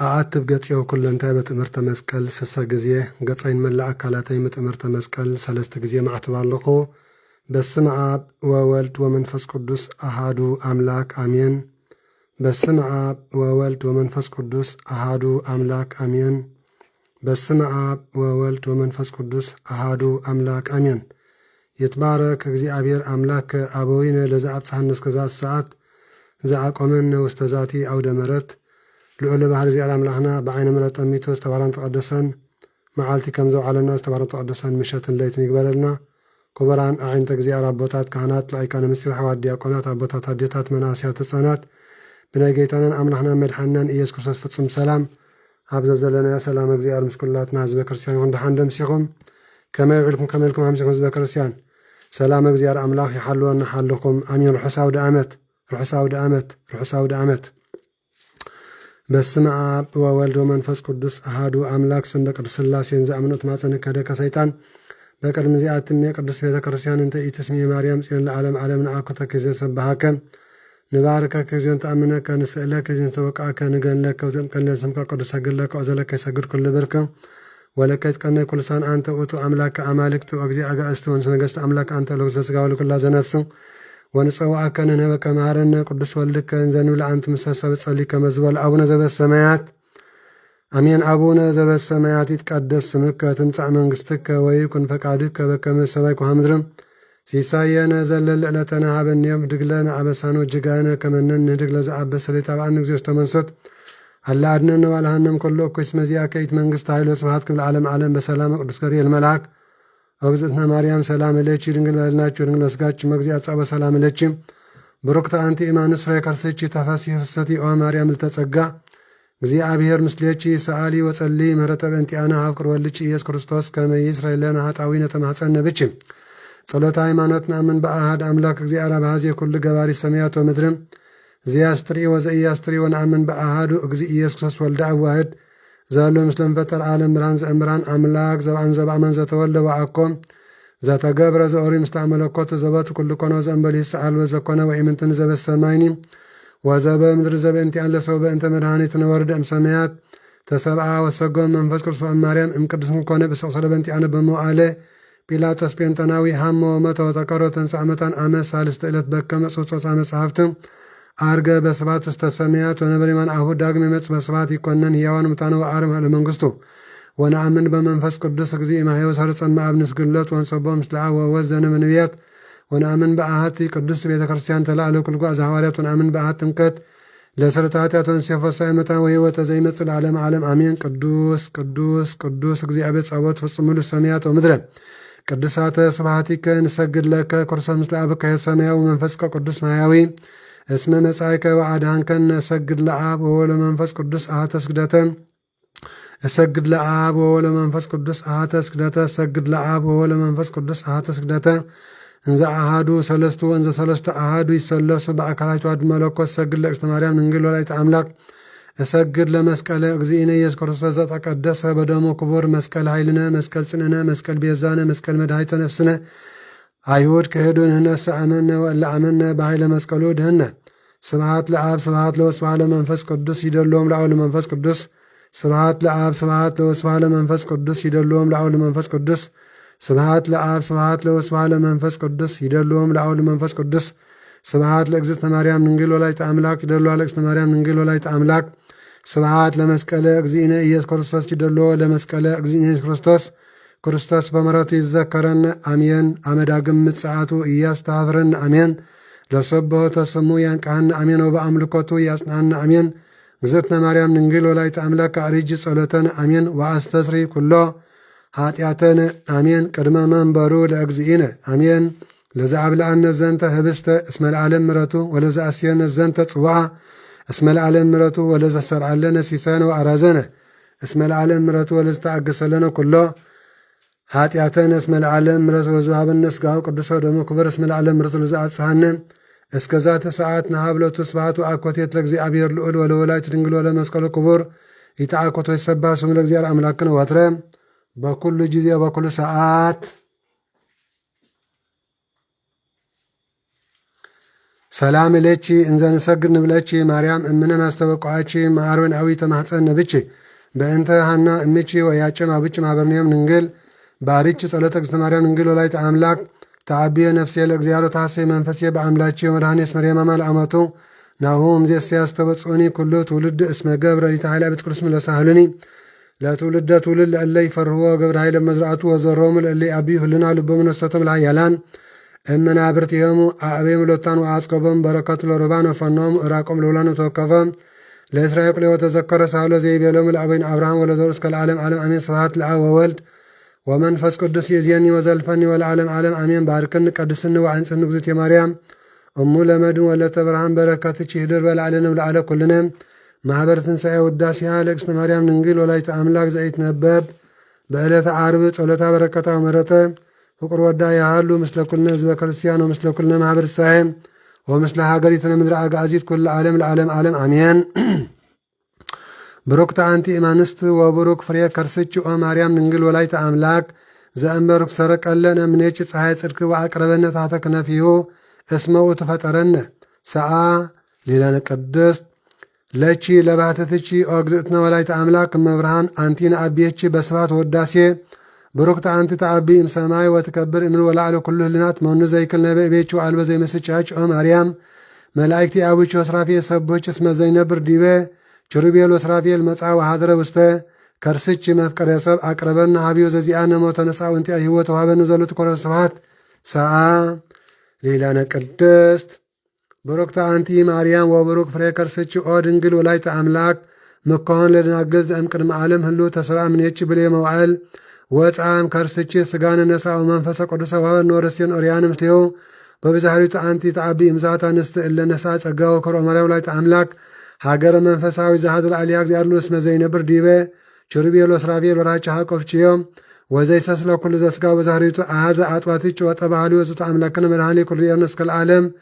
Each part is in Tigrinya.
أعتب قطعي كلنتاي بتمرت مسكل سسا جزية قطعين ملا أكلاتي بتمرت مسكل سلست جزية مع تبالقو بسم آب وولد ومنفس قدس أحادو أملاك أمين بسم آب وولد ومنفس قدس أحادو أملاك أمين بسم آب وولد ومنفس قدس أحادو أملاك أمين يتبارك جزي أبير أملاك أبوين لزعب صحنس كذا الساعات زعق ومن واستزاتي أو دمرت لأولى بحر زيارة أملاحنا بعين مرة أميتو استباران تقدسان معالتي كمزو على الناس استباران تقدسان مشات الليتن يقبلنا كبران أعين تجزيارة بوتات كهنات لأيكان مستر حواد دياقونات عبوتات هديتات مناسيات الصنات بنايقيتانا أملاحنا مدحنان إيس كرسوس فتسم سلام عبد الزلنا يا سلام أجزيار مسكولاتنا هزبا كرسيان وند حندم سيخم كما يعلكم كما لكم همسكم هزبا كرسيان سلام أجزيار أملاح يحلونا حلكم أمين الحساو دامت ርሑስ አውደ ዓመት በስመ አብ ወወልድ ወመንፈስ ቅዱስ አሃዱ አምላክ ስም በቅድስት ሥላሴን ዘአምኖት ማፀን ከደከ ሰይጣን በቅድመ ዚአትም የቅዱስ ቤተ ክርስቲያን እንተ ኢትስሚ ማርያም ጽዮን ለዓለም ዓለም ንአኩተ ከዘን ሰባሃከ ንባርከ ከዘን ተአምነከ ንስእለከ ከዘን ተወቃከ ንገንለከ ወዘንቀለ ስምከ ቅዱስ ሰግለከ ወዘለከ ይሰግድ ኩሉ ብርከ ወለከ ይትቀነይ ኩልሳን አንተ ውእቱ አምላከ አማልክት ወእግዚእ አጋእዝቲ ወንስ ነገሥት አምላክ አንተ ለኩለ ሥጋ ወለኩላ ዘነፍስ ወንጸዋከ ንህበከ መሐረነ ቅዱስ ወልድከ እንዘንብል አንተ ምሰሰብ ጸልይ ከመዝበል አቡነ ዘበሰማያት አሜን። አቡነ ዘበሰማያት ይትቀደስ ስምከ ትምጻእ መንግሥትከ ወይኩን ፈቃድከ በከመ በሰማይ ከመ በምድር ሲሳየነ ዘለለ ዕለተነ ሀበነ ዮም ህድግ ለነ አበሳነ ወጌጋየነ ከመ ንህድግ ለዘአበሰ ለኢታብአነ እግዚኦ ተመንሶት አላ አድኅነነ ወባልሐነም ኩሉ እኩይ እስመ ዚአከ ይእቲ መንግሥት ኃይል ወስብሐት ለዓለመ ዓለም በሰላም ቅዱስ ገብርኤል መልአክ እግዝእትነ ማርያም ሰላም እለኪ ድንግል በድናችሁ ድንግል በሥጋችሁ መግዚእ አጻበ ሰላም እለኪ ብሩክተ አንቲ እማኑስ ፍሬ ከርሥኪ ተፈሥሒ ፍስሕቲ ኦ ማርያም ልተጸጋ እግዚአብሔር ምስሌኪ ሰአሊ ወጸሊ ምህረተ በእንቲአነ ሀብ ቅር ወልድኪ ኢየሱስ ክርስቶስ ከመ ይስረይ ለነ ኃጣውኢነ ተማኅፀነ ብኪ ጸሎተ ሃይማኖት ነአምን በአሐድ አምላክ እግዚአብሔር አብኀዜ ኩሉ ገባሪ ሰማያት ወምድርም ዘያስትሪ ወዘኢያስትሪ ወነአምን በአሐዱ እግዚእ ኢየሱስ ክርስቶስ ወልደ አብ ዋሕድ ዘሎ ምስለ ፈጠረ ዓለም ብርሃን ዘእምብርሃን አምላክ ዘብአን ዘበአማን ዘተወልደ ወአኮም ዘተገብረ ዘኦሪ ምስለ መለኮት ዘበት ኩሉ ኮነ ዘእንበለ ይስአል ወዘኮነ ወኢምንትን ዘበሰማይኒ ወዘበ ምድር ዘበእንቲአን ለሰው በእንተ መድኃኒትነ ወርደ እምሰማያት ተሰብአ ወሰጎም መንፈስ ቅዱስ ማርያም እምቅድስን ኮነ በሰቅሰለ በእንቲአነ በመዋዕለ ጲላጦስ ጴንጠናዊ ሐመ ወመተ ወተቀረ ተንሥአ እሙታን አመ ሣልስተ ዕለት በከመ ጽሑፍ መጻሕፍት አርገ በስብሐት ውስተ ሰማያት ወነበረ የማነ አሁ ዳግም ይመጽእ በስብሐት ይኰነን ሕያዋን ሙታነ ወአርም ለመንግሥቱ ወነአምን በመንፈስ ቅዱስ እግዚእ ማሕየው ሰርጸን እምአብ ንስግደት ወንጸቦ ምስለ አብ ወወልድ ዘእንበነቢያት ወነአምን በአሐቲ ቅድስት ቤተ ክርስቲያን ተላዕለ ኩልጓ ዘሐዋርያት ወነአምን በአሐቲ ጥምቀት ለስርዓተ ኃጢአት ወንሴፈ ሳይመታ ወሕይወተ ዘይመጽእ ለዓለመ ዓለም አሜን። ቅዱስ ቅዱስ ቅዱስ እግዚአብሔር ጸባኦት ፍጹም ምሉእ ሰማያት ወምድረ ቅዱሳተ ስብሐቲከ ንሰግድ ለከ ኩርሰ ምስለ አብከ ሰማያዊ መንፈስከ ቅዱስ ማያዊ እስመ መጻእከ ወአድኃንከነ እሰግድ ለአብ ወወልድ ወመንፈስ ቅዱስ አሐተ ስግደተ እሰግድ ለአብ ወወልድ ወመንፈስ ቅዱስ አሐተ ስግደተ እሰግድ ለአብ ወወልድ ወመንፈስ ቅዱስ አሐተ ስግደተ እንዘ አሐዱ ሰለስቱ ወእንዘ ሰለስቱ አሐዱ ይሰለሱ በአካላቱ አሐዱ መለኮት እሰግድ ለእግዝእትነ ማርያም ድንግል ወላዲተ አምላክ እሰግድ ለመስቀለ እግዚእነ ኢየሱስ ክርስቶስ ዘተቀደሰ በደሙ ክቡር መስቀል ኃይልነ መስቀል ጽንዕነ መስቀል ቤዛነ መስቀል መድኃኒተ ነፍስነ አይሁድ ክህዱን ህነሰ አመነ ወእለ አመነ በኃይለ መስቀሉ ድህነ ስብሐት ለአብ ስብሐት ለወልድ ስብሐት ለመንፈስ ቅዱስ ይደልዎም ለአብ ለመንፈስ ቅዱስ ስብሐት ለአብ ስብሐት ለወልድ ስብሐት ለመንፈስ ቅዱስ ይደልዎም ለአብ ለመንፈስ ቅዱስ ስብሐት ለአብ ስብሐት ለወልድ ስብሐት ለመንፈስ ቅዱስ ይደልዎም ለአብ ለመንፈስ ቅዱስ ስብሐት ለእግዝእትነ ማርያም ድንግል ወላዲተ አምላክ ይደልዋ ለእግዝእትነ ማርያም ድንግል ወላዲተ አምላክ ስብሐት ለመስቀለ እግዚእነ ኢየሱስ ክርስቶስ ይደልዎ ለመስቀለ እግዚእነ ኢየሱስ ክርስቶስ ክርስቶስ በምሕረቱ ይዘከረን አሜን። አመዳግም ምጽአቱ እያስተኀፍረን አሜን። ለሰብሖተ ስሙ ያንቃሃነ አሜን። ወበአምልኮቱ ያጽናሃነ አሜን። እግዝእትነ ማርያም ድንግል ወላዲተ አምላክ አርጅ ጸሎተነ አሜን። ወአስተስሪ ኩሎ ኃጢአተነ አሜን። ቅድመ መንበሩ ለእግዚእነ አሜን። ለዘአብልዐነ ዘንተ ህብስተ እስመ ለዓለም ምሕረቱ ወለዘአስየነ ዘንተ ጽዋዓ እስመ ለዓለም ምሕረቱ ወለዘሰርዐለነ ሲሳየነ ወአራዘነ እስመ ለዓለም ምሕረቱ ወለዘተአገሰለነ ኩሎ ኃጢአተነ እስመ ለዓለም ምሕረቱ ወዘወሀበነ ሥጋሁ ቅዱስ ወደሙ ክቡር እስመ ለዓለም ምሕረቱ ለዘአብጽሐነ እስከ ዛተ ሰዓት ነሀብለቱ ስብሐቱ አኮቴት ለእግዚአብሔር ልዑል ወለወላዲቱ ድንግል ወለመስቀሉ ክቡር ይትአኮቶ ይሰብሐ ስሙ ለእግዚአብሔር አምላክነ ወትረ በኩሉ ጊዜ በኩሉ ሰዓት። ሰላም እለኪ እንዘ ንሰግድ ንብለኪ ማርያም እምነን አስተበቋኪ ማርወን አዊ ተማኅፀነ ብኪ በእንተ ሐና እምኪ ወያቄም አብኪ ማህበርንዮም ድንግል ባሪኪ ጸሎተ እግዝእትነ ማርያም ድንግል ወላዲተ አምላክ ተአብየ ነፍሴ ለእግዚአብሔር ታሐሴ መንፈሴ በአምላኪ ወመድኃኒየ እስመ ርየማማ ለአመቱ ናሁ እምይእዜሰ ያስተበጽኡኒ ኩሉ ትውልድ እስመ ገብረ ሊተ ኃይለ ቤተ ቅዱስ ለሳህልኒ ለትውልደ ትውልድ ለእለ ይፈርህዎ ገብረ ኃይለ መዝራእቱ ወዘሮሙ ለእለ አብዩ ህልና ልቦሙ ነሰቶም ለኃያላን እመናብርቲሆሙ አዕቤሙ ሎታን ወአጽቀቦም በረከቱ ለሩባን ወፈኖሙ እራቆም ለውላን ተወከፈም ለእስራኤል ቁሌ ወተዘከረ ሳህሎ ዘይቤሎሙ ለአበይነ አብርሃም ወለዘሩ እስከ ለዓለም ዓለም አሜን። ስብሐት ለአብ ወወልድ ወመንፈስ ቅዱስ ይእዜኒ ወዘልፈኒ ወለዓለም ዓለም አሜን። ባርክኒ ቀድስኒ ወአንጽሕኒ እግዝእትየ ማርያም እሙ ለመድን ወለተ ብርሃን በረከትኪ ህድር በላዕልነ ወለዓለ ኩልነ ማኅበረ ትንሣኤ ውዳሴሃ ለእግዝእትነ ማርያም ድንግል ወላዲተ አምላክ ዘኢትነበብ በዕለተ ዓርብ ጸሎታ በረከታ ወምሕረተ ፍቁር ወዳ ያሃሉ ምስለ ኩልነ ህዝበ ክርስቲያን ወምስለ ኩልነ ማኅበረ ትንሣኤ ومثل هاجريتنا مدر أجازيت كل عالم العالم عالم آمين. بروك تعنتي إيمانست وبروك فريا كرسيتش أو مريم ننجل ولايت أملاك زأمبرك سرق لنا منيتش صحيح سرك وعقربنا تحتكنا فيه اسمه تفترنا ساعة ليلة قدست لچي لبعتتشي أجزتنا ولايت أملاك مبرهان أنتينا أبيتشي بسبات وداسي بروك تعنتي تعبي إم سماي وتكبر إن الولع كله لنات من زيكل نبي بيتشو على زي مسجاج أو مريم ملائكتي أبوش وسرافي سبوش اسم زينب رديبه چروبيل وسرافيل مصعا وحاضر وسته كرسچ مفقر يسب أقربنا هابيو ززيان موت نسا وانتي أهوة وهابن زلوت كورسبات ساعة ليلانا قدست بروك تعنتي مريم وبروك فري كرسچ أو دنجل ولايت أملاك مكون لناقز أم قدم عالم هلو تسرع من يتش بلي موعل وطعام كرسچ سغان نسا ومنفس قدس وهابن نورستين أريان متيو ببزهري تعنتي تعبي إمزاتا نست إلا نسا تقاو كرو مريم ولايت أملاك هاجر منفساوي زهاد العلياك زيارلوس مزين برديبه چربيل وسرافيل وراچ حقفچيوم وزي سسلو كل زسقا وزهريتو هذا اطواتيچ وطبعالي وزت املاكنا مرهاني كل يرنسك العالم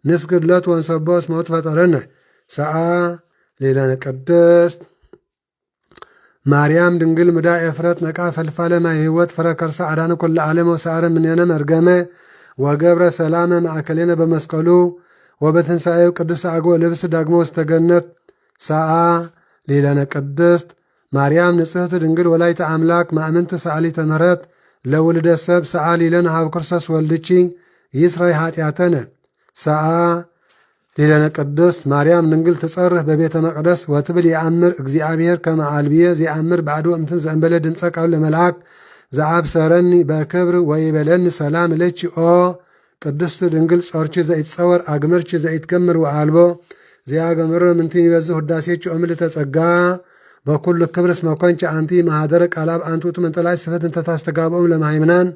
نسجد لت ونسبوس موت فطرنا ساعة ليلة قدست مريم دنجل مدا افرت نقا فلفال ما هيوت فركر سعران كل عالم وسعر من ينا مرغمه وقبر سلام معكلنا بمسقلو وبتنسايو قدس عقو لبس داغمو استغنت ساعة ليلة قدست مريم نصحت دنجل ولايت أملاك ما أمنت سعالي تمرت لولد السب ساعة ليلة هاو كرسس والدشي يسري هاتياتنا ساعة ليلة قدست مريم دنجل تصرح ببيت مقدس وتبل يأمر اغزيابير كما عالبية زي أمر بعدو امتن زنبلد انتك أول ملاك زعاب سارني بكبر ويبلن سلام ليتش او قدست دنجل صورچ زي تصور اغمرچ زي تكمر وعالبو زي اغمر منتين يبزو هداسيچ امل تጸጋ بكل كبرس ما كنت انتي مهادرك علاب انتو تمنطلاي صفت انت تاستغابو لمهيمنان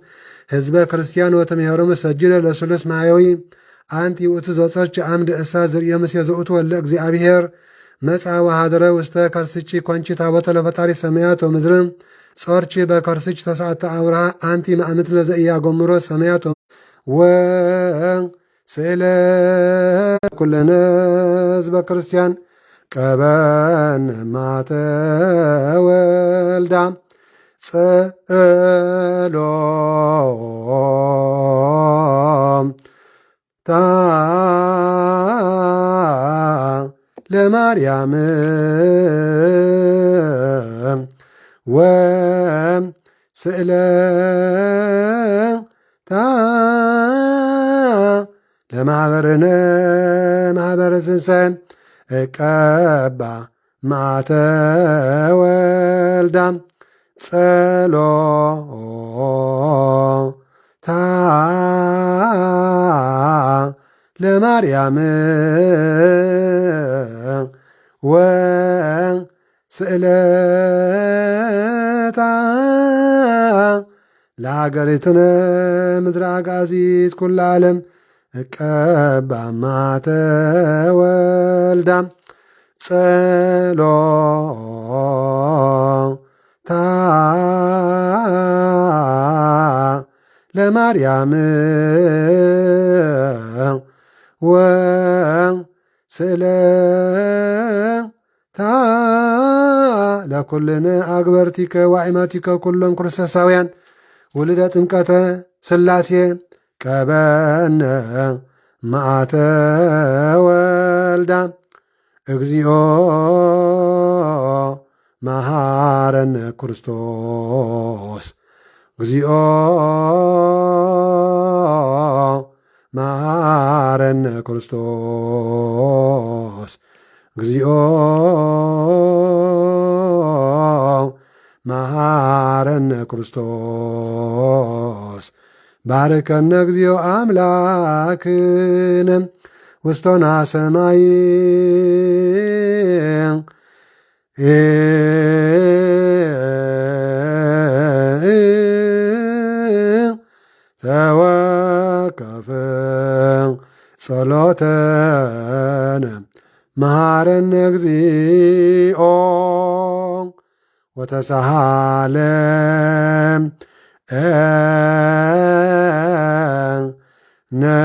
حزب كريستيان وتمهرم سجل لسلس معيوي انتي وتزصرچ عمد اسا زريمس يزوت ولا እግዚአብሔር مصا وهادره وسته كرسچ كونچ تابوت لفطاري سميات ومدرم صورچ بكرسچ تسعت اورها انتي مامت لزيا غمرو سميات و سلا كل ناس بكريستيان كبان مات والدا سلام تا لمريم و سلام تا لمعبرنا معبر الإنسان كبا مات والدا صلو تا لمريم و سئلتا لعقرتنا مدر عقازيت كل عالم كبا مات والدا صلو تا لمريم و سلتا لكلنا أكبرتك وعماتك كلهم كرسساويان ولدت انكتا سلاسي كبان معات والدا اغزيو مهارن كريستوس اغزيو مهارن كريستوس اغزيو مهارن كريستوس باركنا اغزيو أملاكنا وستنا سمايين توكفن صلاتنا مهارن اغزيو وتسهالم نا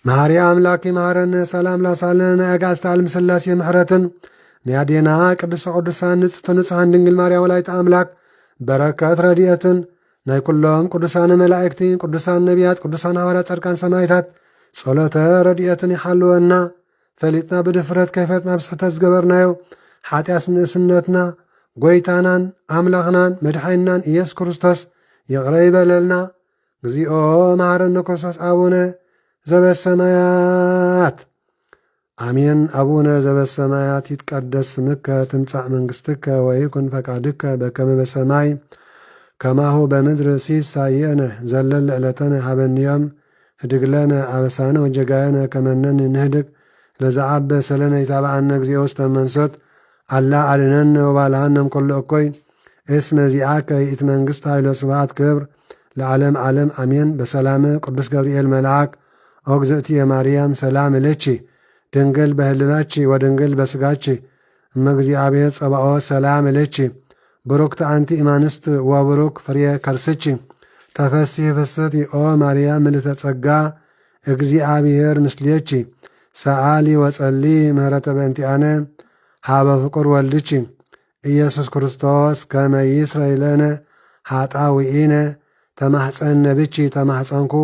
ማርያም አምላኪ ማረነ ሰላም ላሳለነ አጋስታ ዓለም ሥላሴ ምሕረትን ንያዴና ቅድስተ ቅዱሳን ንጽሕተ ንጹሐን ድንግል ማርያም ወላዲተ አምላክ በረከት ረድኤትን ናይ ኩሎም ቅዱሳን መላእክቲ ቅዱሳን ነቢያት ቅዱሳን ሐዋርያት ጻድቃን ሰማዕታት ጸሎተ ረድኤትን ይሓልወና ፈሊጥና ብድፍረት ከይፈትና ብስሕተት ዝገበርናዮ ኃጢአት ንእስነትና ጐይታናን አምላኽናን መድኃኒናን ኢየሱስ ክርስቶስ ይቕረ ይበለልና። እግዚኦ መሐረነ ክርስቶስ አቡነ ዘበሰማያት አሜን። አቡነ ዘበሰማያት ይትቀደስ ስምከ ትምጻእ መንግሥትከ ወይኩን ፈቃድከ በከመ በሰማይ ከማሁ በምድር ሲሳየነ ዘለለ ዕለተነ ሀበንዮም ህድግ ለነ አበሳነ ወጀጋየነ ከመነን ንህድግ ለዘዓበ ሰለነ ይታብአነ እግዚኦ ውስተ መንሶት አላ አድነነ ወባልሃነም ኩሉ እኮይ እስመ ዚአከ ይእቲ መንግሥት ኃይሎ ስብሐት ክብር ለዓለም ዓለም አሜን። በሰላመ ቅዱስ ገብርኤል መልአክ ኦግዝእቲ የማርያም ሰላም እለቺ ድንግል በህልናቺ ወድንግል በስጋቺ እመእግዚአብሔር ጸባኦት ሰላም እለቺ ብሩክቲ አንቲ እማንስት ወብሩክ ፍሬ ከርስቺ ተፈሥሒ ፍስሕቲ ኦ ማርያም ምልዕተ ጸጋ እግዚአብሔር ምስሌቺ ሰአሊ ወጸሊ ምህረተ በእንቲአነ ሃበ ፍቁር ወልድቺ ኢየሱስ ክርስቶስ ከመ ይስረይ ለነ ኃጣውኢነ ተማሕፀነ ብቺ ተማሕፀንኩ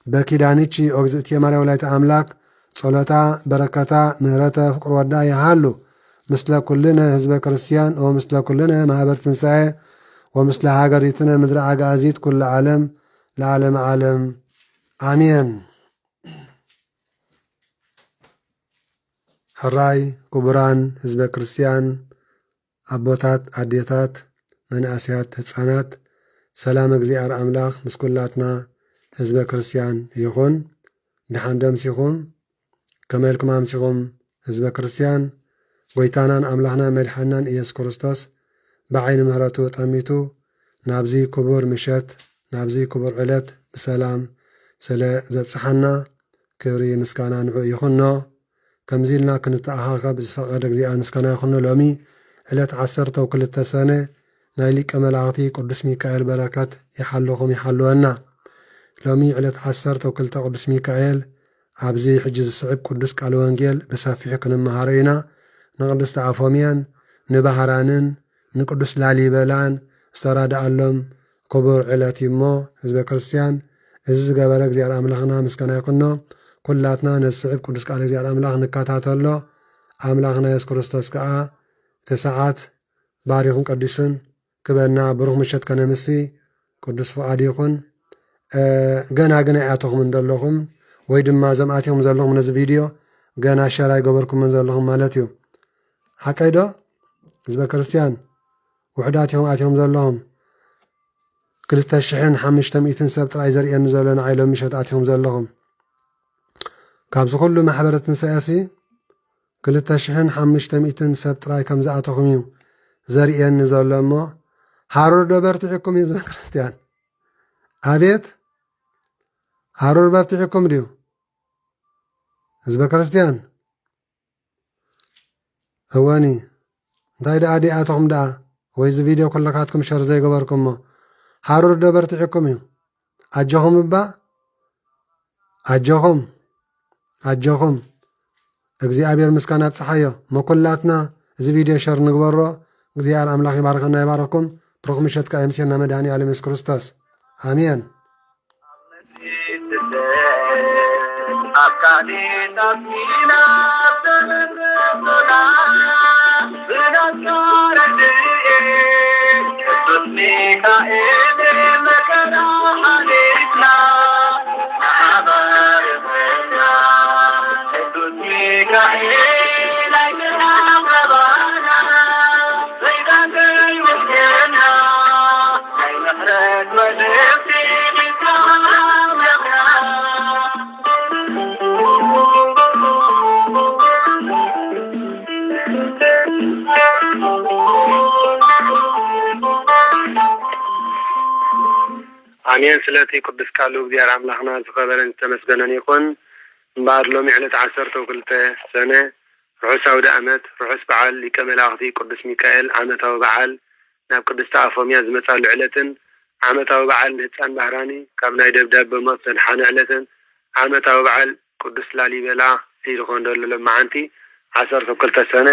በኪዳንቺ ኦግዝእቲ የማርያም ወላዲተ አምላክ ጸሎታ በረከታ ምህረተ ፍቁር ወዳ ይሃሉ ምስለ ኩልነ ህዝበ ክርስቲያን ወምስለ ኩልነ ማኅበር ትንሣኤ ወምስለ ሃገሪትነ ምድረ አጋዚት ኩለ ዓለም ለዓለም ዓለም አሜን። ሕራይ ክቡራን ህዝበ ክርስቲያን አቦታት አዴታት መናእስያት ሕፃናት ሰላም እግዚአብሔር አምላኽ ምስ ኩላትና ህዝበ ክርስቲያን ይኹን። ድሓን ደምሲኹም ከመልክም አምሲኹም ህዝበ ክርስቲያን ጐይታናን አምላኽና መድሓናን ኢየሱስ ክርስቶስ ብዓይኒ ምህረቱ ጠሚቱ ናብዚ ክቡር ምሸት ናብዚ ክቡር ዕለት ብሰላም ስለ ዘብፅሓና ክብሪ ምስጋና ንዑ ይኹኖ። ከምዚ ኢልና ክንተኣኻኸብ ዝፈቐደ እግዚአብሔር ምስጋና ይኹኖ። ሎሚ ዕለት 12 ሰነ ናይ ሊቀ መላእኽቲ ቅዱስ ሚካኤል በረከት ይሓልኹም ይሓልወና። ሎሚ ዕለት 12 ቅዱስ ሚካኤል ኣብዚ ሕጂ ዝስዕብ ቅዱስ ቃል ወንጌል ብሰፊሑ ክንመሃሮ ኢና። ንቅድስቲ አፎምያን ንባህራንን ንቅዱስ ላሊበላን ዝተራድኣሎም ክቡር ዕለት እሞ ህዝበ ክርስቲያን እዚ ዝገበረ እግዚአብሔር አምላኽና ምስጋና ይኹኖ። ኩላትና ነስዕብ ቅዱስ ቃል እግዚአብሔር አምላኽ ንከታተሎ አምላኽና ኢየሱስ ክርስቶስ ከዓ እቲ ሰዓት ባሪኹን ቀዲሱን ክበና ብሩኽ ምሸት ከነምሲ ቅዱስ ፍቃድ ይኹን። ገና ግን ኣያተኹም እንደለኹም ወይ ድማ ዘምኣትኹም ዘለኹም ነዚ ቪድዮ ገና ሸር ኣይገበርኩምን ዘለኹም ማለት እዩ። ሓቀይ ዶ ህዝበ ክርስቲያን ውሕዳት ኢኹም ኣትኹም ዘለኹም 2500 ሰብ ጥራይ ዘርእየኒ ዘሎ ንዓይ ሎሚ ምሸት ኣትኹም ዘለኹም ካብዚ ኩሉ ማሕበረ ትንሣኤሲ 2500 ሰብ ጥራይ ከም ዝኣተኹም እዩ ዘርእየኒ ዘሎ እሞ ሃሩር ዶ በርቲዕኩም ህዝበ ክርስቲያን? አቤት ሃሩር በርቲዕኩም ድዩ ህዝበ ክርስቲያን? እወኒ እንታይ ደኣ ዲኣተኹም ደኣ ወይዚ ቪድዮ ኩለካትኩም ሸር ዘይገበርኩም ሞ ሃሩር ዶ በርቲዕኩም እዩ? ኣጀኹም እባ ኣጀኹም እግዚአብሔር ምስጋና ብፅሓዮ መኩላትና እዚ ቪድዮ ሸር ንግበሮ። እግዚአብሔር አምላኽ ይባርከና ይባረኩም። ብሩኽ ምሸት ከዓ የምስየና መድኃኒ ዓለም ኢየሱስ ክርስቶስ አሜን። አሜን። ስለቲ ቅዱስ ቃሉ እግዚአብሔር አምላኽና ዝኸበረን ዝተመስገነን ይኹን። እምበኣር ሎሚ ዕለት 12 ሰነ ርሑስ አውደ ዓመት ርሑስ በዓል ሊቀ መላእኽቲ ቅዱስ ሚካኤል ዓመታዊ በዓል ናብ ቅድስት ኣፎምያ ዝመጻሉ ዕለትን ዓመታዊ በዓል ንህፃን ባህራኒ ካብ ናይ ደብዳቤ ሞት ዘድሓነ ዕለትን ዓመታዊ በዓል ቅዱስ ላሊበላ ይርኾን ደሎ ለማዓንቲ 12 ሰነ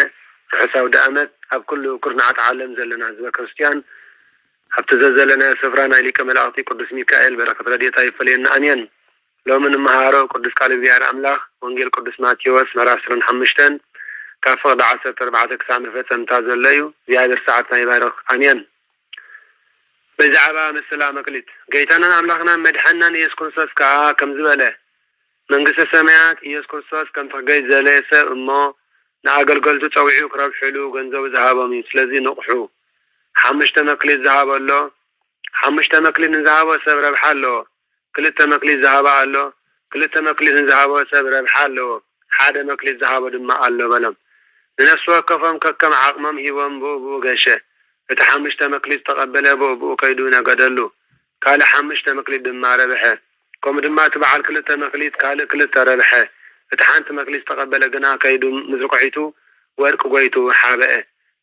ሕሳብ ዓመት ኣብ ኩሉ ኩርናዓት ዓለም ዘለና ህዝበ ክርስቲያን ኣብቲ ዘለና ስፍራ ናይ ሊቀ መላእክቲ ቅዱስ ሚካኤል በረከት ረድኤታ ይፈልየና ኣሜን። ሎሚ ንመሃሮ ቅዱስ ቃል እግዚአብሔር አምላክ ወንጌል ቅዱስ ማቴዎስ ምዕራፍ 25 ካብ ፍቅዲ 14 ክሳብ መፈጸምታ ዘሎ እዩ። እግዚአብሔር ሰዓትና ይባርክ ኣሜን። በዛዕባ ምስላ መክሊት ጌታናን አምላክናን መድሓናን ኢየሱስ ክርስቶስ ከዓ ከም ዝበለ መንግስተ ሰማያት ኢየሱስ ክርስቶስ ከም ተገይ ዘለየ ሰብ እሞ ንኣገልገልቱ ፀውዒኡ ክረብሕሉ ገንዘቡ ዝሃቦም እዩ። ስለዚ ንቑሑ 5 መክሊት ዝሃበሎ 5 መክሊት ንዝሃቦ ሰብ ረብሓ ኣለዎ። 2 መክሊት ዝሃባ ኣሎ 2 መክሊት ንዝሃቦ ሰብ ረብሓ ኣለዎ። 1 መክሊት ዝሃቦ ድማ ኣሎ በሎም። ንነፍሲ ወከፎም ከከም ዓቅሞም ሂቦም ብኡ ገሸ እቲ 5 መክሊት ተቀበለ ብኡ ከይዱ ነገደሉ ካልእ 5 መክሊት ድማ ረብሐ ከምኡ ድማ እቲ በዓል 2 መክሊት ካልእ 2 ረብሐ እቲ ሓንቲ መክሊት ተቀበለ ግና ከይዱ ምዝርቆሒቱ ወርቂ ጎይቱ ሓበአ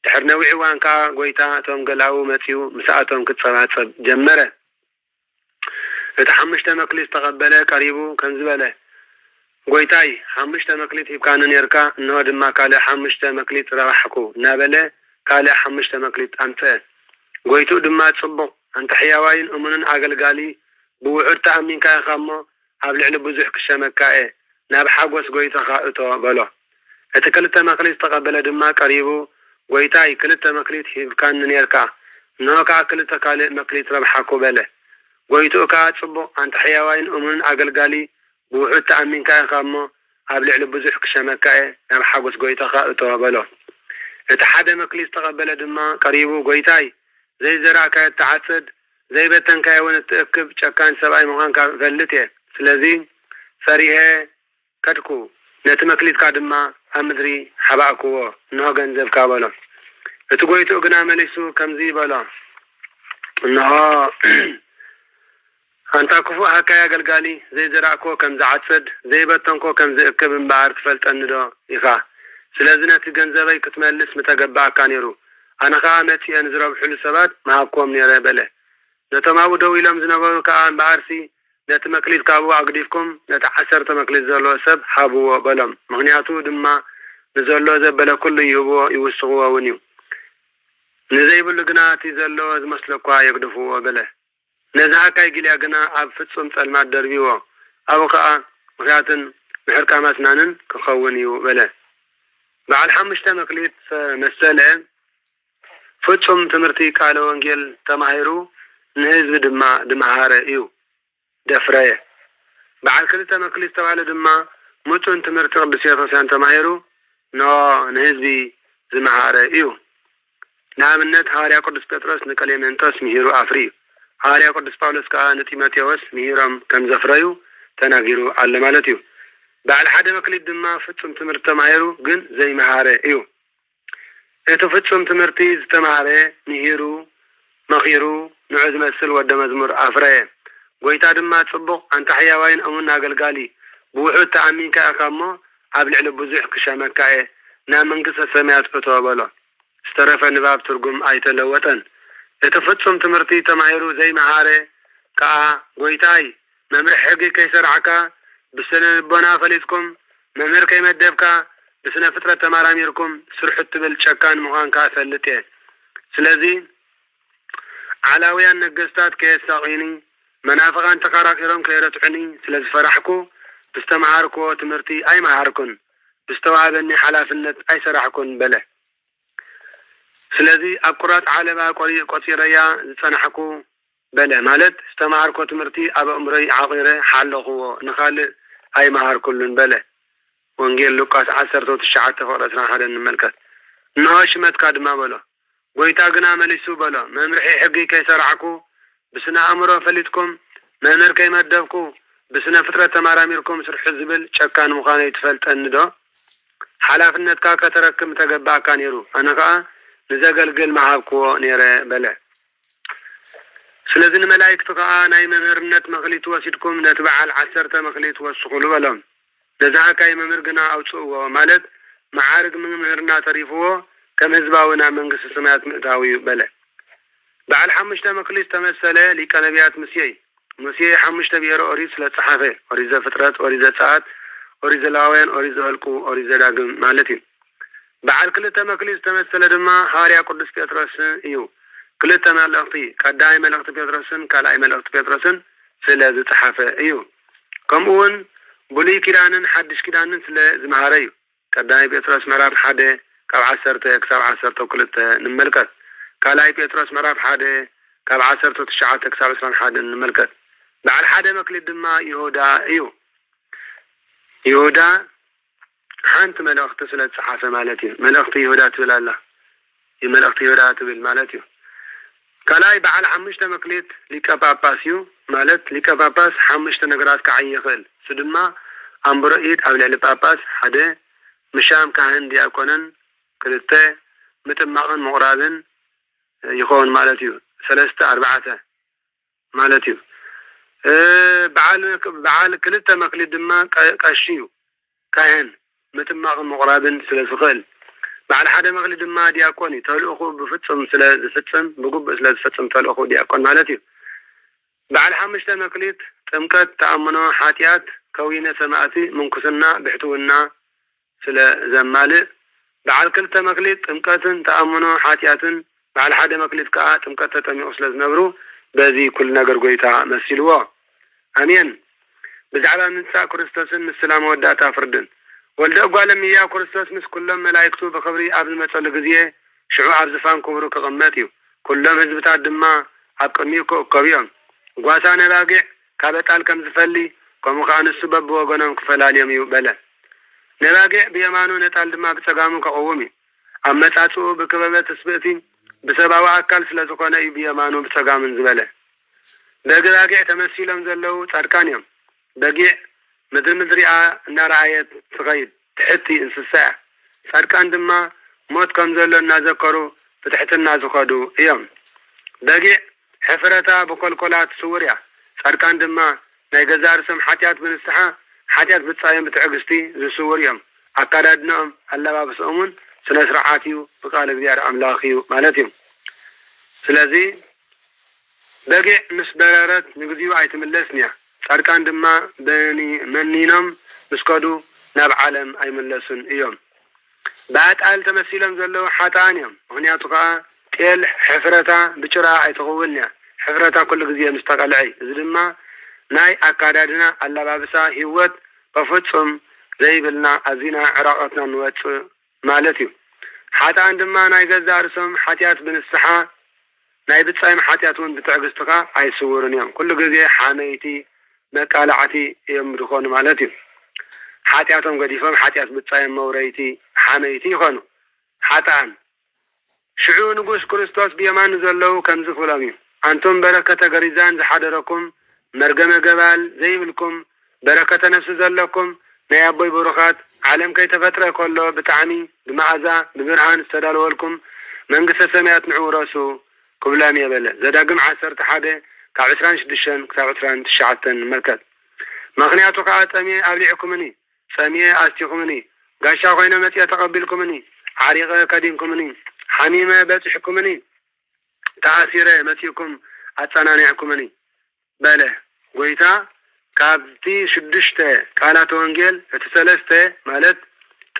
ድሕር ነዊሕ እዋን ከዓ ጎይታ እቶም ገላው መፂኡ ምስኣቶም ክትፀባፀብ ጀመረ። እቲ 5 መክሊት ተቀበለ ቀሪቡ ከም ዝበለ ጎይታይ 5 መክሊት ሂብካኒ ነርካ እንሆ ድማ ካልእ 5 መክሊት ረባሕኩ እናበለ ካልእ 5 መክሊት ኣምፅአ። ጎይቱ ድማ ጽቡቕ ኣንተ ሕያዋይን እሙንን ኣገልጋሊ ብውዑድ ተኣሚንካ ኢኻ እሞ ኣብ ልዕሊ ብዙሕ ክሸመካ እየ ናብ ሓጎስ ጎይታኻ እቶ በሎ። እቲ 2 መክሊት ተቀበለ ድማ ቀሪቡ ጎይታይ 2 መክሊት ሂብካኒ ነርካ እንሆ ከዓ 2 ካልእ መክሊት ረባሕኩ በለ። ጎይቱ ከዓ ጽቡቕ ኣንተ ሕያዋይን እሙንን ኣገልጋሊ ብውዑድ ተኣሚንካ ኢኻ እሞ ኣብ ልዕሊ ብዙሕ ክሸመካ እየ ናብ ሓጎስ ጎይታኻ እቶ በሎ። እቲ 1 መክሊት ተቀበለ ድማ ቀሪቡ ጎይታይ ዘይዘራእካዮ እትዓጽድ ዘይበተንካዮ እውን እትእክብ ጨካን ሰብኣይ ምዃንካ ፈልጥ እየ። ስለዚ ፈሪሄ ከድኩ ነቲ መክሊትካ ድማ ኣብ ምድሪ ሓባእክዎ እንሆ ገንዘብካ በሎ። እቲ ጎይቱ ግና መሊሱ ከምዚ በሎ እንሆ ኣንታ ክፉእ ሃካይ ኣገልጋሊ ዘይዘራእኮ ከም ዝዓጽድ ዘይበተንኮ ከም ዝእክብ እምበኣር ትፈልጠኒ ዶ ኢኻ። ስለዚ ነቲ ገንዘበይ ክትመልስ ምተገባእካ ነይሩ ኣነ ከዓ መፂአ ንዝረብሕሉ ሰባት መሃብኮም ነይረ በለ። ነቶም ኣብኡ ደው ኢሎም ዝነበሩ ከዓ እምበኣርሲ ነቲ መክሊት ካብኡ ኣግዲፍኩም ነቲ 10 መክሊት ዘለዎ ሰብ ሃብዎ በሎም። ምክንያቱ ድማ ንዘሎ ዘበለ ኩሉ ይህብዎ ይውስኽዎ እውን እዩ። ንዘይብሉ ግና እቲ ዘለዎ ዝመስለኳ የግድፍዎ በለ። ነዚ ሃካይ ግልያ ግና ኣብ ፍጹም ጸልማት ደርቢዎ ኣብኡ ከዓ ምክንያትን ምሕርቃ መስናንን ክኸውን እዩ በለ። በዓል 5 መክሊት መሰለ ፍጹም ትምህርቲ ቃለ ወንጌል ተማሂሩ ንህዝቢ ድማ ድመሃረ እዩ ደፍረየ። በዓል 2 መክሊት ተባለ ድማ ሙጡን ትምህርቲ ቅዱስ ቤተክርስቲያን ተማሂሩ ንህዝቢ ዝመሃረ እዩ። ንኣብነት ሐዋርያ ቅዱስ ጴጥሮስ ንቀሌሜንጦስ ምሂሩ ኣፍሪ እዩ። ሐዋርያ ቅዱስ ጳውሎስ ከዓ ንጢሞቴዎስ ምሂሮም ከም ዘፍረዩ ተናጊሩ ኣሎ ማለት እዩ። በዓል 1 መክሊት ድማ ፍጹም ትምህርቲ ተማሂሩ ግን ዘይመሃረ እዩ። እቲ ፍጹም ትምህርቲ ዝተማሃረ ምሂሩ መኺሩ ንዑ ዝመስል ወደ መዝሙር ኣፍረየ። ጎይታ ድማ ጽቡቕ ኣንታ ሕያዋይን እሙን ኣገልጋሊ ብውሑድ ተኣሚንካ ኢኻ እሞ ኣብ ልዕሊ ብዙሕ ክሸመካ እየ ናብ መንግስተ ሰማያት እትዎ በሎ። ዝተረፈ ንባብ ትርጉም ኣይተለወጠን። እቲ ፍጹም ትምህርቲ ተማሂሩ ዘይመሃረ ከዓ ጎይታይ መምርሒ ሕጊ ከይሰርዓካ ብስነ ልቦና ፈሊጥኩም መምህር ከይመደብካ ብስነ ፍጥረት ተመራሚርኩም ስርሑ ትብል ጨካን ምዃንካ ፈልጥ እየ። ስለዚ ዓላውያን ነገስታት ከየሳቂኒ መናፍቃን ተከራኪሮም ከይረትዑኒ ስለዝፈራሕኩ ብዝተመሃርክዎ ትምህርቲ ኣይመሃርኩን ብዝተዋሃበኒ ሓላፍነት ኣይሰራሕኩን በለ። ስለዚ ኣብ ቁራጽ ዓለባ ቆፂረያ ዝጸናሕኩ በለ ማለት ዝተመሃርኮ ትምህርቲ ኣብ እምሮይ ዓቂረ ሓለኽዎ ንኻልእ ኣይመሃርኩሉን በለ። ወንጌል ሉቃስ 19:21 እንመልከት። እንሆ ሽመትካ ድማ በሎ። ጎይታ ግና መሊሱ በሎ መምርሒ ሕጊ ከይሰርዓኩ ብስነ ኣእምሮ ፈሊጥኩም መምህር ከይመደብኩ ብስነ ፍጥረት ተመራሚርኩም ስርሑ ዝብል ጨካን ምዃነይ ትፈልጠኒ ዶ? ሓላፍነትካ ከተረክብ ተገባእካ ነይሩ ኣነ ከዓ ንዘገልግል መሃብክዎ ነይረ በለ። ስለዚ ንመላእክቱ ከዓ ናይ መምህርነት መክሊት ወሲድኩም ነቲ በዓል 10 መክሊት ወስኹሉ በሎም። ነዚ ሃካይ መምህር ግና ኣውፅእዎ ማለት መዓርግ መምህርና ተሪፍዎ ከም ህዝባዊ ናብ መንግስቲ ሰማያት ምእታዊ በለ። بعد حمشة مكليس تمثله لكنبيات مسيح حمشة بيرو أوريز للصحافة أوريز فترات أوريز ساعات أوريز لاوين أوريز هلكو أوريز داقم مالتي بعد كل تمكليس تمثله دما هاريا قدس بيترس إيو كل تملقتي قداي ملقت بيترسن كلاي ملقت بيترسن سلا صحافة إيو كمون بولي كيرانن حدش كيرانن سلا زمهاريو قداي بيترس مراب حدا كاب 10 كساب 10 كلت نملكت كلاي بيترس مراب حدا كاب 10 9 كساب 20 حدا نملكت بعد حدا مكلي دما يهودا ايو يهودا حنت ملأخت سلة صحافة مالتي ملأخت يهودا تبل الله ملأخت يهودا تبل مالتي كلاي بعد حمشت مكليت ليكا باباسيو مالت ليكا باباس حمشت نقرات كعين يخل سدما أمبرئيد أو لعلي باباس حدا مشام كهن دياكونن كلته متمقن مقرابن يخون مالتيو 3-4 مالتيو بعال كلته مقلد دما قشيو كاين متمقن مقرابن سلسخل بعد حدا مقلد دما دياكوني تلوخو بفصم سلازفصم بقب سلازفصم تلوخو دياكون مالتيو بعد حمشته مقلد تمكت تأمنو حاتيات كوينة سماعتي منكسنا بحتونا سلا زمالي بعد كلته مقلد تمكتن تأمنو حاتياتن بعد حدا مقلد كا تمكت تمي أسلز نبرو بذي كل نجر قويتا مسيلوا أمين بزعلا ننسى كريستوسن السلام وداتا فردن ولد أقوال مياه كريستوس مس كلهم ملايكتو بخبري قبل ما تصل قضية شعوع عبزفان كبرو كغماتيو كلهم هزبتا دما عبقنيوكو قبيهم قواسانا باقع كابتال كم زفلي كمخان السبب وقنام كفلاليهم يبلا نباقع بيمانو نتال دما بتسقامو كقومي أما تاتو بكبابة تسبئتي بسبب أكل سلسقنا بيمانو بتسقامن زبلا باقع تمثيلهم زلو تاركانيهم باقع مدر مدريعة نارعية تغيب تحتي انسساع تاركان دما موت كم زلو النازقرو فتحت النازقادو ايام باقع حفرتا بكل سوريا تاركان دما نايقزار سم حاتيات بنستحا حاتيات بتصايم بتعقستي زي سوريام أكادنهم ألا بابس أمون سنسرعاتيو بقال بيار أملاخيو مالتيو سلازي باقي مسبرارات نقضيو عيتم اللسنيا تاركان دما بني منينم مسكادو ناب عالم أي ملسن إيوم بعد آل تمثيلهم زلو حاتانيهم هنياتوكا كيل حفرتا بچرا عيتغولنيا حفرتا كل قضية مستقلعي زلما ناي أكادنا ألا بابسا هيوت بفتصم زي بلنا أزينا عراقتنا نوات مالتيو حتى عندما ناي قزارسهم حتيات بن السحا ناي بتصايم حتياتون بتعقستقا أي سورن يوم كل قضية حاميتي مكالعتي يمدخون مالتيو حتياتهم قديفهم حتيات بتصايم موريتي حاميتي خونو حتى عن شعو نقوس كريستوس بيمان زلو كمزفو لاميو أنتم بركة غريزان زحادركم مرقم قبال زي بالكم بركة نفس زلكم نيابوي بروخات عالم كي تفتره كله بتعمي بمعزة ببرهان استدالوا لكم من قصة سميات نعورسو كبلام يبلا زداقم 10 كاب 26 كاب 29 مركز مخنياتو قاعد سمية أبليعكمني سمية أستيكمني قاشا خوينا متي أتقبلكمني عريقة كدينكمني حميمة باتحكمني تأثيرة متيكم أتنانيعكمني بله قويتا كابتي 6 قالات وانجيل اتسلسته مالت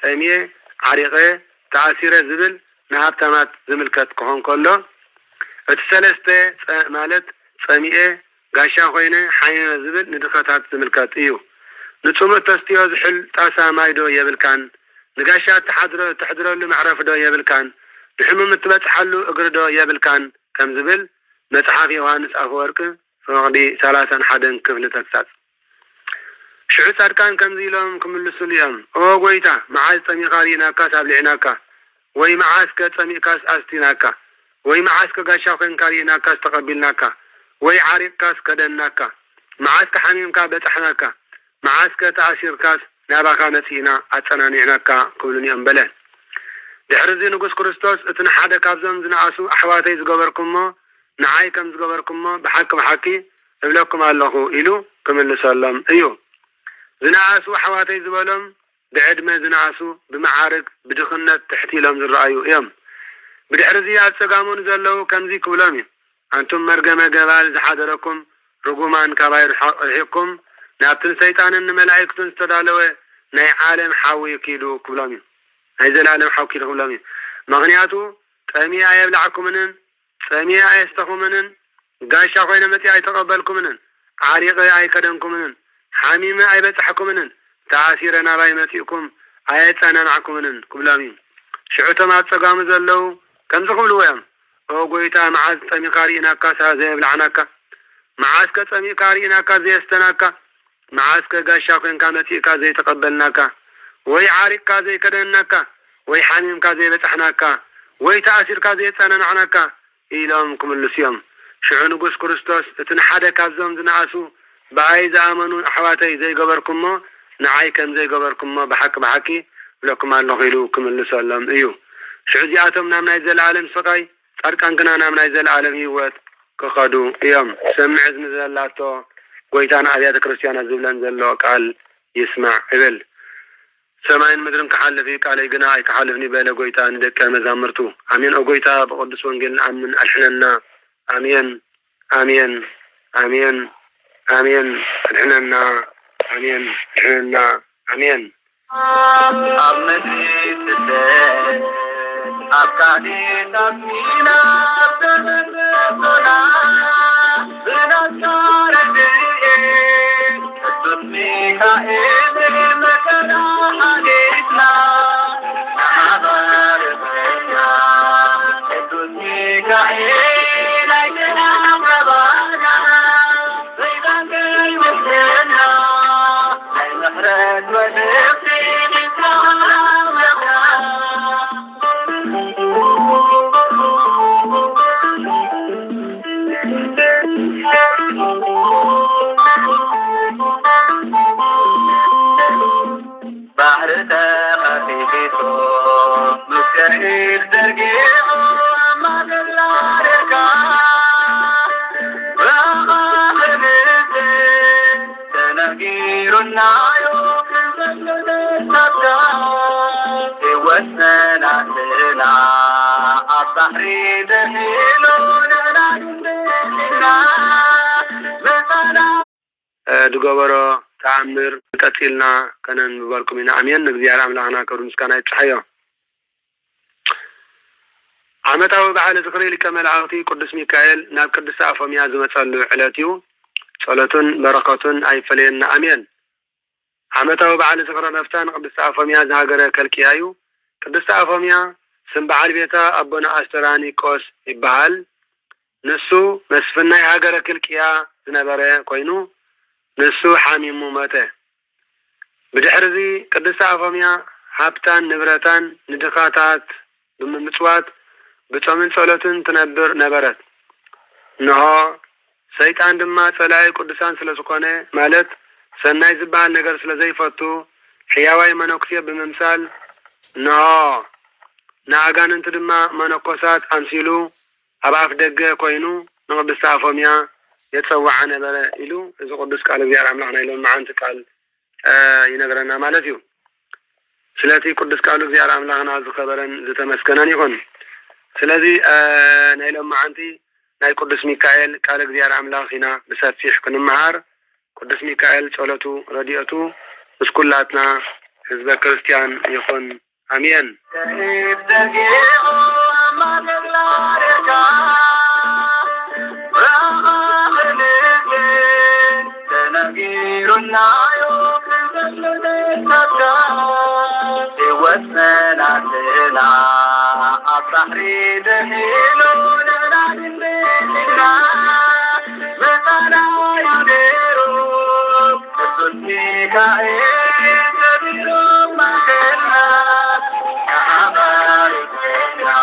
تأمية عريقة تأثيرة زبل نهابتامات زملكت كهون كله اتسلسته مالت تأمية قاشا خوينة حينة زبل ندخاتات زملكت ايو نتومة تستيوز حل تاسا مايدو يبلكان نقاشا تحضرو اللي معرف دو يبلكان نحمم تبتحلو اقردو يبلكان كم زبل متحافي وانس أفورك فغدي 31 كفل تكسات شعو تاركان كمزي لهم كملسو اليوم او قويتا معاز تمي قاريناكا سابلعناكا وي معاسك تمي كاس أستيناكا وي معاسك قاشاقين قاريناكا استقبلناكا وي عارق كاس كدناكا معاسك حميمكا بتحناكا معاسك تأثير كاس ناباكا نسينا أتنانعناكا كلني أنبلا دحرزي نقص كريستوس اتنا حدا كابزم زنعاسو أحواتي زقبركمو نعاي كم زقبركمو بحكم حكي ابلكم الله إلو كمل سلام ايو زنعاسو حواتي زبالهم بعدما زنعاسو بمعارك بدخنة تحتي لهم زرعيو ايام بدحرزيات سقامون زلو كمزي كبلامي أنتم مرقم جبال زحادركم رجومان كباير حقكم نابتن سيطان ملائكة استدالوا ناي عالم حاوي كيلو كبلامي هذا العالم حاوي كيلو كبلامي مغنياتو سميع يبلعكم منن سميع يستخو منن قاشا خوينا متي أي تقبلكم منن عريق أي كدنكم منن حميم أي بتحكم منن تعاسيرنا باي متيكم أي تانا معكم منن كبلامي شعوتا ما تسقام زلو كم تقبلوا يام أو قويتا معاز تمي قارئنا كاسا زي بلعناكا معاز كتمي قارئنا كازي استناكا معاز كقاشا خوين كامتي كازي تقبلناكا وي عارق كازي كدناكا وي حميم كازي بتحناكا وي تعاسير كازي تانا معناكا إلهمكم اللسيام شعو نقوس كريستوس اتنحادا كازوم زنعاسو بأي زامنو أحواتي زي قبركم نعاي كم زي قبركم بحكي لكم الله غيلوكم اللسلام ايو شعزياتهم نامنا يزال العالم سقاي تاركان كنا نامنا يزال العالم هيوات كخادو ايام سمع ازم زلاتو قويتان عبيات كريستيانا زبلان زلو قال يسمع ابل سمعين مدرم كحال فيك علي قناعي كحالفني بين قويتان دكا مزامرتو امين او قويتا بقدس ونقل امن الحننا امين امين امين امين الحننا امين الحننا امين أمني تسد أبكاني تبينا بنا بنصار الدين تسمي كائن مكنا حديثنا أبار بنا تسمي كائن أجنا ربنا بيدان كي وحدنا المحرد ونفسي بحر تخفيفيتو مسكرير ترقيعو ما تلاركا رغم الزين تنقير النايو وسنا لنا الصحري دهيلون دقبرو تعمر قتلنا كنن ببالكم هنا امين نغزيار املاحنا كبر مسكانا يتحيا عمتاو بعد ذكري لك ملائكتي قدس ميكائيل ناب قدس افاميا زمصلو علاتيو صلاتون بركاتون اي فلينا امين عمتاو بعد ذكر نفتان قدس افاميا زهاجر كلكيايو قدس افاميا سنبعال بيتا ابونا استراني كوس يبحال نسو مسفنا هاجر كلكيا زنبره كوينو نسو حاميمو ماته بدحرزي قدس افاميا حبتان نبرتان ندخاتات بممصوات بتمن صلاتن تنبر نبرت نها سيطان دما صلاي قدسان سلازكونه مالت سناي زبال ነገር ስለዘይፈቱ ሕያዋይ መነኩሴ በመምሳል نها ናጋንንት ድማ መነኮሳት አንሲሉ አባፍ ደገ ኮይኑ ንቅድስ افاميا يتصوع ነበረ ኢሉ እዚ ቅዱስ ቃል እግዚአብሔር አምላክና ኢሎም ማዓንቲ ቃል ይነግረና ማለት እዩ ስለዚ ቅዱስ ቃል እግዚአብሔር አምላክና ዝኸበረን ዝተመስገነን ይሁን ስለዚ ናይሎም ማዓንቲ ናይ ቅዱስ ሚካኤል ቃል እግዚአብሔር አምላክና በሰፊሕ ክንመሃር ቅዱስ ሚካኤል ጸሎቱ ረድኤቱ እስኩላትና ህዝበ ክርስቲያን ይሁን አሜን وسناتنا الصحري دهيلون لنا مثلا يديروا تسمي كائن تديروا مكنا يا أباركنا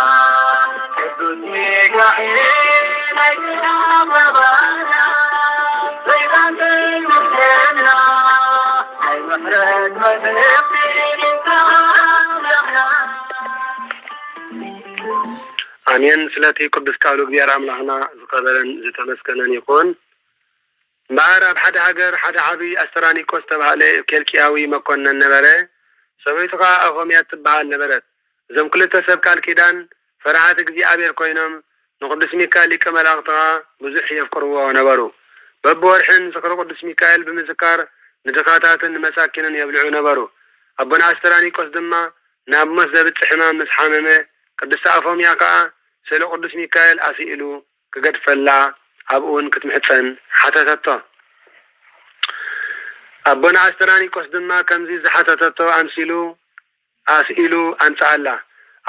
تسمي كائن أجنا ربنا زيدان كيمكنا أي محرد مدرسين አሜን ስለቲ ቅዱስ ቃሉ እግዚአብሔር አምላክና ዝቀበለን ዝተመስገነን ይሁን ባራብ ሓደ ሀገር ሓደ ዓቢ አስተራኒቆስ ተባለ ኬልኪያዊ መኮንን ነበረ ሰበይቱካ አፎሚያ ትባል ነበረት ዘም ክልተ ሰብ ቃል ኪዳን ፈርሃት እግዚአብሔር ኮይኖም ንቅዱስ ሚካኤል ሊቀ መላእክት ብዙሕ የፍቅርዎ ነበሩ በቦርሕን ዝክረ ቅዱስ ሚካኤል ብምዝካር ንድኻታትን ንመሳኪንን የብልዑ ነበሩ አቡነ አስተራኒቆስ ድማ ናብ ሞት ዘብፅሕ ሕማም ምስ ሓመመ ቅድስት አፎምያ ከዓ ስለ ቅዱስ ሚካኤል አስኢሉ ክገድፈላ ኣብኡን ክትምሕፀን ሓተተቶ አቡነ አስተራኒቆስ ድማ ከምዚ ዝሓተተቶ አስኢሉ አንጻአላ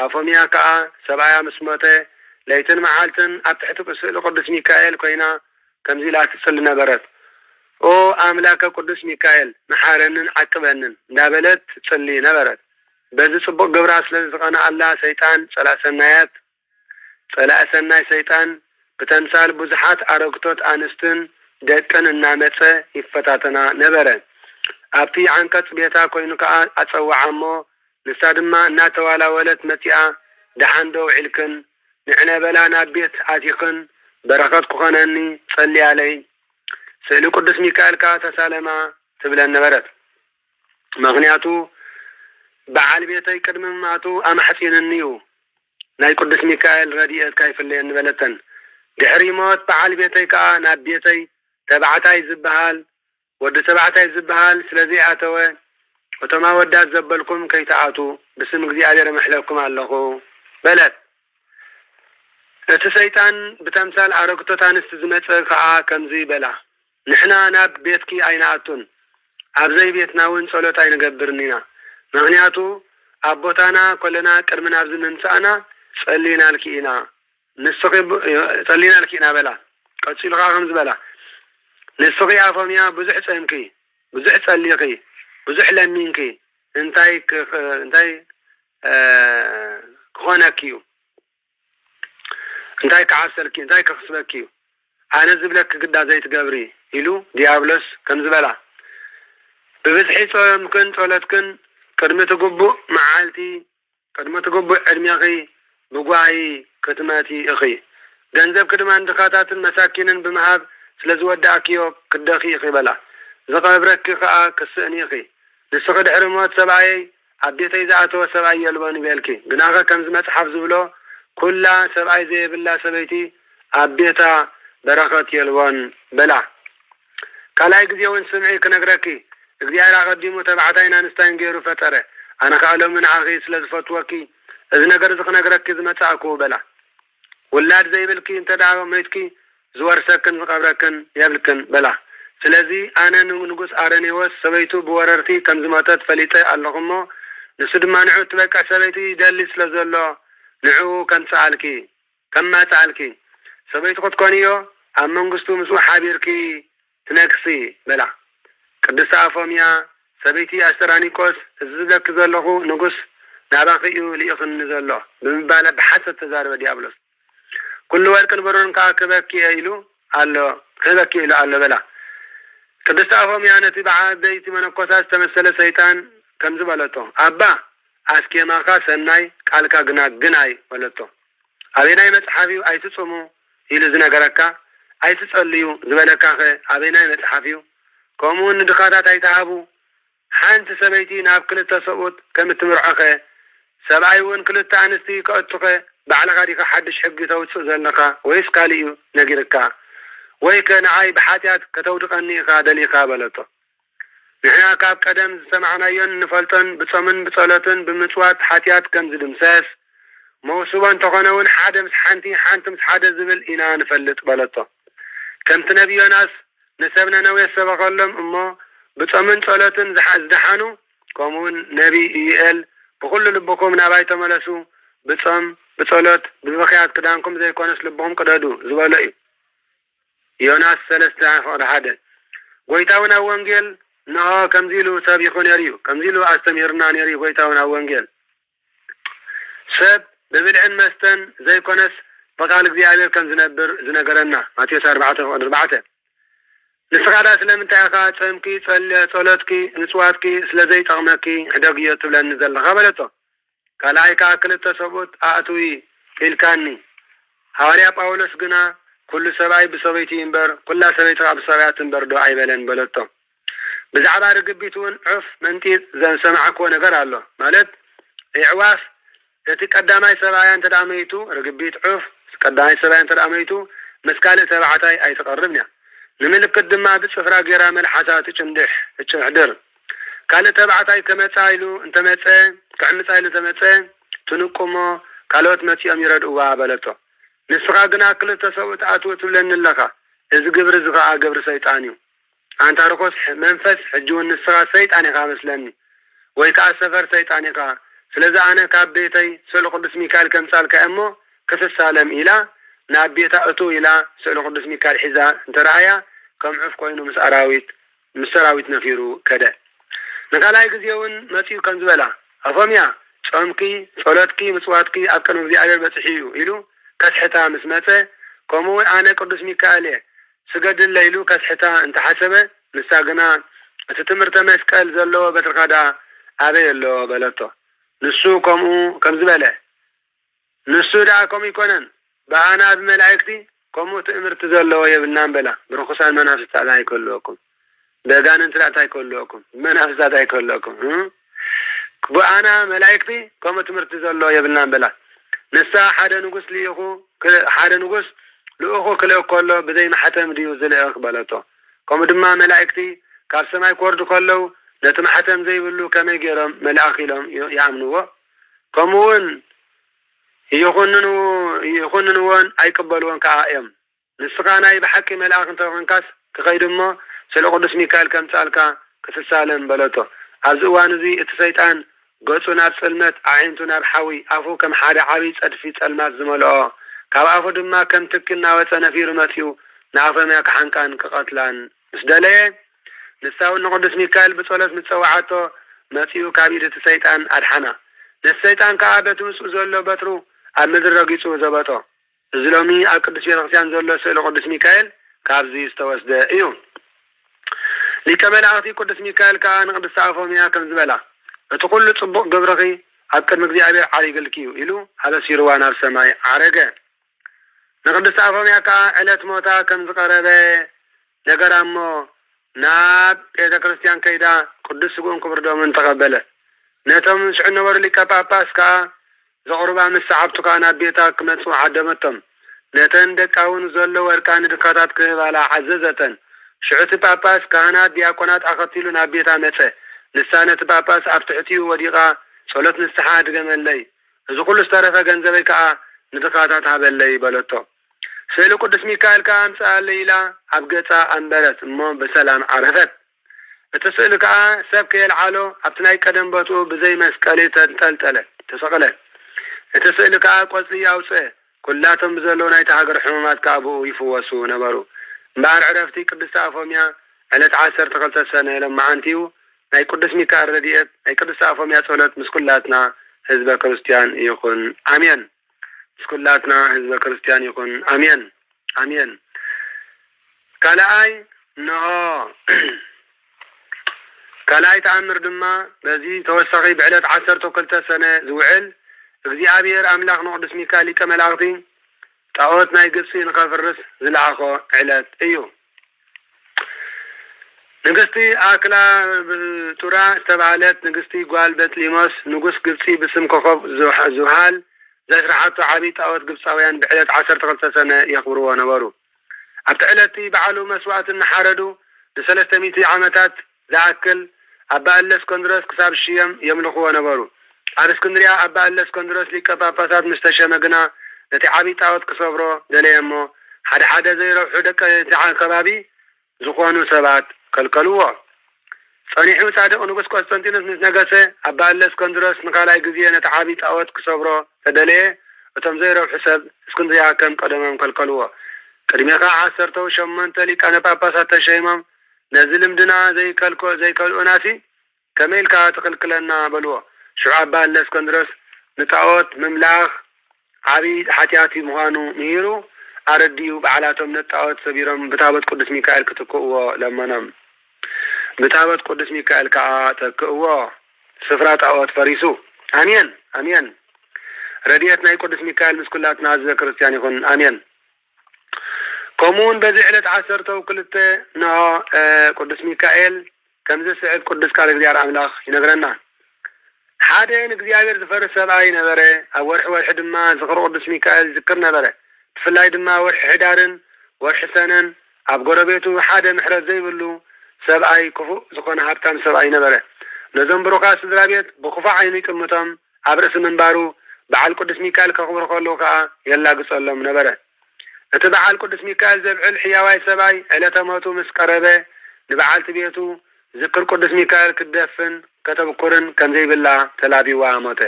አፎምያ ከዓ ሰብኣያ ምስ ሞተ ለይትን መዓልትን ኣብ ትሕቲ ስእሊ ቅዱስ ሚካኤል ኮይና ከምዚ ኢላ ትጽሊ ነበረት ኦ አምላከ ቅዱስ ሚካኤል መሓረንን ዓቅበንን እንዳበለት ትጽሊ ነበረት በዚ ጽቡቅ ግብራ ስለ ዝቀናኣላ ሰይጣን ጸላእ ሰናይ ሰይጣን ብተምሳል ብዙሓት አረግቶት አንስትን ደቅን እናመፀ ይፈታተና ነበረ ኣብቲ ዓንቀጽ ቤታ ኮይኑ ከዓ አጸዋዓሞ ንሳ ድማ እናተዋላወለት መፂኣ ደሓን ደው ዒልክን ንዕነ በላ ናብ ቤት ኣቲኽን በረኸት ክኾነኒ ጸልያለይ ስእሊ ቅዱስ ሚካኤል ከዓ ተሳለማ ትብለን ነበረት ምክንያቱ በዓል ቤተይ ቅድሚ ምማቱ ኣማሕፂንኒ እዩ ናይ ቅዱስ ሚካኤል ረድኤት ካይፍለየን በለተን ድሕሪ ሞት በዓል ቤተይ ከዓ ናብ ቤተይ ተባዕታይ ዝበሃል ስለዚ ኣተወ ወተማ ወዳት ዘበልኩም ከይተኣቱ ብስም እግዚአብሔር መሕለኩም ኣለኹ በለት እቲ ሰይጣን ብተምሳል አረግቶት አንስት ዝመፀ ከዓ ከምዚ በላ ንሕና ናብ ቤትኪ ኣይነኣቱን ኣብዘይ ቤትና እውን ጸሎት ኣይንገብርን ኢና ምክንያቱ ኣቦታና ኮለና ቅድሚ ናብ ዝምምፃእና ጸሊናልኪ ኢና በላ ቀፂሉ ከዓ ከምዚ በላ ንስኺ አፎምያ ብዙሕ ጸምኪ ብዙሕ ጸሊኺ ብዙሕ ለሚንኪ እንታይ ክኾነኪ እዩ እንታይ ክዓሰልኪ እንታይ ክኽስበኪ እዩ ኣነ ዝብለክ ግዳ ዘይትገብሪ ኢሉ ዲያብሎስ ከም ዝበላ ብብዝሒ ጾምክን ጸሎትክን ቅድሚ ትግቡእ መዓልቲ ቅድሚ ትግቡእ ዕድሜኺ ብጓሂ ክትመቲ እኺ ገንዘብ ክድማ ንድኻታትን መሳኪንን ብምሃብ ስለ ዝወዳእክዮ ክደኺ እኺ በላ ዝቐብረኪ ከዓ ክስእኒ እኺ ንስኺ ድሕሪ ሞት ሰብኣየይ ኣብ ቤተይ ዝኣተወ ሰብኣይ የልቦን ይበልኪ ግናኸ ከምዚ መፅሓፍ ዝብሎ ኩላ ሰብኣይ ዘይብላ ሰበይቲ ኣብ ቤታ በረኸት የልቦን በላ ካልኣይ ግዜ እውን ስምዒ ክነግረኪ እግዚአብሔር ኣቐዲሙ ተባዕታይን ኣንስታይን ገይሩ ፈጠረ ኣነ ከዓ ሎሚ ንዓኺ ስለ ዝፈትወኪ እዚ ነገር እዚ ክነግረኪ ዝመጻእኩ በላ ውላድ ዘይብልኪ እንተዳ ሞይትኪ ዝወርሰክን ዝቐብረክን የብልክን በላ ስለዚ ኣነ ንጉስ አረኔዎስ ሰበይቱ ብወረርቲ ከም ዝሞተት ፈሊጠ ኣለኹሞ ንሱ ድማ ንዑ ትበቃ ሰበይቲ ደሊ ስለ ዘሎ ንዑ ከማፀአልኪ ሰበይቱ ክትኮንዮ ኣብ መንግስቱ ምስኡ ሓቢርኪ ትነግሲ በላ ቅድስት አፎምያ ሰበይቲ አስተራኒቆስ እዚ ዝብለኪ ዘለኹ ንጉስ ናባኺ እዩ ልኢኽኒ ዘሎ ብምባለ ብሓሰት ተዛረበ ዲያብሎስ ኩሉ ወርቅን ብሩርን ከዓ ክበኪ ኢሉ ኣሎ በላ ቅድስት አፎምያ ነቲ ብዓበይቲ መነኮሳት ዝተመሰለ ሰይጣን ከምዚ በለቶ ኣባ ኣስኬማኻ ሰናይ ቃልካ ግናይ በለቶ ኣበናይ መጽሓፍ እዩ ኣይትጽሙ ኢሉ ዝነገረካ ኣይትጸልዩ ዝበለካኸ ኣበናይ መጽሓፍ እዩ ከምኡውን ንድኻታት ኣይተሃቡ ሓንቲ ሰበይቲ ናብ ክልተ ሰብኡት ከም እትምርዖኸ ሰብኣይ እውን ክልተ ኣንስቲ ከእቱኸ ባዕልኻ ዲኻ ሓድሽ ሕጊ ተውፅእ ዘለኻ ወይስ ካሊእ እዩ ነጊርካ ወይ ከነዓይ ብሓጢያት ከተውድቐኒ ኢኻ ደሊኻ በለቶ ንሕና ካብ ቀደም ዝሰማዕናዮን ንፈልጦን ብጾምን ብጸሎትን ብምጽዋት ሓጢያት ከም ዝድምሰስ መውስቦ እንተኾነ እውን ሓደ ምስ ሓንቲ ምስ ሓደ ዝብል ኢና ንፈልጥ በለቶ ከምቲ ነቢ ዮናስ ንሰብነ ነዌ ሰበኸሎም እሞ ብጾምን ጸሎትን ዝደሓኑ ከምኡውን ነቢ ኢዩኤል ብኩሉ ልብኩም ናባይ ተመለሱ ብጾም ብጸሎት ብብኽያት ክዳንኩም ዘይኮነስ ልብኩም ቅደዱ ዝበሎ እዩ ዮናስ 3:1 ጎይታውን ኣብ ወንጌል ነሆ ከምዚሉ ሰቢኹ ነይሩ እዩ ከምዚሉ ኣስተምህርና ነይሩ ጎይታውን ኣብ ወንጌል ሰብ ብብልዕን መስተን ዘይኮነስ በቃል እግዚአብሔር ከም ዝነብር ዝነገረና ማቴዎስ 4:4 ንስኻዳ ስለምንታይ ኢኻ ጸምኪ ጸሎትኪ ንጽዋትኪ ስለዘይጠቕመኪ ሕደግዮ ትብለኒ ዘለኻ በለቶ ካልኣይ ከዓ ክልተ ሰብኡት ኣእትዊ ኢልካኒ ሐዋርያ ጳውሎስ ግና ኩሉ ሰብኣይ ብሰበይቲ እምበር ኩላ ሰበይቲ ብሰብያት እምበር ዶ ኣይበለን በለቶ ብዛዕባ ርግቢት እውን ዑፍ መንጢጥ ዘንሰማዕክዎ ነገር ኣሎ ማለት ኣዕዋፍ እቲ ቀዳማይ ሰብኣያ እንተዳመይቱ ርግቢት ዑፍ ቀዳይ ሰብኣይ እንተራመይቱ መስካል ተባዕታይ ኣይተቀርብኛ ንምልክት ድማ ብጽፍራ ገራ መልሓሳት ጭንድሕ እጭሕድር ካለ ተባዕታይ ከመጻይሉ እንተመጸ ከዕምጻይሉ ተመጸ ትንቁሞ ካልኦት መጽኦም ይረድዋ በለቶ ንስኻ ግና ክልተ ሰብኡት ኣትው ትብለኒ ኣለኻ እዚ ግብሪ ዝኻ ግብሪ ሰይጣን እዩ አንተ ርኩስ መንፈስ ሕጂውን ንስኻ ሰይጣን ኢኻ መስለኒ ወይ ከዓ ሰፈር ሰይጣን ኢኻ ስለዚ ኣነ ካብ ቤተይ ስእሊ ቅዱስ ሚካኤል ከምጻልካ እሞ ክፍሳለም ኢላ ናብ ቤታ እቱ ኢላ ስእሊ ቅዱስ ሚካኤል ሒዛ እንተራእያ ከምዕፍ ኮይኑ ምስ ሰራዊት ነፊሩ ከደ ንካልኣይ ግዜ እውን መጺኡ ከም ዝበላ ኣፎምያ ጾምኪ ጸሎትኪ ምጽዋትኪ ኣብ ቅድሚ እግዚአብሔር በጽሒዩ ኢሉ ከስሕታ ምስ መጸ ከምኡ ኣነ ቅዱስ ሚካኤል ስገድለ ኢሉ ከስሕታ እንተሓሰበ ንሳ ግና እቲ ትምህርተ መስቀል ዘለዎ በትርካዳ ኣበይ ኣሎ በለቶ ንሱ ከምኡ ከም ዝበለ ንሱ ዳ ከምኡ ይኮነን በኣና ብመላእክቲ ከምኡ ትእምርቲ ዘለዎ የብልናን በላ ብርኩሳን መናፍስታት ኣይከልወኩም በጋንን ትራእታ ኣይከልወኩም መናፍስታት ኣይከልወኩም በኣና መላእክቲ ከምኡ ትምህርቲ ዘለዎ የብልናን በላ ንሳ ሓደ ንጉስ ልኡኹ ክልእ ከሎ ብዘይ ማሕተም ድዩ ዝልእኽ በለቶ ከምኡ ድማ መላእክቲ ካብ ሰማይ ክወርዱ ከለው ነቲ ማሕተም ዘይብሉ ከመይ ገይሮም መልኣኽ ኢሎም ይኣምንዎ ከምኡውን ይኹንንዎን ኣይቅበልዎን ከዓ እዮም ንስኻ ናይ ብሓቂ መልኣኽ እንተኾንካስ ክኸይድ እሞ ስለ ቅዱስ ሚካኤል ከምጻልካ ክትሳለም በለቶ ኣብዚ እዋን እዚ እቲ ሰይጣን ገጹ ናብ ጽልመት ኣዒንቱ ናብ ሓዊ ኣፉ ከም ሓደ ዓብይ ጸድፊ ጸልማት ዝመልኦ ካብ ኣፉ ድማ ከም ትኪ እናወፀ ነፊሩ መጺኡ ንኣፎምያ ክሓንቃን ክቐትላን ምስ ደለየ ንሳውን ንቅዱስ ሚካኤል ብጸሎት ምጽዋዓቶ መጺኡ ካብ ኢድ እቲ ሰይጣን ኣድሓና ነቲ ሰይጣን ከዓ በቲ ምስኡ ዘሎ በትሩ ኣብ ምድሪ ረጊጹ ዘበጦ እዚ ሎሚ ኣብ ቅዱስ ቤተክርስቲያን ዘሎ ስእሊ ቅዱስ ሚካኤል ካብዚ ዝተወስደ እዩ ሊቀ መላእክቲ ቅዱስ ሚካኤል ከዓ ንቅድስቲ ኣፎምያ ከም ዝበላ እቲ ኩሉ ጽቡቕ ግብርኺ ኣብ ቅድሚ እግዚአብሔር ዓሪግልኪዩ ኢሉ ኣበሲርዋ ናብ ሰማይ ዓረገ ንቅድስቲ ኣፎምያ ከዓ ዕለት ሞታ ከም ዝቀረበ ነገራ እሞ ናብ ቤተ ክርስቲያን ከይዳ ቅዱስ ስጉኡን ክቡር ደሙን ተቐበለ ነቶም ሽዑ ነበሩ ሊቀ ጳጳስ ከዓ ዘቕርባ ምስ ሰዓብቱ ከዓ ናብ ቤታ ክመፁ ዓደመቶም ነተን ደቃውን ዘሎ ወርቃን ድካታት ክህባላ ዓዘዘተን ሽዑቲ ጳጳስ ካህናት ዲያቆናት ኣኸቲሉ ናብ ቤታ መፀ ንሳ ነቲ ጳጳስ ኣብ ትሕቲኡ ወዲቓ ጸሎት ንስሓ ድገመለይ እዚ ኩሉ ዝተረፈ ገንዘበይ ከዓ ንድካታት ሃበለይ በለቶ ስእሊ ቅዱስ ሚካኤል ከዓ ኣምፅኣለይ ኢላ ኣብ ገጻ ኣንበረት እሞ ብሰላም ዓረፈት እቲ ስእሊ ከዓ ሰብ ከየልዓሎ ኣብቲ ናይ ቀደም ቦትኡ ብዘይ መስቀሊ ተንጠልጠለ ተሰቕለ እቲ ስእሊ ከዓ ቆፅሊ ኣውፅአ ኩላቶም ብዘለዉ ናይቲ ሃገር ሕሙማት ከዓ ብኡ ይፍወሱ ነበሩ እምበኣር ዕረፍቲ ቅድስቲ ኣፎምያ ዕለት 12 ሰነ ለመዓንቲኡ ናይ ቅዱስ ሚካኤል ረድኤት ናይ ቅድስቲ ኣፎምያ ጸሎት ምስ ኩላትና ህዝበ ክርስቲያን ይኹን ኣሜን ምስ ኩላትና ህዝበ ክርስቲያን ይኹን ኣሜን ኣሜን ካልኣይ ተኣምር ድማ በዚ ተወሳኺ ብዕለት 12 ሰነ ዝውዕል እግዚአብሔር ኣምላኽ ንቅዱስ ሚካኤል ሊቀ መላእክቲ ጣዖት ናይ ግብፂ ንኸፍርስ ዝለዓኾ ዕለት እዩ ንግስቲ ኣክላ ጡራ ዝተባሃለት ንግስቲ ጓል በጥሊሞስ ንጉስ ግብፂ ብስም ኮኸብ ዝውሃል ዘስራሓቶ ዓብይ ጣዖት ግብፃውያን ብዕለት 12 ሰነ የኽብርዎ ነበሩ ኣብቲ ዕለቲ በዓሉ መስዋዕት እናሓረዱ ን300 ዓመታት ዝኣክል ኣባ እለእስኮንድሮስ ክሳብ ሽዮም የምልኽዎ ነበሩ ኣብ እስክንድርያ ኣባ እለእስኮንድሮስ ሊቀ ጳጳሳት ምስ ተሸመ ግና ነቲ ዓብይ ጣዖት ክሰብሮ ደለየ እሞ ሓደ ዘይረብሑ ደቀ ከባቢ ዝኾኑ ሰባት ከልከልዎ ጸኒሑ ጻድቕ ንጉስ ቆስጠንጢኖስ ምስ ነገሰ ኣባ እለእስኮንድሮስ ንኻልኣይ ግዜ ነቲ ዓብይ ጣዖት ክሰብሮ ተደለየ እቶም ዘይረብሑ ሰብ እስክንድርያ ከም ቀደሞም ከልከልዎ ቅድሚኻ 18 ሊቃነ ጳጳሳት ተሸይሞም ነዚ ልምድና ዘይከልኡናሲ ከመይ ኢልካ ትኽልክለና በልዎ ሽዑ ኣባ እለእስኮንድሮስ ንጣዖት ምምላኽ ዓብይ ሓጢኣት ምዃኑ ምሂሩ ኣረዲዩ በዓላቶም ነጣዖት ሰቢሮም ብታቦት ቅዱስ ሚካኤል ክትክእዎ ለመኖም ብታቦት ቅዱስ ሚካኤል ከዓ ተክእዎ ስፍራ ጣዖት ፈሪሱ ኣሜን ኣሜን ረድኤት ናይ ቅዱስ ሚካኤል ምስ ኩላትና ህዝበ ክርስቲያን ይኹን ኣሜን ከምኡውን በዚ ዕለት 12 ንሆ ቅዱስ ሚካኤል ከምዚ ስዕብ ቅዱስ ቃል እግዚአብሔር ኣምላኽ ይነግረና ሓደ ንእግዚአብሔር ዝፈርስ ሰብኣይ ነበረ ኣብ ወርሒ ድማ ዝኽሪ ቅዱስ ሚካኤል ዝክር ነበረ ብፍላይ ድማ ወርሒ ሕዳርን ወርሒ ሰነን ኣብ ጎረቤቱ ሓደ ምሕረት ዘይብሉ ሰብኣይ ክፉእ ዝኾነ ሃብታም ሰብኣይ ነበረ። ነዞም ብሩኻት ስድራ ቤት ብክፉእ ዓይኑ ይጥምቶም ኣብ ርእሲ ምንባሩ በዓል ቅዱስ ሚካኤል ከኽብሩ ከለዉ ከዓ የላግጸሎም ነበረ። እቲ በዓል ቅዱስ ሚካኤል ዘብዕል ሕያዋይ ሰብኣይ ዕለተ ሞቱ ምስ ቀረበ ንበዓልቲ ቤቱ ዝክር ቅዱስ ሚካኤል ክደፍን ከተብኩርን ከም ዘይብላ ተላቢዋ ሞተ።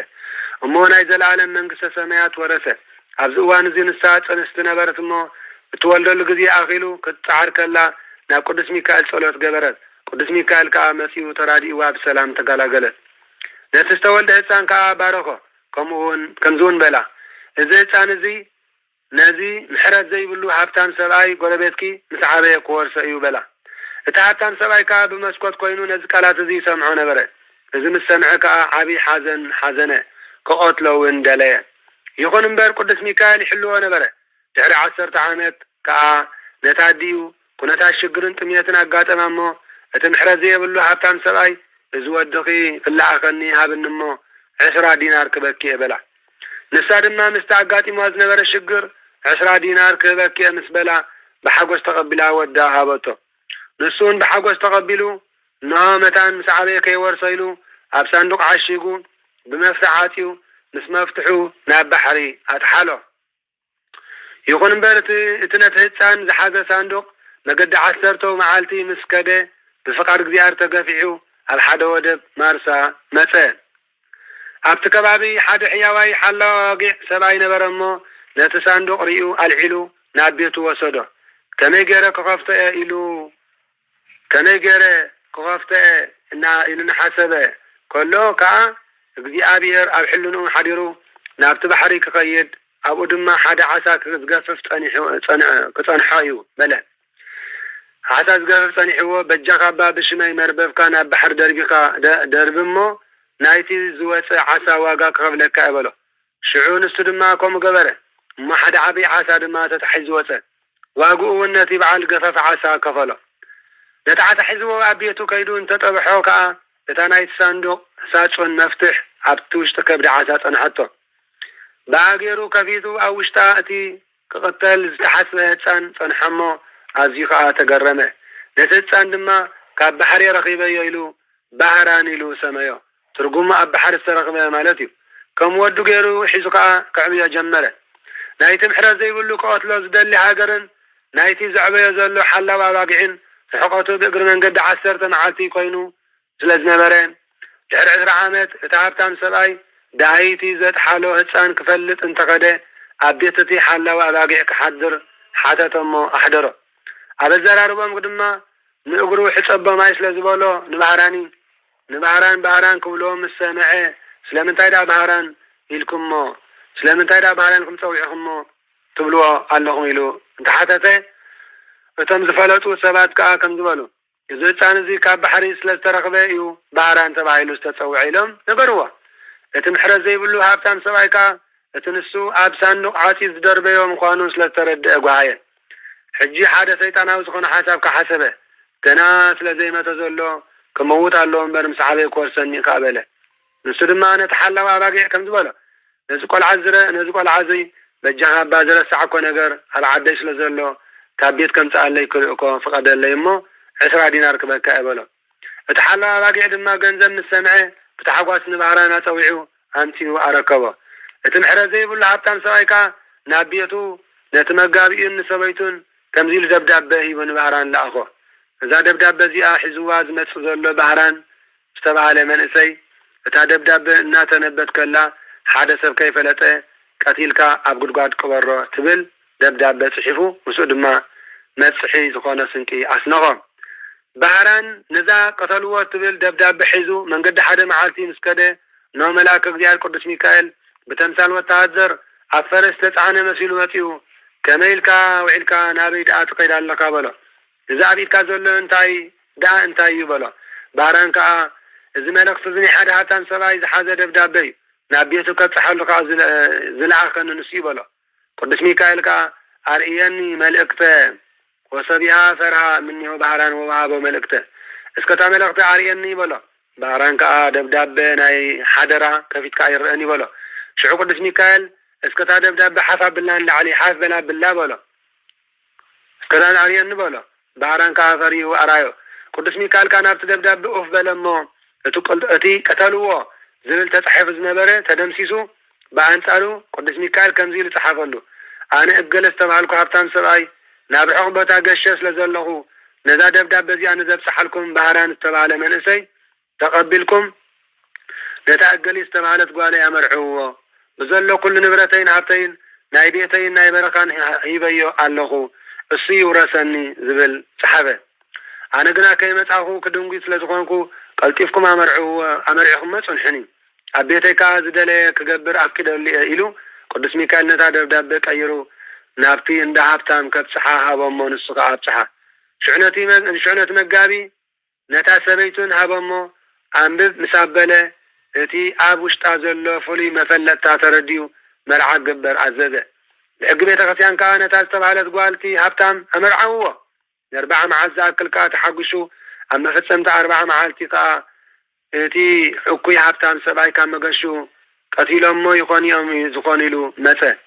እሞ ናይ ዘለዓለም መንግስተ ሰማያት ወረሰ። ኣብዚ እዋን እዚ ንሳ ጽንስቲ ነበረት እሞ እትወልደሉ ግዜ ኣኺሉ ክትፀዓር ከላ ናብ ቅዱስ ሚካኤል ጸሎት ገበረት። ቅዱስ ሚካኤል ከዓ መጺኡ ተራዲእዋ ብሰላም ተገላገለት። ነቲ ዝተወልደ ህፃን ከዓ ባረኾ። ከምዝውን በላ እዚ ህፃን እዚ ነዚ ምሕረት ዘይብሉ ሃብታም ሰብኣይ ጎረቤትኪ ምስ ዓበየ ክወርሰ እዩ በላ። እቲ ሃብታም ሰብኣይ ከዓ ብመስኮት ኮይኑ ነዚ ቃላት እዚ ይሰምዖ ነበረ። እዚ ምስ ሰምዐ ከዓ ዓብይ ሓዘን ሓዘነ፣ ክቆትሎ እውን ደለየ። ይኹን እምበር ቅዱስ ሚካኤል ይሕልዎ ነበረ። ድሕሪ 10 ዓመት ከዓ ነታዲኡ ኩነታት ሽግርን ጥሜትን ኣጋጠማ እሞ እቲ ምሕረት ዘይብሉ ሃብታም ሰብኣይ እዚ ወድኺ ፍላኣኸኒ ሃብኒ እሞ 20 ዲናር ክበኪየ በላ። ንሳ ድማ ምስቲ ኣጋጢሟ ዝነበረ ሽግር 20 ዲናር ክበኪየ ምስ በላ ብሓጎስ ተቐቢላ ወዳ ሃበቶ። ንሱን ብሓጎስ ተቐቢሉ ንሆ መታን ምስ ዓበየ ከይወርሶ ኢሉ ኣብ ሳንዱቕ ዓሺጉ ብመፍትሕ ዓፂዩ ምስ መፍትሑ ናብ ባሕሪ ኣጥሓሎ። ይኹን እምበር እቲ ነቲ ህፃን ዝሓዘ ሳንዱቕ መገዲ 10 መዓልቲ ምስ ከደ ብፍቃድ እግዚኣብሔር ተገፊዑ ኣብ ሓደ ወደብ ማርሳ መፀ። ኣብቲ ከባቢ ሓደ ሕያዋይ ሓላዋጊዕ ሰብኣይ ነበረ እሞ ነቲ ሳንዱቕ ሪኡ ኣልዒሉ ናብ ቤቱ ወሰዶ። ከመይ ገይረ ክኸፍተአ ኢሉ ኢሉ ንሓሰበ ከሎ ከዓ እግዚኣብሔር ኣብ ሕልንኡ ሓዲሩ ናብቲ ባሕሪ ክኸይድ ኣብኡ ድማ ሓደ ዓሳ ዝገፍፍ ክጸንሖ እዩ በለ። ዓሳ ዝገፍፍ ጸኒሕዎ በጃኻ ባ ብሽመይ መርበብካ ናብ ባሕሪ ደርቢ እሞ ናይቲ ዝወፀ ዓሳ ዋጋ ክኸፍለካ ይበሎ። ሽዑ ንሱ ድማ ከምኡ ገበረ። እሞ ሓደ ዓብይ ዓሳ ድማ ተታሒዙ ወፀ። ዋግኡ እውን ነቲ በዓል ገፈፍ ዓሳ ከፈሎ። ነቲ ዓሳ ሒዝዎ ኣብ ቤቱ ከይዱ እንተጠብሖ ከዓ እታ ናይቲ ሳንዱቕ ሳጹን መፍትሕ ኣብቲ ውሽጢ ከብዲ ዓሳ ጸንሐቶ። ብኣገይሩ ከፊቱ ኣብ ውሽጣ እቲ ክቕተል ዝተሓስበ ህፃን ጸንሐ እሞ ኣዝዩ ከዓ ተገረመ። ነቲ ህፃን ድማ ካብ ባሕሪ ረኺበዮ ኢሉ ባህራን ኢሉ ሰመዮ። ትርጉሙ ኣብ ባሕሪ ዝተረኽበ ማለት እዩ። ከም ወዱ ገይሩ ሒዙ ከዓ ክዕብዮ ጀመረ። ናይቲ ምሕረት ዘይብሉ ክቐትሎ ዝደሊ ሃገርን ናይቲ ዘዕበዮ ዘሎ ሓላዊ ኣባጊዕን ስሕቐቱ ብእግሪ መንገዲ 10 መዓልቲ ኮይኑ ስለ ዝነበረ ድሕሪ 20 ዓመት እቲ ሃብታም ሰብኣይ ዳይቲ ዘጥሓሎ ህፃን ክፈልጥ እንተኸደ ኣብ ቤት እቲ ሓላዊ ኣባጊዕ ክሓድር ሓተቶሞ ኣሕደሮ። ኣብ ኣዘራርቦም ድማ ንእግሩ ሕፀቦ ማይ ስለ ዝበሎ ንባህራን ክብሎ ምስ ሰምዐ ስለምንታይ ዳ ባህራን ኢልኩሞ ስለምንታይ ዳ ባህራን ክምፀውዒኹሞ ትብልዎ ኣለኹም ኢሉ እንተሓተተ እቶም ዝፈለጡ ሰባት ከዓ ከም ዝበሉ እዚ ህፃን እዚ ካብ ባሕሪ ስለ ዝተረኽበ እዩ ባህራን ተባሂሉ ዝተፀውዐ ኢሎም ነገርዎ። እቲ ምሕረት ዘይብሉ ሃብታም ሰብኣይ ከዓ እቲ ንሱ ኣብ ሳንዱቕ ዓፂድ ዝደርበዮ ምዃኑ ስለ ዝተረድአ ጓሃየ። ሕጂ ሓደ ሰይጣናዊ ዝኾነ ሓሳብ ካሓሰበ ገና ስለ ዘይመተ ዘሎ ክመውት ኣለዎ እምበር ምስ ዓበየ ክወርሰኒ ከዓ በለ። ንሱ ድማ ነቲ ሓላዊ ኣባጊዕ ከም ዝበሎ ነዚ ቆልዓ እዚ በጃኻ ባ ዝረሳዕኮ ነገር ኣብ ዓደይ ስለ ዘሎ ካብ ቤት ከምፅኣለይ ክርእኮ ፍቐደለይ እሞ 20 ዲናር ክበካ ይበሎ። እቲ ሓላዊ ኣባጊዕ ድማ ገንዘብ ምስ ሰምዐ ብታሕጓስ ንባህራን ኣፀዊዑ ኣንቲኡ ኣረከቦ። እቲ ምሕረት ዘይብሉ ሃብታም ሰብኣይ ከዓ ናብ ቤቱ ነቲ መጋቢኡን ንሰበይቱን ከምዚ ኢሉ ደብዳቤ ሂቡ ንባህራን ለኣኾ። እዛ ደብዳቤ እዚኣ ሒዝዋ ዝመፅእ ዘሎ ባህራን ዝተባሃለ መንእሰይ እታ ደብዳቤ እናተነበት ከላ ሓደ ሰብ ከይፈለጠ ቀቲልካ ኣብ ጉድጓድ ቅበሮ ትብል ደብዳቤ ጽሒፉ ምስኡ ድማ መጽሒ ዝኾነ ስንቂ ኣስነኾ። ባህራን ነዛ ቀተልዎ ትብል ደብዳቤ ሒዙ መንገዲ ሓደ መዓልቲ ምስ ከደ ኖ መልአክ እግዚኣብሔር ቅዱስ ሚካኤል ብተምሳል ወታሃደር ኣብ ፈረስ ተጻዕነ መሲሉ መጺኡ ከመይ ኢልካ ውዒልካ ናበይ ደኣ ትኸይድ ኣለካ በሎ። እዚ ኣብ ኢድካ ዘሎ እንታይ እዩ በሎ። ባህራን ከዓ እዚ መልእኽቲ እዚ ናይ ሓደ ሃብታም ሰብኣይ ዝሓዘ ደብዳቤ እዩ ናብ ቤቱ ከብፅሐሉ ከዓ ዝለኣኸኒ ንሱ እዩ በሎ። ቅዱስ ሚካኤል ከዓ ኣርእየኒ መልእክተ ወሰቢሃ ፈርሃ ምኒሁ ባህራን ወባሃቦ መልእክተ እስከታ መልእክቲ ኣርእየኒ በሎ። ባህራን ከዓ ደብዳቤ ናይ ሓደራ ከፊትካ ይርአኒ በሎ። ሽዑ ቅዱስ ሚካኤል اسكتا دبداب بحفا بالله لعلي حاف بلا بالله بولو اسكتا نعلي نبولو باران كافري وأرايو قدس ميكال كان ابت دبداب بأوف بلمو اتي قتلوه زبل تتحفظ نبره تدمسيسو بأنصارو قدس ميكال كمزيل تحفظلو أنا أقلس تبعالكو هبتان سبعي ناب عقبتا قشش لزلغو نذا دبداب بزي أنا ذب سحلكم بهران استبعال من اسي تقبلكم نتا أقلس تبعالت قوالي أمرحوه بزلو كل نبرتين هبتين نايبيتين نايبرقان هيبيو اللغو السي ورسني زبل سحبه أنا قنا كيمت أخو كدنقي سلزقونكو قلتيفكم أمرعكم ما صنحني أبيتي كاز دلي كقبر أكيد اللي إلو قدس ميكال نتا دبدابك أيرو نابتي إن دهابتام كبسحا هابمو نسقا أبسحا شعنت مقابي نتا سبيتون هابمو أنبب مسابلة اتي أب وشتا زلو فولي مفلتا ترديو مرعا قبر عزده لأقبي تغسيان كانت استبعالت قوالتي هابتام أمرعوه 4 معزة كلكات حقشو أما فتسمت 4 معالتي قا اتي حكوي هابتام سبعي كان مقشو قتيل أمو يخوني أمي زخونيلو مسا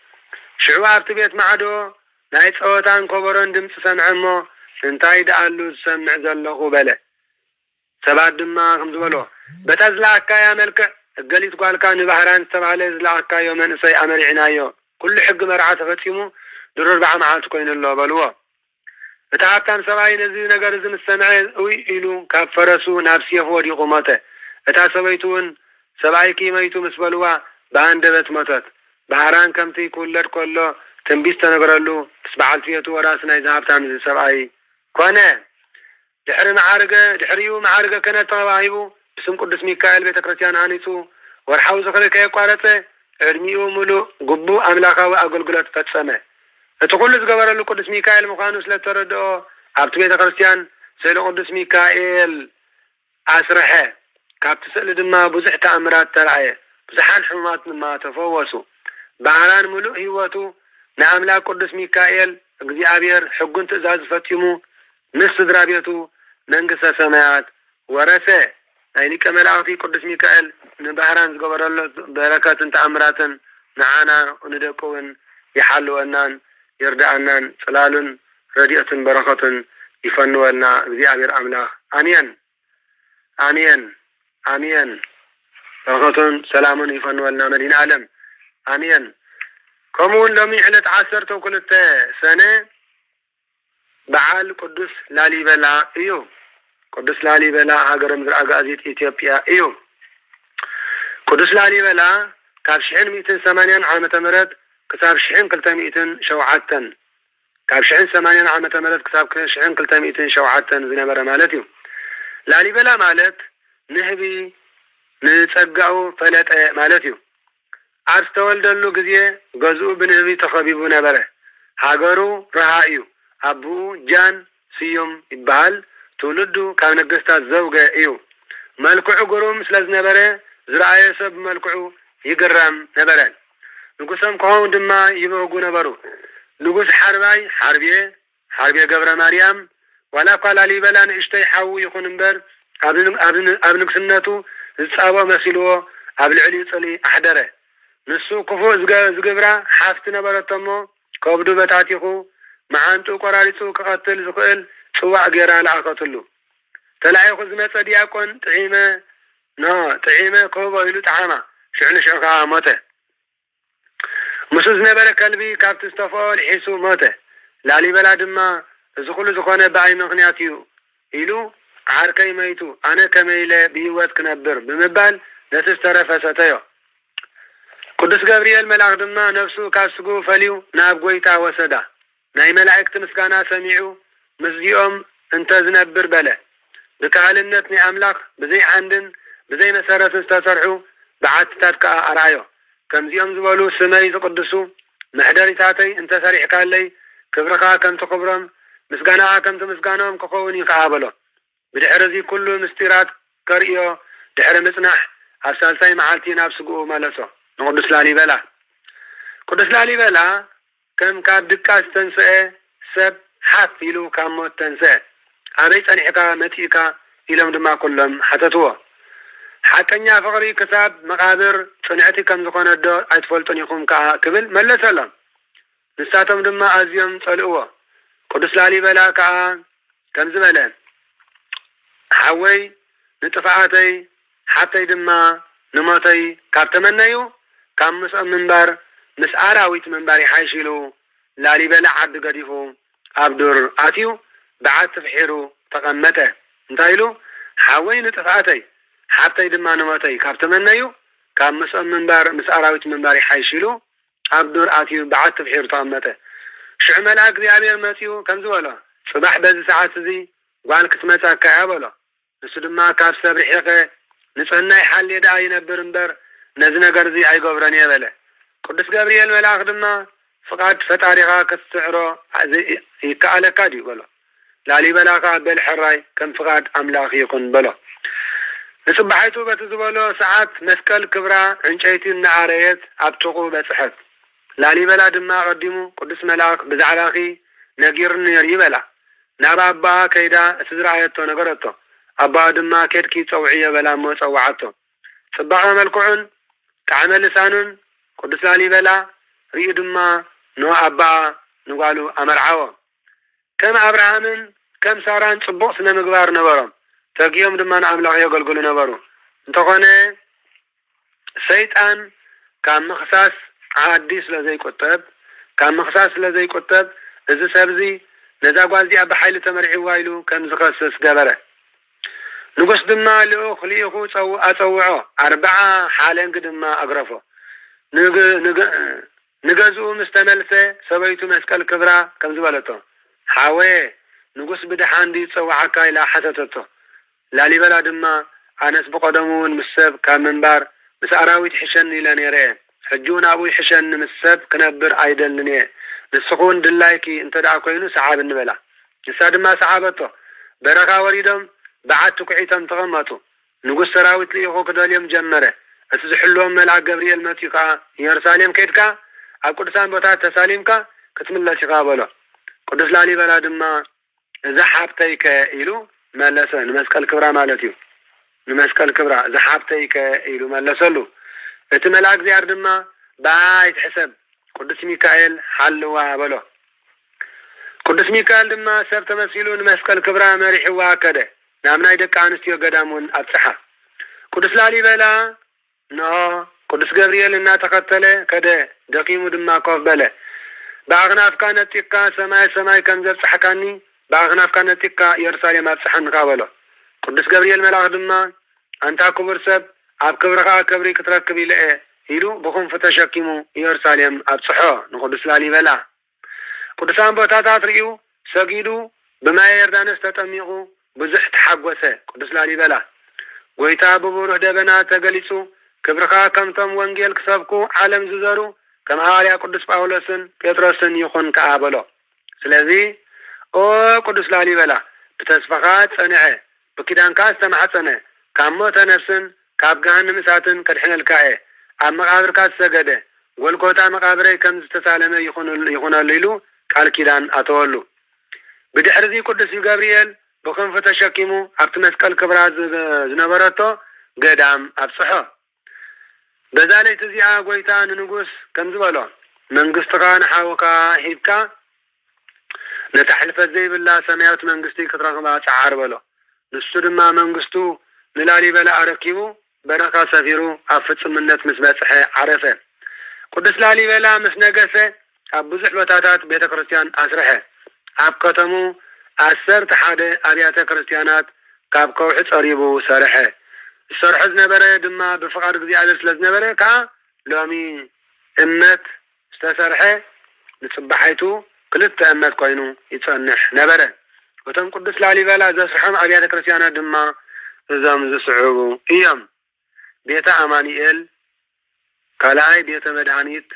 شعو هابت بيت معدو نايت اوتان كوبرون دمت سمع أمو انتاي دقالو سمع زلقو بلا سبات دما خمزولو بتزلعكا يا ملك قليت قالكا نبهران استبعالي زلعكا يومن سي أمر عنايو كل حق مرعا تفتيمو در 4 معالت كوين اللو بلوه اتعابتان سبعي نزي نقر زم السمعي وي إلو كاب فرسو نابسيه ودي قمته اتا سبيتون سبعي كيميتو مسبلوا باندبت متت بحران كمتي كولر كله تنبيس تنقرلو تسبعال فيتو وراسنا إذهابتان زي سبعي كونه دحريو معارقة كانت تغواهيبو بسم قدس ميكايل بيت كريستيان هانيسو ورحاو زخلك يقوارته ارميو ملو قبو أملاقاو أقلقلت فتسمه اتقول زغبر له قدس ميكائيل مخانوس لتردو ابت بيت كريستيان سيل قدس ميكائيل اسرحه كابت سل دما بزح تامرات ترعيه بزحان حمات ما تفوسوا باران ملو هيوتو نعملا قدس ميكائيل እግዚአብሔር ሕጉን ትእዛዝ ፈቲሙ ምስ ድራቤቱ መንግስተ ሰማያት ወረሰ አይኒቀ መላእክቲ ቅዱስ ሚካኤል ንባህራን ዝገበረሎ በረከትን ተአምራትን ንዓና እንደቆውን ይሐልወናን يردعنا صلالن رديئة بركة يفنولنا እግዚአብሔር አምላክ አሜን አሜን አሜን بركة سلام يفنولنا مدينة عالم አሜን كمون لم يحلت 12 سنة بعال قدس لاليبلا ايو قدس لاليبلا هاجر مزرع غازيت ኢትዮጵያ ايو قدس لاليبلا ካብ 180 ዓመተ ምህረት كتاب 1200 شوعتن كاب 180 ዓመተ ምህረት كتاب 1200 شوعتن ዝነበረ ማለት እዩ ላሊበላ ማለት ንህቢ ንጸጋው ፈለጠ ማለት እዩ አስተወልደሉ ጊዜ ገዝኡ ብንህቢ ተኸቢቡ ነበረ ሃገሩ ረሃ እዩ አቡ ጃን ስዮም ይባል ትውልዱ ካብ ነገስታት ዘውገ እዩ መልክዑ ግሩም ስለዝነበረ ዝረአየ ሰብ መልክዑ ይገራም ነበረ ንጉሰም ከሆኑ ድማ ይበጉ ነበሩ ንጉስ ሓርቤ ገብረ ማርያም ወላ ላሊበላ ንእሽተይ ሓው ይኹን እምበር ኣብ ንግስነቱ ዝጻቦ መሲልዎ ኣብ ልዕሊ ጽሊ ኣሕደረ ንሱ ክፉ ዝገብራ ሓፍቲ ነበረቶሞ ከብዱ በታቲኹ መዓንጡ ቆራሪጹ ክቐትል ዝኽእል ጽዋዕ ገይራ ለኣኸትሉ ተላኢኹ ዝመጸ ዲያቆን ጥዒመ ክህቦ ኢሉ ጣዕማ ሽዑ ከዓ ሞተ مسوز نبرة كلبي كابت استفال حسو موته ላሊበላ ድማ እዚ ኩሉ ዝኾነ በአይ ምክንያትዩ ኢሉ ዓርከይ መይቱ አነ ከመይለ ቢወት ክነብር ብምባል ነተስተረፈ ሰተዮ ቅዱስ ገብርኤል መልአክ ድማ ነፍሱ ካስጉ ፈሊው ናብ ጎይታ ወሰዳ ናይ መላእክት ምስጋና ሰሚዑ ምስዚኦም እንተ ዝነብር በለ በካህልነት ናይ አምላክ በዘይ ዓንድን በዘይ መሰረት ዝተሰርሑ በዓትታት ከ አራዮ ከምዚኦም ዝበሉ ስመይ ዝቅድሱ መሕደሪታተይ እንተ ሰሪሕካለይ ክብርኻ ከም ተክብሮም ምስጋና ከም ተምስጋኖም ክኸውን ይካበሎ ብድሕሪ እዚ ኩሉ ምስጢራት ከርእዮ ድሕሪ ምጽናሕ ኣብ ሳልሳይ መዓልቲ ናብ ስጉኡ መለሶ ቅዱስ ላሊበላ ከም ካብ ድቃስ ተንስአ ሰብ ሓፍ ኢሉ ካብ ሞት ተንስአ ኣበይ ጸኒሕካ መጺእካ ኢሎም ድማ ኩሎም ሓተትዎ حقنيا فقري كتاب مقابر صنعتي كم زخونه دو ايتفلطنيكم كبل ملسلام نساتم دما ازيم صلوا قدس لاليبلا كم زبلن حوي نطفعاتي حتى دما نموتي كابتمنيو كم منبر مساراويت منبري حيشيلو لاليبلا عبد قديفو عبدور اتيو بعد تفحيرو تقمته انتايلو حوي نطفعاتي حتى دما نموتي كابتمنيو كم منبر مساراويت منبري حيشيلو عبدور اتيو بعد تفحيرو تقمته شعمل اغزيابير متيو كم زولا صباح بز ساعات زي قال كتمتا كعبلا نسدما كاف سبرحيقه نصنا يحل يدا ينبر انبر نز ነገር زي اي غبرن يبله قدس جبريل ملاك دما فقاد فتاريخا كتسعرو يكالك دي بلا لالي بلاك بالحراي كم فقاد املاك يكون بلا نصبحيتو بتزبلو ساعات مسكل كبرى انشيتي النعاريت ابتقو بصحف لالي بلا دما قديمو قدس ملاك بزعلاخي نغيرن يبلا نابا كيدا سزرايتو نغرتو أبا دما كيدكي صوعيه بلا مو صوعته صباح ملكعن كعمل لسانن قدس لالي بلا ري دما نو أبا نقالو أمرعوا كم أبراهام كم ساران صبوق سنة مقبار نبرم تقيم دما نعملها يقلقلو نبرو انتقوني سيطان كان مخصاص عاديس لزي كتب كان مخصاص لزي كتب إذا سبزي نزا قوالدي أبا حيل تمرعي وايلو كم زخصص قبره نقص دما لو خليخو أطوعو 4 حالين قدما أقرفو نقزو مستملسة سويتو مسكال كبرى كم زبالتو حاوي نقص بدحان دي تصوعكا إلى حستتو لالي بلا دما أنس بقدمون مسب كان منبار بس أراويت حشن إلى نيرين حجون أبوي حشن مسب كنبر أيدن لنيه نسخون دلايكي انت دعا كوينو سعاب النبلا نساد ما سعابتو بركا وريدم بعد تقعيتم تغماتو نقول سراويت لي هو كده اليوم جمره اسزحلهم ملعب جبريل ماتيكا يرساليم كيدكا القدسان بوتات تساليمكا كتم الله تقابله قدس لالي بلا دما زحابتيك إلو ملسا نمسكال كبرى مالتيو نمسكال كبرى زحابتيك إلو ملسلو اتملاك زيار دما بايت حسب قدس ميكائيل حلوا بلو قدس ميكائيل دما سب تمثيلو نمسكال كبرى مريحوا كده نامنا يدك عنستيو قدامون أبصحة قدس لالي بلا نو قدس جبريل إنا تقتله كده دقيمو دما كوف بلا باغناف كانت تكا سماي كم زب صحكاني باغناف كانت تكا يرساليم أبصحن قابلو قدس جبريل ملاغ دما أنتا كبر سب عب كبرخا كبري كتركبي لئي يلو بخون فتشكيمو يرساليم أبصحو نقدس لالي بلا قدسان بوتاتات رئيو سقيدو بما يردانس تتميغو بزح تحقوسه قدس لالي بلا ويتا ببوره دبنا تقليسو كبرخا كمتم وانجيل كسبكو عالم ززارو كما هاليا قدس باولوسن بيتروسن يخون كعابلو سلذي او قدس لالي بلا بتسفقات سنعه بكدان كاس تمحسنه كاموت نفسن كابقان مساتن كدحن الكاية عم مقابر كاس سقده والكوتا مقابره كم تسالمه يخون الليلو كالكدان أتولو بدحرزي قدس جبريل بكم فتشكيمو عبت مسكال كبراز زنبرتو قدام أبصحو بذالي تزيعا قويتان نقوس كم زبالو منقستقا نحاوكا هيبكا نتحلف الزي بالله سميوت منقستي كترغبا تعار بلو نستدما منقستو نلالي بلا أركيبو بركا سفيرو أفتس منت مسبسحي عرفة قدس لالي بلا مسنقسة أبوزح بتاتات بيت كريستيان أسرحة أبكتمو أسر تحادة أبيات كريستيانات كاب كوحد قريبو سرحة السرحة زنبرة دما بفقار قضي عدس لزنبرة كا لومي أمت استسرحة نتصبحيتو كلت أمت كوينو يتصنح نبرة وتم قدس لالي بلا زسرحم أبيات كريستيانات دما زام زسعوبو إيام بيت أمانيئل كالاي بيت مدهانيت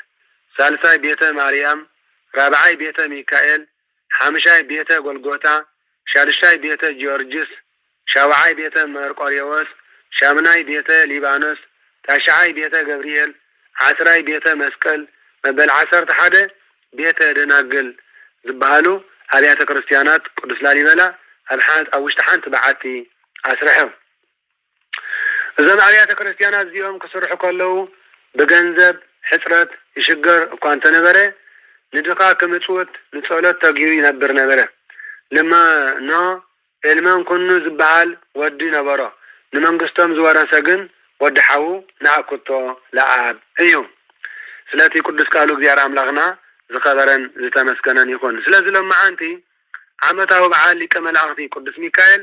ثالثاي بيت مريم رابعاي بيت ميكائيل حامشاي بيت غولغوتا شادشاي بيت جورجس شاوعاي بيت مرقوريوس شامناي بيت ليبانوس تاشعاي بيت جبريل عسراي بيت مسكل مبل 11 بيت دناقل زبالو أبيات كريستيانات قدس لاليبلا أبحانت أو اشتحانت بعتي أسرحهم እዞም ኣብያተ ክርስቲያናት እዚኦም ክስርሑ ከለዉ ብገንዘብ ሕፅረት ይሽገር እኳ እንተነበረ ንድኻ ክምፅውት ንጸሎት ተጊሩ ይነብር ነበረ። ለማ ኖ ኤልመን ኩኑ ዝበሃል ወዲ ነበሮ ንመንግስቶም ዝወረሰ ግን ወዲ ሓዉ ንኣኩቶ ለኣብ እዩ። ስለቲ ቅዱስ ቃሉ እግዚአብሔር አምላኽና ዝኸበረን ዝተመስገነን ይኹን። ስለዚ ሎማዓንቲ ዓመታዊ በዓል ሊቀ መላእኽቲ ቅዱስ ሚካኤል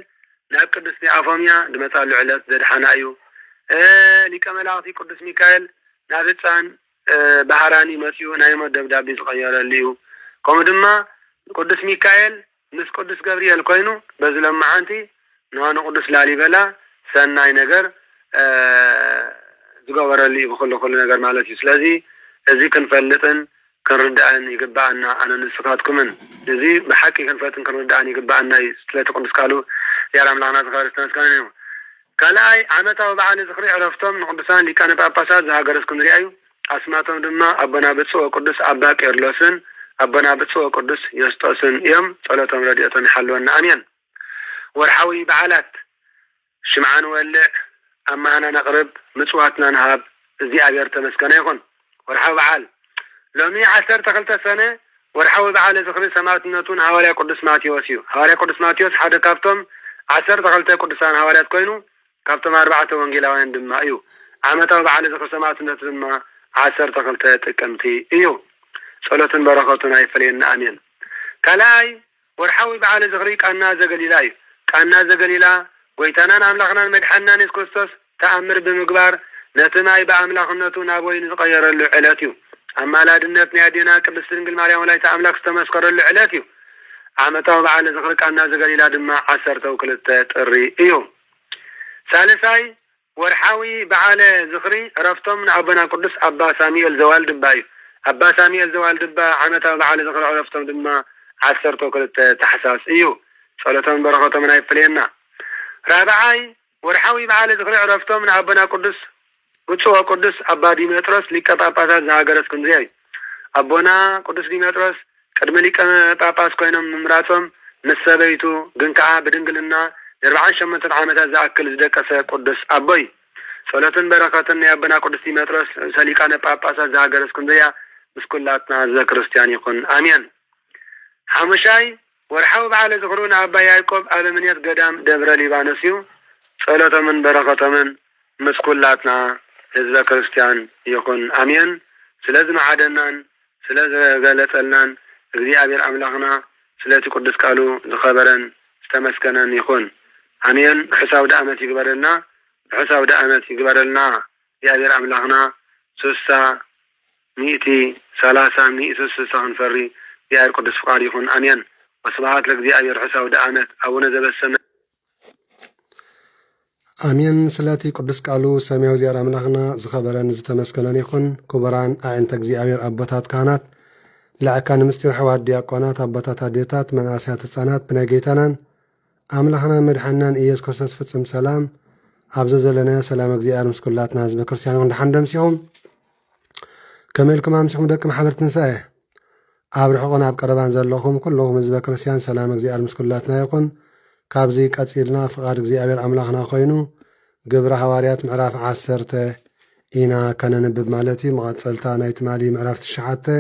ናብ ቅዱስ ቴኦፎምያ ድመጻሉ ዕለት ዘድሓና እዩ። ሊቀ መላእኽቲ ቅዱስ ሚካኤል ናብ ህፃን ባህራኒ መፅኡ ናይ ሞት ደብዳቤ ዝቀየረሉ እዩ። ከምኡ ድማ ቅዱስ ሚካኤል ምስ ቅዱስ ገብርኤል ኮይኑ በዚ ሎማዓንቲ ንዋኑ ቅዱስ ላሊበላ ሰናይ ነገር ዝገበረሉ እዩ ብኩሉ ነገር ማለት እዩ። ስለዚ እዚ ክንፈልጥን ክንርዳእን ይግባአና። ኣነ ንስኻትኩምን እዚ ብሓቂ ክንፈልጥን ክንርዳእን ይግባአና እዩ። ስለቲ ቅዱስ ቃሉ እግዚአብሔር አምላኽና ዝኸበረ ዝተመስገነ እዩ። ካልኣይ ዓመታዊ በዓል ዝኽሪ ዕረፍቶም ንቅዱሳን ሊቃነ ጳጳሳት ዝሃገረ እስክንድርያ እዩ። ኣስማቶም ድማ ኣቦና ብፁዕ ወቅዱስ ኣባ ቄርሎስን ኣቦና ብፁዕ ወቅዱስ ዮስጦስን እዮም። ጸሎቶም ረድኤቶም ይሓልወና ኣሜን። ወርሓዊ በዓላት ሽምዓን ወልዕ ኣማህና ነቕርብ ምጽዋትና ንሃብ እግዚአብሔር ተመስገነ ይኹን። ወርሓዊ በዓል ሎሚ 12 ሰነ ወርሓዊ በዓል ዝኽሪ ሰማዕትነቱን ሐዋርያ ቅዱስ ማቴዎስ እዩ። ሐዋርያ ቅዱስ ማቴዎስ ሓደ ካብቶም 12 ቅዱሳን ሐዋርያት ኮይኑ ካብቶም 4 ወንጌላውያን ድማ እዩ። ዓመታዊ በዓል ዝኽሪ ሰማዕትነቱ ድማ 12 ጥቅምቲ እዩ። ጸሎትን በረኸቱን አይፈለየና አሜን። ካልኣይ ወርሓዊ በዓል ዝኽሪ ቃና ዘገሊላ እዩ። ቃና ዘገሊላ ጎይታናን አምላኽናን መድሓናን ኢየሱስ ክርስቶስ ተኣምር ብምግባር ነቲ ማይ በአምላኽነቱ ናብ ወይኒ ዝቀየረሉ ዕለት እዩ። ኣማላድነት ናይ ኣዴና ቅድስት ድንግል ማርያም ወላዲተ አምላክ ዝተመስከረሉ ዕለት እዩ። ዓመታዊ በዓል ዝኽሪ ቃና ዘገሊላ ድማ 12 ጥሪ እዩ። ሳልሳይ ወርሓዊ በዓል ዝኽሪ ዕረፍቶም ንኣቦና ቅዱስ ኣባ ሳሙኤል ዘዋልድባ እዩ። ኣባ ሳሙኤል ዘዋልድባ ዓመታዊ በዓል ዝኽሪ ዕረፍቶም ድማ 12 ታሕሳስ እዩ። ጸሎቶም በረኸቶም አይፈለየና። ራብዓይ ወርሓዊ በዓል ዝኽሪ ዕረፍቶም ንኣቦና ቅዱስ ብፁዕ ወቅዱስ አባ ዲሜጥሮስ ሊቀ ጳጳሳት ዝሃገረ እስክንድርያ እዩ። ኣቦና ቅዱስ ዲሜጥሮስ ቅድሚ ሊቀ ጳጳስ ኮይኖም ምምራጾም ምስ ሰበይቱ ግን ከዓ ብድንግልና 48 ዓመታት ዝኣክል ዝደቀሰ ቅዱስ ኣቦ እዩ። ጸሎትን በረኸትን ናይ ኣቦና ቅዱስ ዲሜጥሮስ ሊቃነ ጳጳሳት ዝሃገረ እስክንድርያ ምስ ኩላትና ህዝበ ክርስቲያን ይኹን አሜን። ሓሙሻይ ወርሓዊ በዓል ዝኽሪ ንኣባ ያዕቆብ ኣብምኔት ገዳም ደብረ ሊባኖስ እዩ። ጸሎቶምን በረኸቶምን ምስ ኩላትና ህዝበ ክርስቲያን ይኹን አሜን። ስለዚ መዓደናን ስለዘገለጸልናን እግዚአብሔር አምላኽና ስለቲ ቅዱስ ቃሉ ዝኸበረን ዝተመስገነን ይኹን አሜን። ሕሳው ዳኣመት ይግበረልና፣ ሕሳው ዳኣመት ይግበረልና። እግዚአብሔር አምላኽና 60 130 160 ክንፈሪ እግዚአብሔር ቅዱስ ፍቃድ ይኹን አሜን። ወስብሐት ለእግዚአብሔር። ሕሳው ዳኣመት አቡነ ዘበሰማይ አሜን። ስለቲ ቅዱስ ቃሉ ሰማያዊ እግዚአብሔር አምላኽና ዝኸበረን ዝተመስገነን ይኹን። ክቡራን ኣዕንተ እግዚአብሔር ኣቦታት ካህናት፣ ላዕካን ምስጢር ሕዋት ዲያቆናት፣ ኣቦታት ኣዴታት፣ መናእሰያት ህፃናት ብናይ ጌታናን ኣምላኽናን መድሓናን ኢየሱስ ክርስቶስ ፍጹም ሰላም ኣብዚ ዘለናዮ ሰላም እግዚአብሔር ምስ ኩላትና ህዝበ ክርስቲያን ይኹን። ድሓን ደምሲኹም ከመይ ኢልኩም ኣምሲኹም ደቂ ማሕበር ትንሳኤ ኣብ ርሑቕን ኣብ ቀረባን ዘለኹም ኩለኹም ህዝበ ክርስቲያን ሰላም እግዚአብሔር ምስ ኩላትና ይኹን። ካብዚ ቀፂልና ፍቃድ እግዚአብሔር አምላኽና ኮይኑ ግብረ ሐዋርያት ምዕራፍ 10 ኢና ከነንብብ ማለት እዩ። መቐፀልታ ናይ ትማሊ ምዕራፍ 9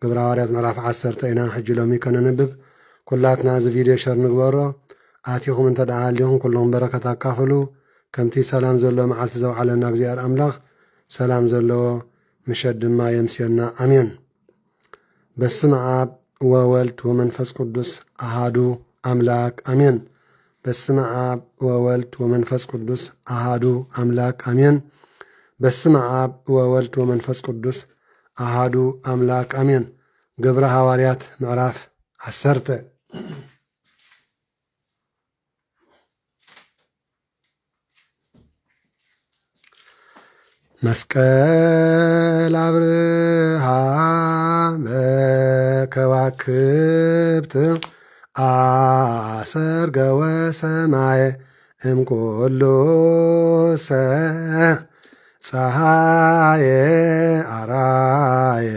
ግብረ ሐዋርያት ምዕራፍ 10 ኢና ሕጂ ሎሚ ከነንብብ። ኩላትና እዚ ቪድዮ ሸር ንግበሮ። ኣትኹም እንተ ደኣ ሃልይኹም ኩልኹም በረከት ኣካፍሉ። ከምቲ ሰላም ዘለዎ መዓልቲ ዘውዓለና እግዚአብሔር አምላኽ ሰላም ዘለዎ ምሸት ድማ የምስየና አሜን። በስመ አብ ወወልድ ወመንፈስ ቅዱስ አሃዱ አምላክ አሜን። በስመ አብ ወወልድ ወመንፈስ ቅዱስ አሃዱ አምላክ አሜን። በስመ አብ ወወልድ ወመንፈስ ቅዱስ አሃዱ አምላክ አሜን። ግብረ ሐዋርያት ምዕራፍ 10 መስቀል አብርሃ በከዋክብት አሰርገወ ሰማየ እምኩሉ ፀሐየ አራየ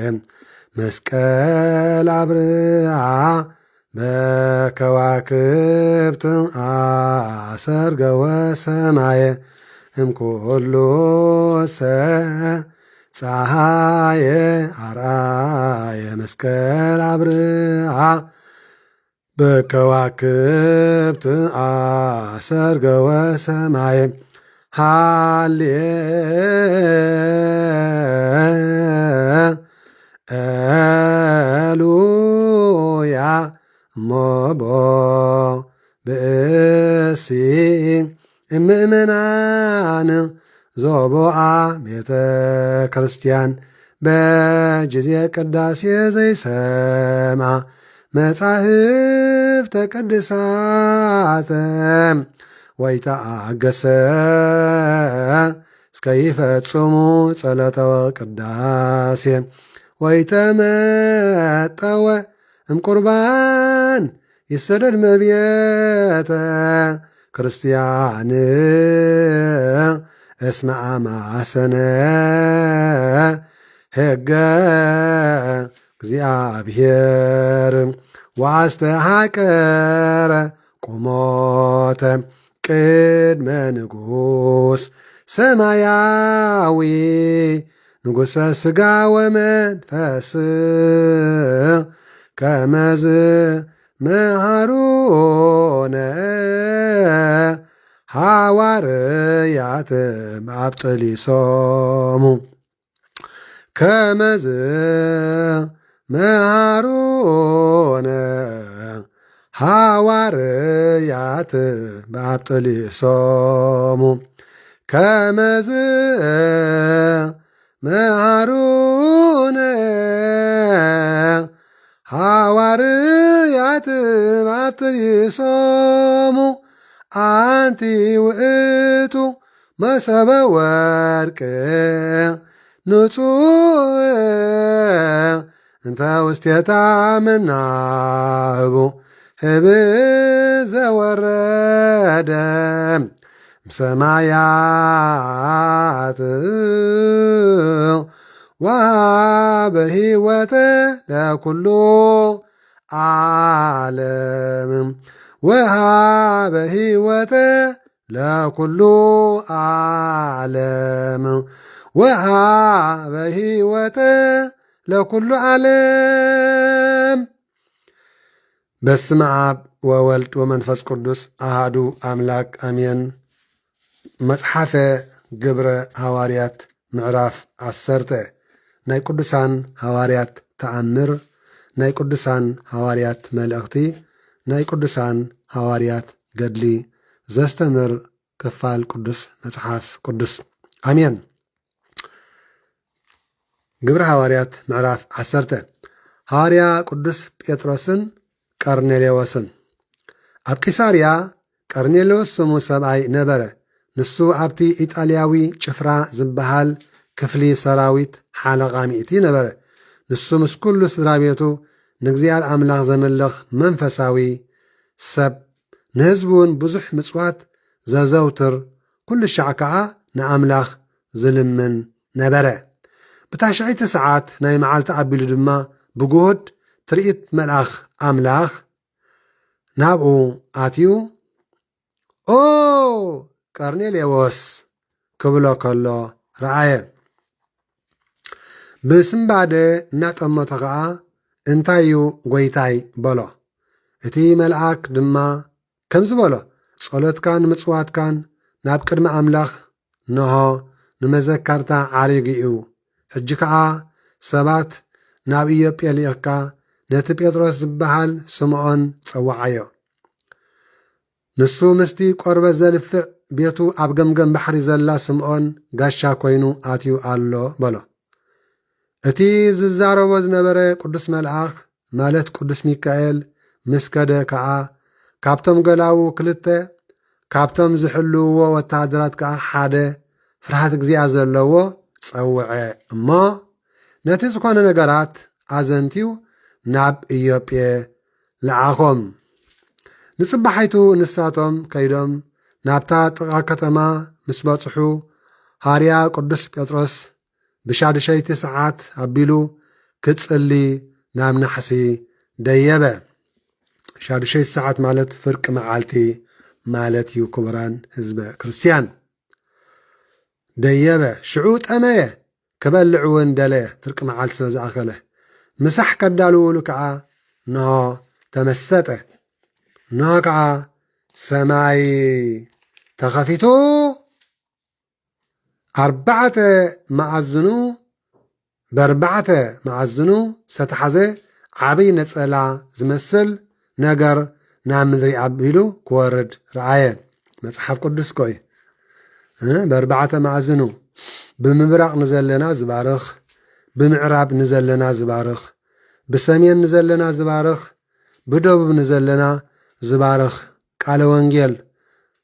መስቀል አብርሃ በከዋክብት አሰርገወ ሰማየ እምኩሉ ሰብ ፀሃየ አርአየ መስቀል አብርሃ በከዋክብት አሰርገወ ሰማየ ሃሌሉያ እሞቦ ብእሲ እምእመናን ዞቦአ ቤተ ክርስቲያን በጊዜ ቅዳሴ ዘይሰምዐ መጻሕፍተ ቅዱሳተ ወይተአገሰ እስከ ይፈጽሙ ጸሎተ ቅዳሴ ወይተመጠወ እምቁርባን ይሰደድ መቤተ ክርስቲያን እስመ አማሰነ ሕገ እግዚአብሔር ወአስተሐቀረ ቆሞተ ቅድመ ንጉሥ ሰማያዊ ንጉሠ ሥጋ ወመንፈስ ከመዝ መሃሩነ ሐዋርያት አብጥሊሶሙ ከመዝ መሃሩነ ሐዋርያት በአብጥሊሶሙ ከመዝ መሃሩነ ሐዋርያት በአብጥሊሶሙ አንቲ ውእቱ መሰበ ወርቅ ንጹሕ እንተ ውስቴታ መናህቡ ህብ ዘወረደ እምሰማያት ወሀበ ሕይወተ ለኩሉ ዓለም ወሀበ ሕይወተ ለኩሉ ዓለም ወሀበ ሕይወተ ለኩሉ ዓለም። በስመ አብ ወወልድ ወመንፈስ ቅዱስ አሃዱ አምላክ አሜን። መጽሓፈ ግብረ ሐዋርያት ምዕራፍ 10 ናይ ቅዱሳን ሐዋርያት ተአምር ናይ ቅዱሳን ሐዋርያት መልእኽቲ ናይ ቅዱሳን ሐዋርያት ገድሊ ዘስተምር ክፋል ቅዱስ መጽሓፍ ቅዱስ አሜን። ግብረ ሐዋርያት ምዕራፍ 10 ሐዋርያ ቅዱስ ጴጥሮስን ቀርኔሌዎስን። ኣብ ቂሳርያ ቀርኔሌዎስ ስሙ ሰብኣይ ነበረ። ንሱ ኣብቲ ኢጣልያዊ ጭፍራ ዝበሃል ክፍሊ ሰራዊት ሓለቓ ሚእቲ ነበረ። ንሱ ምስ ኩሉ ስድራ ቤቱ ንእግዚአብሔር ኣምላኽ ዘመልኽ መንፈሳዊ ሰብ ንህዝቡን ብዙሕ ምጽዋት ዘዘውትር ኩሉ ሻዕ ከዓ ንኣምላኽ ዝልምን ነበረ። ብታሽዒቲ ሰዓት ናይ መዓልቲ ኣቢሉ ድማ ብጉሁድ ትርኢት መልኣኽ ኣምላኽ ናብኡ ኣትዩ ኦ ቀርኔሌዎስ ክብሎ ከሎ ረአየ። ብስምባደ እናጠመቶ ከዓ እንታይ እዩ ጐይታይ በሎ። እቲ መልኣክ ድማ ከምዚ በሎ፣ ጸሎትካን ምጽዋትካን ናብ ቅድሚ ኣምላኽ ነሆ ንመዘካርታ ዓሪግ እዩ። ሕጂ ከዓ ሰባት ናብ ኢዮጴ ልኢኽካ ነቲ ጴጥሮስ ዝበሃል ስምዖን ጸዋዓዮ። ንሱ ምስቲ ቆርበት ዘልፍዕ ቤቱ ኣብ ገምገም ባሕሪ ዘላ ስምዖን ጋሻ ኮይኑ ኣትዩ ኣሎ በሎ። እቲ ዝዛረቦ ዝነበረ ቅዱስ መልኣኽ ማለት ቅዱስ ሚካኤል ምስ ከደ ከዓ ካብቶም ገላዉ 2 ካብቶም ዝሕልውዎ ወታደራት ከዓ ሓደ ፍርሃት እግዚአ ዘለዎ ጸውዐ እሞ ነቲ ዝኾነ ነገራት ኣዘንቲዩ ናብ ኢዮጴ ለዓኾም። ንጽባሓይቱ ንሳቶም ከይዶም ናብታ ጥቓ ከተማ ምስ በጽሑ ሐዋርያ ቅዱስ ጴጥሮስ ብሻድሸይቲ ሰዓት ኣቢሉ ክጽሊ ናብ ናሕሲ ደየበ። ሻድሸይቲ ሰዓት ማለት ፍርቂ መዓልቲ ማለት እዩ። ክቡራን ህዝበ ክርስቲያን ديبه شعو طميه كبلع وندله فرق معال سبزاخله مسح كدالو لكع نو تمسته نوكع سماي تخفيتو 4 معزنو ب4 معزنو ستحزه عبي نصلا زمسل نجر نامدري عبيلو كورد رعايه مصحف قدس كوي ب4 معزنو بمبراق نزلنا زبارخ بمعراب نزلنا زبارخ بسمين نزلنا زبارخ بدوب نزلنا زبارخ قال وانجيل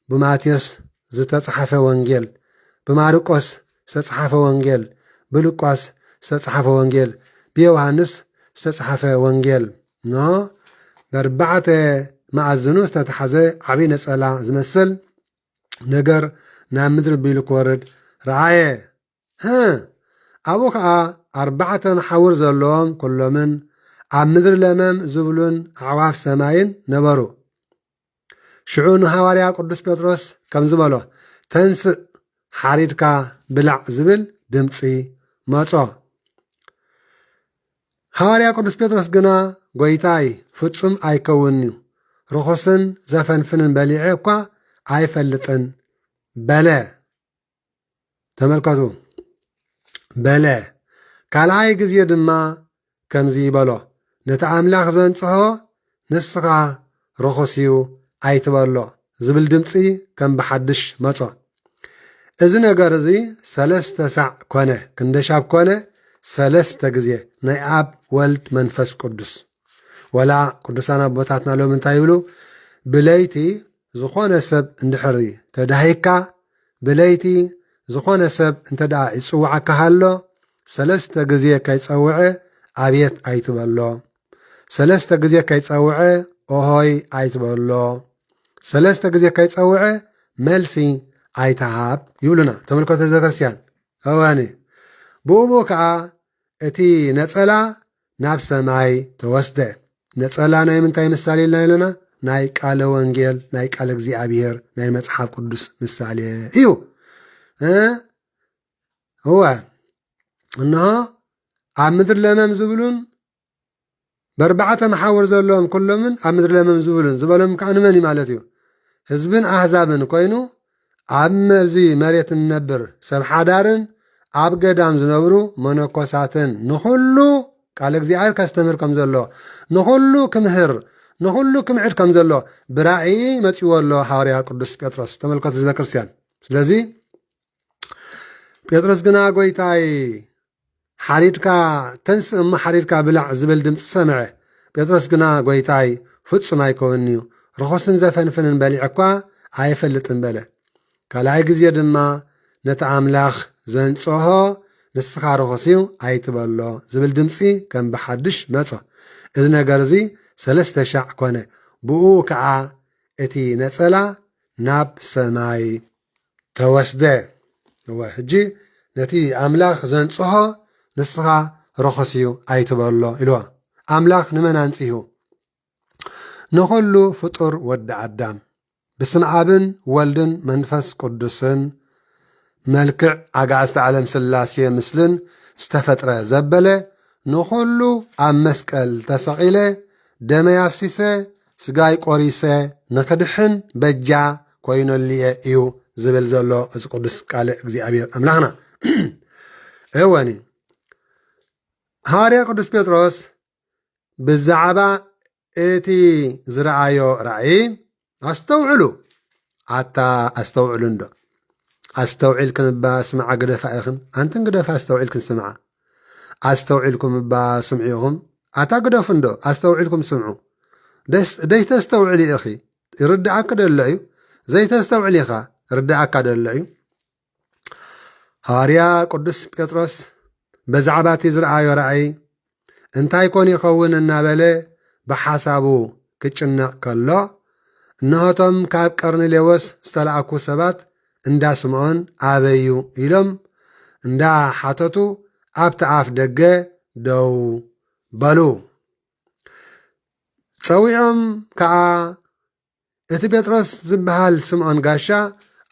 بماتيوس زتصحف وانجيل بمارقس زتصحف وانجيل بلوقاس زتصحف وانجيل بيوحنس زتصحف وانجيل نو ب4 معزنو استتحزه عبي نصلا زمسل نجر نام مدر بيلو كورد رعايه أبوك 4 محاور زلوهم كلهم عم مدر لمم زبلون عواف سماين نبرو شعون هواريا قدس بطرس كم زبلو تنس حريدكا بلع زبل دمصي مصو هواريا قدس بطرس جنا غويتاي فصم ايكونيو رخصن زفنفنن بليعكا ايفلطن بلا تملكتو بلا ካልኣይ ግዜ ድማ ከምዚ ይበሎ ነቲ ኣምላኽ ዘንጽሖ ንስኻ ረኾስዩ ኣይትበሎ ዝብል ድምፂ ከም ብሓድሽ መጾ እዚ ነገር እዚ 3 ሳዕ ኮነ ክንደሻብ ኮነ 3 ግዜ ናይ ኣብ ወልድ መንፈስ ቅዱስ ወላ ቅዱሳን ኣቦታትና ሎም እንታይ ይብሉ ብለይቲ ዝኾነ ሰብ እንድሕሪ ተዳሂካ ብለይቲ ዝኾነ ሰብ እንተዳ ይጽዋዓካ ሃሎ 3 ግዜ ከይጸውዐ ኣብየት ኣይትበሎ 3 ግዜ ከይጸውዐ ኦሆይ ኣይትበሎ 3 ግዜ ከይጸውዐ መልሲ ኣይተሃብ ይብሉና ተመልከቱ ህዝበ ክርስቲያን እዋኒ ብኡቡ ከዓ እቲ ነጸላ ናብ ሰማይ ተወስደ ነጸላ ናይ ምንታይ ምሳሌ ኢልና ኢለና ናይ ቃለ ወንጌል ናይ ቃለ እግዚአብሔር ናይ መጽሓፍ ቅዱስ ምሳሌ እዩ هو انها عم مدر لمم زبلون ب4 محاور زلهم كلهم عم مدر لمم زبلون زبلهم كأن مني مالتيو حزبن احزابن كوينو عم زي مريت النبر سب حدارن عب قدام زنبرو منكوساتن نخلو قال እግዚአብሔር كاستمر كم زلو نخلو كمهر نخلو كمعد كم زلو برائي متيو الله حواريا قدس بطرس تملكت حزب ክርስቲያን ስለዚህ ጴጥሮስ ግና ጎይታይ ሓሪድካ ተንስ ሓሪድካ ብላዕ ዝብል ድምፂ ሰምዐ ጴጥሮስ ግና ጎይታይ ፍጹም ኣይኮንዩ ረኾስን ዘፈንፍንን በሊዕ እኳ ኣይፈልጥን በለ ካልኣይ ግዜ ድማ ነቲ ኣምላኽ ዘንጽሖ ንስኻ ረኾስዩ ኣይትበሎ ዝብል ድምፂ ከም ብሓድሽ መጾ እዚ ነገር እዚ 3 ሻዕ ኮነ ብኡ ከዓ እቲ ነጸላ ናብ ሰማይ ተወስደ ሕጂ ነቲ ኣምላኽ ዘንጽሖ ንስኻ ረኾስዩ ኣይትበሎ ኢልዋ ኣምላኽ ንመን ኣንጽሑ ንኹሉ ፍጡር ወዲ ኣዳም ብስም ኣብን ወልድን መንፈስ ቅዱስን መልክዕ ኣጋዕዝተ ዓለም ስላሴ ምስልን ዝተፈጥረ ዘበለ ንኹሉ ኣብ መስቀል ተሰቒለ ደመይ ኣፍሲሰ ስጋይ ቆሪሰ ንክድሕን በጃ ኮይኖልየ እዩ ዝብል ዘሎ እዚ ቅዱስ ቃል እግዚአብሔር ኣምላኽና እወኒ ሐዋርያ ቅዱስ ጴጥሮስ ብዛዕባ እቲ ዝረአዮ ራእይ ኣስተውዕሉ ኣታ ኣስተውዕሉ እንዶ ኣስተውዒልክን እባ ስምዓ ግደፋ ኢኽን ኣንተን ግደፋ ኣስተውዒልክን ስምዓ ኣስተውዒልኩም እባ ስምዒኹም ኣታ ግደፉ እንዶ ኣስተውዒልኩም ስምዑ ደይተስተውዕል ኢኺ ይርዳእካ ደሎ እዩ ዘይተስተውዕል ኢኻ ርዳእካ ደሎ እዩ ሐዋርያ ቅዱስ ጴጥሮስ በዛዕባ እቲ ዝረአዮ ራእይ እንታይ ኮን ይኸውን እናበለ ብሓሳቡ ክጭነቕ ከሎ እነሆቶም ካብ ቀርኔሌዎስ ዝተለኣኩ ሰባት እንዳ ስምዖን ኣበዩ ኢሎም እንዳ ሓተቱ ኣብቲ ኣፍ ደገ ደው በሉ ፀዊዖም ከዓ እቲ ጴጥሮስ ዝበሃል ስምዖን ጋሻ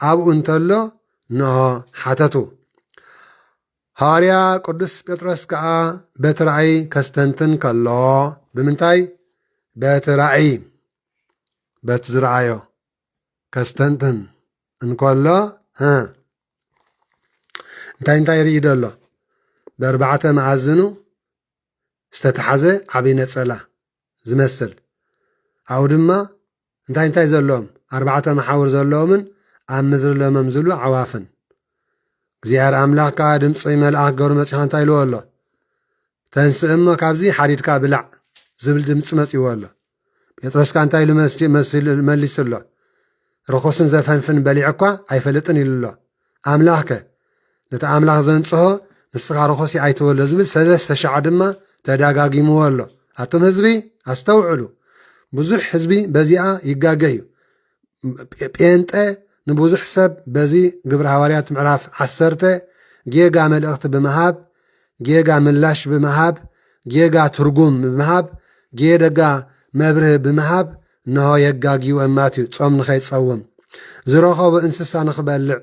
ኣብኡ እንተሎ ንሆ ሓተቱ ሐዋርያ ቅዱስ ጴጥሮስ ከዓ በቲ ራእይ ከስተንትን ከሎ ብምንታይ በቲ ራእይ በቲ ዝረአዮ ከስተንትን እንከሎ እንታይ ርኢ ደሎ ብኣርባዕተ መኣዝኑ ዝተተሓዘ ዓብይ ነፀላ ዝመስል ኣብኡ ድማ እንታይ ዘለዎም ኣርባዕተ መሓውር ዘለዎምን ኣብ ምድሪ ለመም ዝብሉ ዓዋፍን እግዚኣብሔር ኣምላኽ ከዓ ድምፂ መልኣክ ገብሩ መፂኻ እንታይ ኢልዎ ኣሎ ተንስእ እሞ ካብዚ ሓዲድካ ብላዕ ዝብል ድምፂ መፂዎ ኣሎ ጴጥሮስ ከዓ እንታይ ኢሉ መሊሱ ኣሎ ርኩስን ዘፈንፍን በሊዕ እኳ ኣይፈልጥን ኢሉ ኣሎ ኣምላኽ ከ ነቲ ኣምላኽ ዘንጽሖ ንስኻ ርኩስ ኣይትበሎ ዝብል 3,000 ድማ ተዳጋጊምዎ ኣሎ ኣቶም ህዝቢ ኣስተውዕሉ ብዙሕ ህዝቢ በዚኣ ይጋገ እዩ ጴንጠ ንብዙሕ ሰብ በዚ ግብረ ሐዋርያት ምዕራፍ 10 ጌጋ መልእኽቲ ብምሃብ ጌጋ ምላሽ ብምሃብ ጌጋ ትርጉም ብምሃብ ጌጋ መብርህ ብምሃብ እንሆ የጋጊዩ እማት እዩ ጾም ንኸይጸውም ዝረኸቦ እንስሳ ንኽበልዕ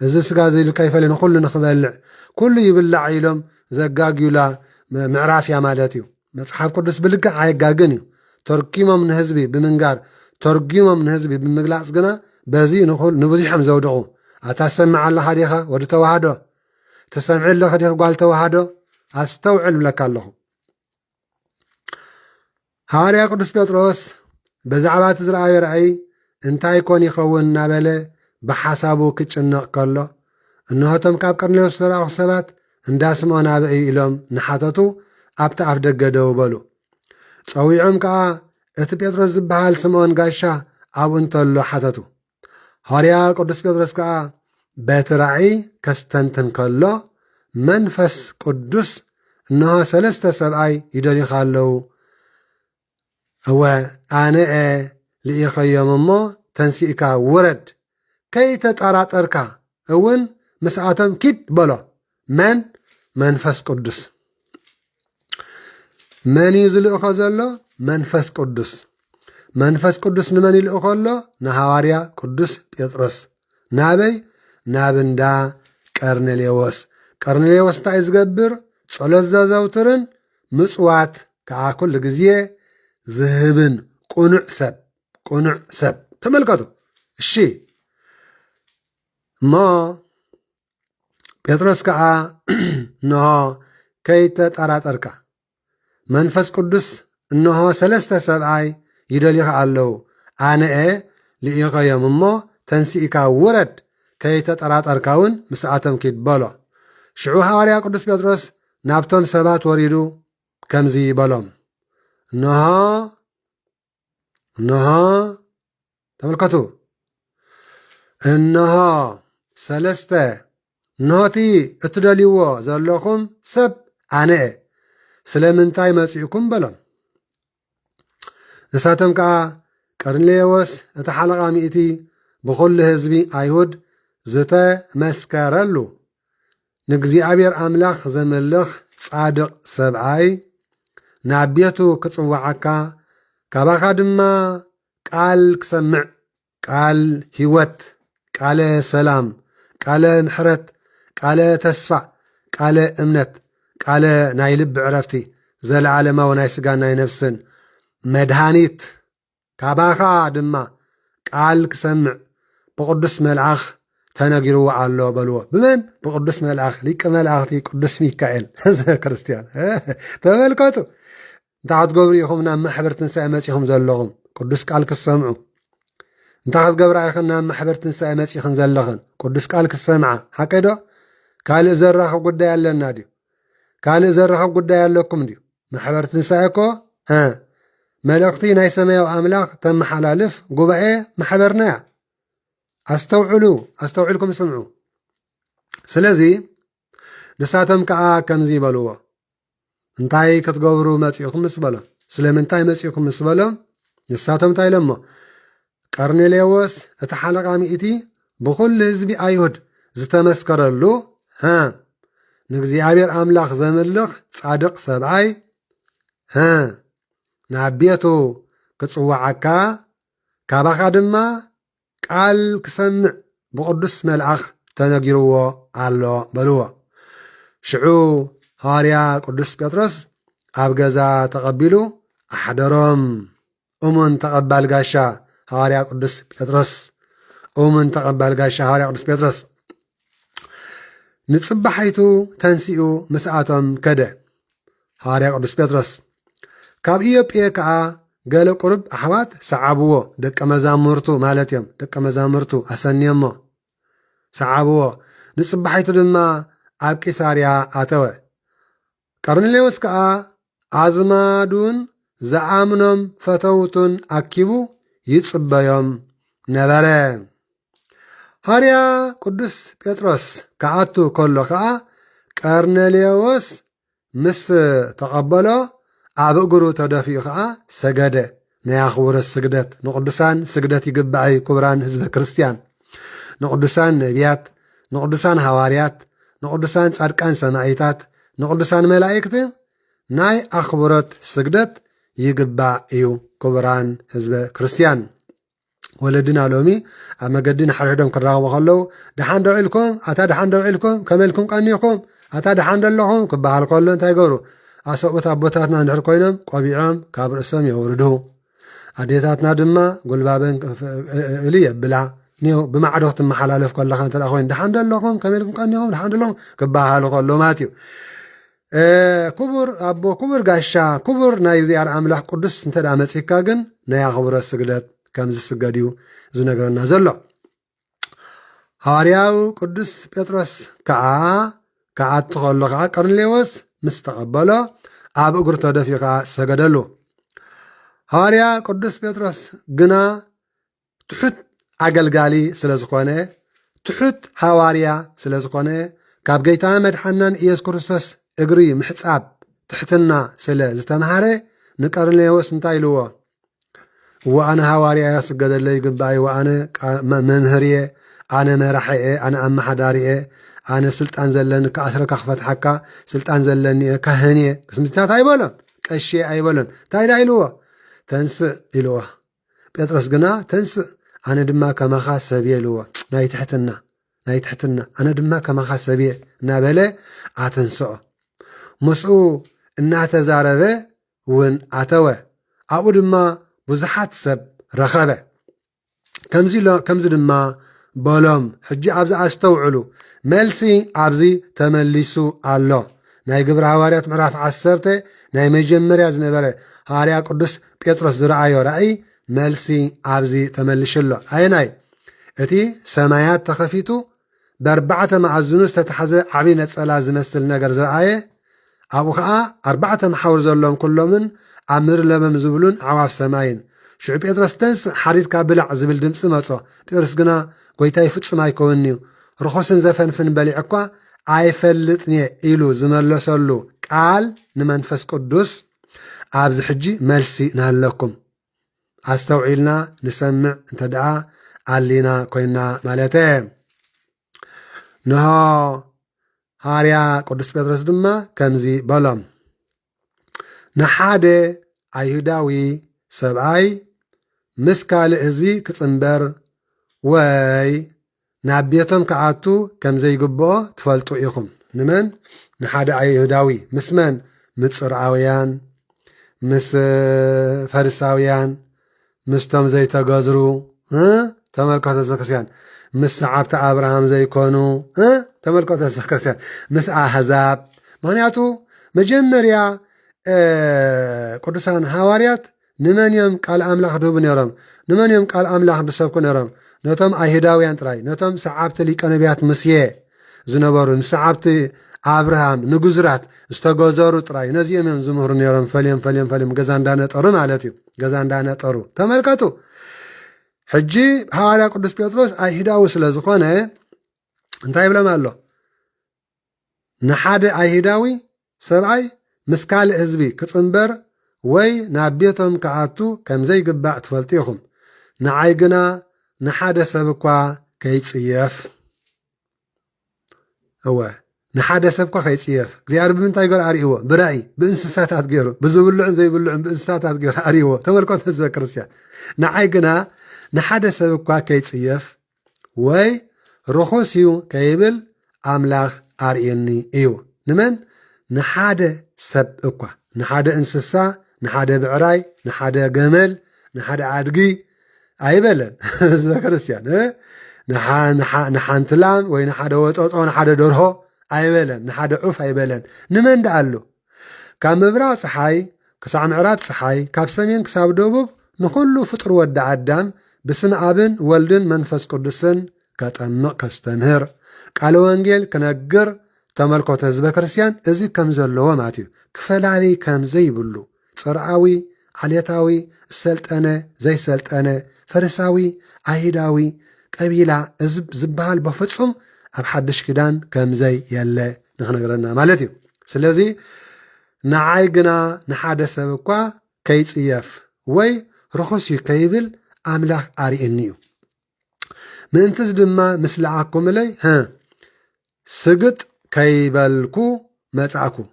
እዚ ስጋ ዘይሉ ከይፈለ ንኩሉ ንኽበልዕ ኩሉ ይብላዕ ኢሎም ዘጋጊዩላ ምዕራፍ እያ ማለት እዩ መጽሓፍ ቅዱስ ብልክዕ ኣይጋግን እዩ ተርኪሞም ንህዝቢ ብምንጋር ተርጊሞም ንህዝቢ ብምግላጽ ግና በዚ ንብዙሖም ዘውድቑ ኣታሰምዕ ኣለኻ ዲኻ ወዲ ተዋህዶ ተሰምዕ ኣለኻ ዲኻ ጓል ተዋህዶ ኣስተውዕል ብለካ ኣለኹ ሐዋርያ ቅዱስ ጴጥሮስ ብዛዕባ እቲ ዝረአዮ ራእይ እንታይ ኮን ይኸውን እናበለ ብሓሳቡ ክጭነቕ ከሎ እንሆቶም ካብ ቀርኔሎስ ዝተረኣኹ ሰባት እንዳስምዖን ኣበይ ኢሎም ንሓተቱ ኣብቲ ኣፍ ደገ ደው በሉ ፀዊዖም ከዓ እቲ ጴጥሮስ ዝበሃል ስምዖን ጋሻ ኣብኡ እንተሎ ሓተቱ ሐዋርያ ቅዱስ ጴጥሮስ ከዓ በቲ ራእይ ከስተንትን ከሎ መንፈስ ቅዱስ እንሆ 3 ሰብኣይ ይደሊኻ ኣለዉ እወ ኣነ ልኢኸዮም እሞ ተንሲእካ ውረድ ከይተጠራጠርካ እውን ምስኣቶም ኪድ በሎ መን መንፈስ ቅዱስ መን እዩ ዝልእኾ ዘሎ መንፈስ ቅዱስ መንፈስ ቅዱስ ንመን ይልእኾ ኣሎ ንሐዋርያ ቅዱስ ጴጥሮስ ናበይ ናብ እንዳ ቀርኔሌዎስ ቀርኔሌዎስ እንታይ ዝገብር ጸሎት ዘዘውትርን ምጽዋት ከዓ ኩሉ ግዜ ዝህብን ቁኑዕ ሰብ ተመልከቱ እሺ እሞ ጴጥሮስ ከዓ እንሆ ከይተጠራጠርካ መንፈስ ቅዱስ እንሆ 3 ሰብኣይ ይደሊኻ ኣለዉ ኣነአ ልኢኸዮም እሞ ተንሲእካ ውረድ ከይተጠራጠርካ እውን ምስኣቶም ኪድ በሎ ሽዑ ሐዋርያ ቅዱስ ጴጥሮስ ናብቶም ሰባት ወሪዱ ከምዚ በሎም እንሆ ተመልከቱ እንሆ 3 እንሆቲ እትደልይዎ ዘለኹም ሰብ ኣነአ ስለምንታይ መጺእኩም በሎም ንሳቶም ከዓ ቀርኔሌዎስ እቲ ሓለቓ ሚእቲ ብኹሉ ህዝቢ ኣይሁድ ዝተመስከረሉ ንእግዚኣብሔር ኣምላኽ ዘመልኽ ጻድቕ ሰብኣይ ናብ ቤቱ ክጽዋዓካ ካባኻ ድማ ቃል ክሰምዕ ቃል ህይወት ቃለ ሰላም ቃለ ምሕረት ቃለ ተስፋ ቃለ እምነት ቃለ ናይ ልቢ ዕረፍቲ ዘለዓለማዊ ናይ ስጋን ናይ ነፍስን መድሃኒት ካባኻ ድማ ቃል ክሰምዕ ብቅዱስ መልኣኽ ተነጊርዎ ኣሎ በልዎ ብመን ብቅዱስ መልኣኽ ሊቀ መላእኽቲ ቅዱስ ሚካኤል ክርስቲያን ተመልከቱ እንታይ ክትገብሩ ኢኹም ናብ ማሕበር ትንሳኤ መፂኹም ዘለኹም ቅዱስ ቃል ክሰምዑ እንታይ ክትገብራ ኢኹም ናብ ማሕበር ትንሳኤ መፂኹም ዘለኹን ቅዱስ ቃል ክሰምዓ ሓቀዶ ካልእ ዘራኸብ ጉዳይ ኣለና ድዩ ካልእ ዘራኸብ ጉዳይ ኣለኩም ድዩ ማሕበር ትንሳኤ እኮ መልእኽቲ ናይ ሰማያዊ ኣምላኽ ተመሓላልፍ ጉባኤ ማሕበርና እያ ኣስተውዕልኩም ስምዑ ስለዚ ንሳቶም ከዓ ከምዚ ይበልዎ እንታይ ክትገብሩ መፂኹም ምስ በሎም ስለምንታይ መፂኹም ምስ በሎም ንሳቶም እንታይ ኢሎሞ ቀርኔሌዎስ እቲ ሓለቓ ሚእቲ ብኩሉ ህዝቢ ኣይሁድ ዝተመስከረሉ ንእግዚኣብሔር ኣምላኽ ዘምልኽ ጻድቕ ሰብኣይ ናብ ቤቱ ክጽዋዓካ ካባኻ ድማ ቃል ክሰምዕ ብቅዱስ መልኣኽ ተነጊርዎ ኣሎ በልዎ ሽዑ ሐዋርያ ቅዱስ ጴጥሮስ ኣብ ገዛ ተቐቢሉ ኣሓደሮም እሙን ተቐባል ጋሻ ሐዋርያ ቅዱስ ጴጥሮስ እሙን ተቐባል ጋሻ ሐዋርያ ቅዱስ ጴጥሮስ ንጽባሐይቱ ተንሲኡ ምስኣቶም ከደ ሐዋርያ ቅዱስ ጴጥሮስ ካብ ኢዮጴ ከዓ ገለ ቁርብ ኣሕዋት ሰዓብዎ ደቀ መዛሙርቱ ማለት እዮም ደቀ መዛሙርቱ ኣሰንዮሞ ሰዓብዎ ንጽባሐይቱ ድማ ኣብ ቂሳርያ ኣተወ ቀርኔሌዎስ ከዓ ኣዝማዱን ዝኣምኖም ፈተውቱን ኣኪቡ ይጽበዮም ነበረ ሐዋርያ ቅዱስ ጴጥሮስ ከኣቱ ከሎ ከዓ ቀርኔሌዎስ ምስ ተቐበሎ ኣብ እግሩ ተደፊኡ ከዓ ሰገደ ናይ ኣኽብሮት ስግደት ንቅዱሳን ስግደት ይግባእ ክቡራን ህዝበ ክርስቲያን ንቅዱሳን ነቢያት ንቅዱሳን ሐዋርያት ንቅዱሳን ጻድቃን ሰማዕታት ንቅዱሳን መላእክቲ ናይ ኣኽብሮት ስግደት ይግባእ እዩ ክቡራን ህዝበ ክርስቲያን ወለድና ሎሚ ኣብ መገዲ ንሓድሕዶም ክራኸቡ ከለዉ ድሓን ደው ኢልኩም ኣታ ድሓን ደው ኢልኩም ከመልኩም ቀኒኹም ኣታ ድሓን ደለኹም ክበሃል ከሎ እንታይ ገብሩ ኣሰብኡት ኣቦታትና እንድሕር ኮይኖም ቆቢዖም ካብ ርእሶም የውርዱ ኣዴታትና ድማ ጉልባበን እሊ የብላ ኒው ብማዕዶ ክትመሓላለፍ ከለኻ እንተደኣ ኮይኑ ድሓን ደለኹም ከመልኩም ቀኒኹም ድሓን ደለኹም ክበሃሉ ከሎ ማለት እዩ ክቡር ኣቦ ክቡር ጋሻ ክቡር ናይ እግዚኣብሔር ኣምላኽ ቅዱስ እንተደኣ መጺካ ግን ናይ ኣኽብሮት ስግደት ከም ዝስገድ እዩ ዝነግረና ዘሎ ሐዋርያው ቅዱስ ጴጥሮስ ከዓ ከኣቱ ከሎ ከዓ ቀርኔሌዎስ ምስ ተቐበሎ ኣብ እግሩ ተደፊኡ ከዓ ሰገደሉ ሐዋርያ ቅዱስ ጴጥሮስ ግና ትሑት ኣገልጋሊ ስለ ዝኾነ ትሑት ሐዋርያ ስለ ዝኾነ ካብ ጌታ መድሓናን ኢየሱስ ክርስቶስ እግሪ ምሕጻብ ትሕትና ስለ ዝተምሃረ ንቀርኔሌዎስ እንታይ ኢልዎ ወኣነ ሐዋርያ ስገደለ ይግባእ ወኣነ መምህር እየ ኣነ መራሒ እየ ኣነ ኣመሓዳሪ እየ ኣነ ስልጣን ዘለኒ ከኣስረካ ክፈትሓካ ስልጣን ዘለኒ እየ ካህን እየ ስምታት ኣይበሎን ቀሺ ኣይበሎን እንታይ ዳ ኢልዎ ተንስእ ኢልዎ ጴጥሮስ ግና ተንስእ ኣነ ድማ ከማኻ ሰብየ ኢልዎ ናይ ትሕትና ኣነ ድማ ከማኻ ሰብየ እናበለ ኣተንስኦ ምስኡ እናተዛረበ እውን ኣተወ ኣብኡ ድማ ብዙሓት ሰብ ረኸበ ከምዚ ድማ በሎም ሕጂ ኣብዚ ኣስተውዕሉ መልሲ ኣብዚ ተመሊሱ ኣሎ ናይ ግብረ ሐዋርያት ምዕራፍ 10 ናይ መጀመርያ ዝነበረ ሐዋርያ ቅዱስ ጴጥሮስ ዝረኣዮ ራእይ መልሲ ኣብዚ ተመሊሽሎ ኣይናይ እቲ ሰማያት ተኸፊቱ ብኣርባዕተ ማዕዝኑ ዝተታሕዘ ዓብይ ነፀላ ዝመስል ነገር ዝረኣየ ኣብኡ ከዓ 4 መሓውር ዘሎም ኩሎምን ኣብ ምድሪ ለበም ዝብሉን ዓዋፍ ሰማይን ሽዑ ጴጥሮስ ተንስእ ሓሪድካ ብላዕ ዝብል ድምፂ መጾ ጴጥሮስ ግና ጎይታይ ፍጹም ኣይከውኒ እዩ ርኹስን ዘፈንፍን በሊዕ እኳ ኣይፈልጥኒ ኢሉ ዝመለሰሉ ቃል ንመንፈስ ቅዱስ ኣብዚ ሕጂ መልሲ ንሃለኩም ኣስተውዒልና ንሰምዕ እንተ ደኣ ኣሊና ኮይና ማለት ንሆ ሐዋርያ ቅዱስ ጴጥሮስ ድማ ከምዚ በሎም ንሓደ ኣይሁዳዊ ሰብኣይ ምስ ካልእ ህዝቢ ክጽምበር ወይ ናብ ቤቶም ከኣቱ ከም ዘይግብኦ ትፈልጡ ኢኹም ንመን ንሓደ ኣይሁዳዊ ምስ መን ምጽርዓውያን ምስ ፈሪሳውያን ምስቶም ዘይተገዝሩ ተመልከቶ ህዝበ ክርስቲያን ምስ ሰዓብቲ ኣብርሃም ዘይኮኑ ተመልከቶ ህዝበ ክርስቲያን ምስ ኣሕዛብ ምክንያቱ መጀመርያ ቅዱሳን ሐዋርያት ንመን እዮም ቃል ኣምላኽ ድህቡ ነይሮም ንመን እዮም ቃል ኣምላኽ ድሰብኩ ነይሮም ነቶም ኣይሁዳውያን ጥራይ ነቶም ሰዓብቲ ሊቀ ነቢያት ምስየ ዝነበሩ ንሰዓብቲ ኣብርሃም ንጉዝራት ዝተገዘሩ ጥራይ ነዚኦም እዮም ዝምህሩ ነይሮም ፈልዮም ገዛ እንዳነጠሩ ማለት እዩ ገዛ እንዳነጠሩ ተመልከቱ ሕጂ ሐዋርያ ቅዱስ ጴጥሮስ ኣይሁዳዊ ስለ ዝኾነ እንታይ ይብሎም ኣሎ ንሓደ ኣይሁዳዊ ሰብኣይ ምስ ካልእ ህዝቢ ክጽምበር ወይ ናብ ቤቶም ከኣቱ ከም ዘይግባእ ትፈልጡ ኢኹም ንዓይ ግና ንሓደ ሰብ እኳ ከይጽየፍ ንሓደ ሰብ እኳ ከይጽየፍ እግዚኣብሔር ብምንታይ ገይሩ ኣርእይዎ ብራእይ ብእንስሳታት ገይሩ ብዝብልዑን ዘይብልዑን ብእንስሳታት ገይሩ ኣርእይዎ ተመልከቱ ህዝበ ክርስቲያን ንዓይ ግና ንሓደ ሰብ እኳ ከይጽየፍ ወይ ርኹስ እዩ ከይብል ኣምላኽ ኣርእየኒ እዩ نمن نحادة سب أكوا نحادة انسسا نحادة بعراي نحادة جمل نحادة عدقي أيبلن زي كريستيان نحان تلام وين نحادة وطوط أو نحادة درهو أيبلن نحادة عف أيبلن نمن دعلو كام مبرات صحاي كسام عراب صحاي كاب سمين كساب دوبوب نخلو فطر ود عدام بسم أبن ولدن منفس قدسن كتأمق كستمهر قالوا انجيل كنجر تملكو تزبا كريستيان ازي كم زلو ماتيو كفلالي كم زي بلو صرعاوي عليتاوي السلطانة زي سلطانة فرساوي عهيداوي قبيلة زبال بفتصم اب حدش كدان كم زي يلا نخنقرنا مالتيو سلازي نعايقنا نحادة سبقوا كيت إياف وي رخصي كيبل أملاك أرينيو من تزدما مثل عاكم لي سقط كيبلكو متعكو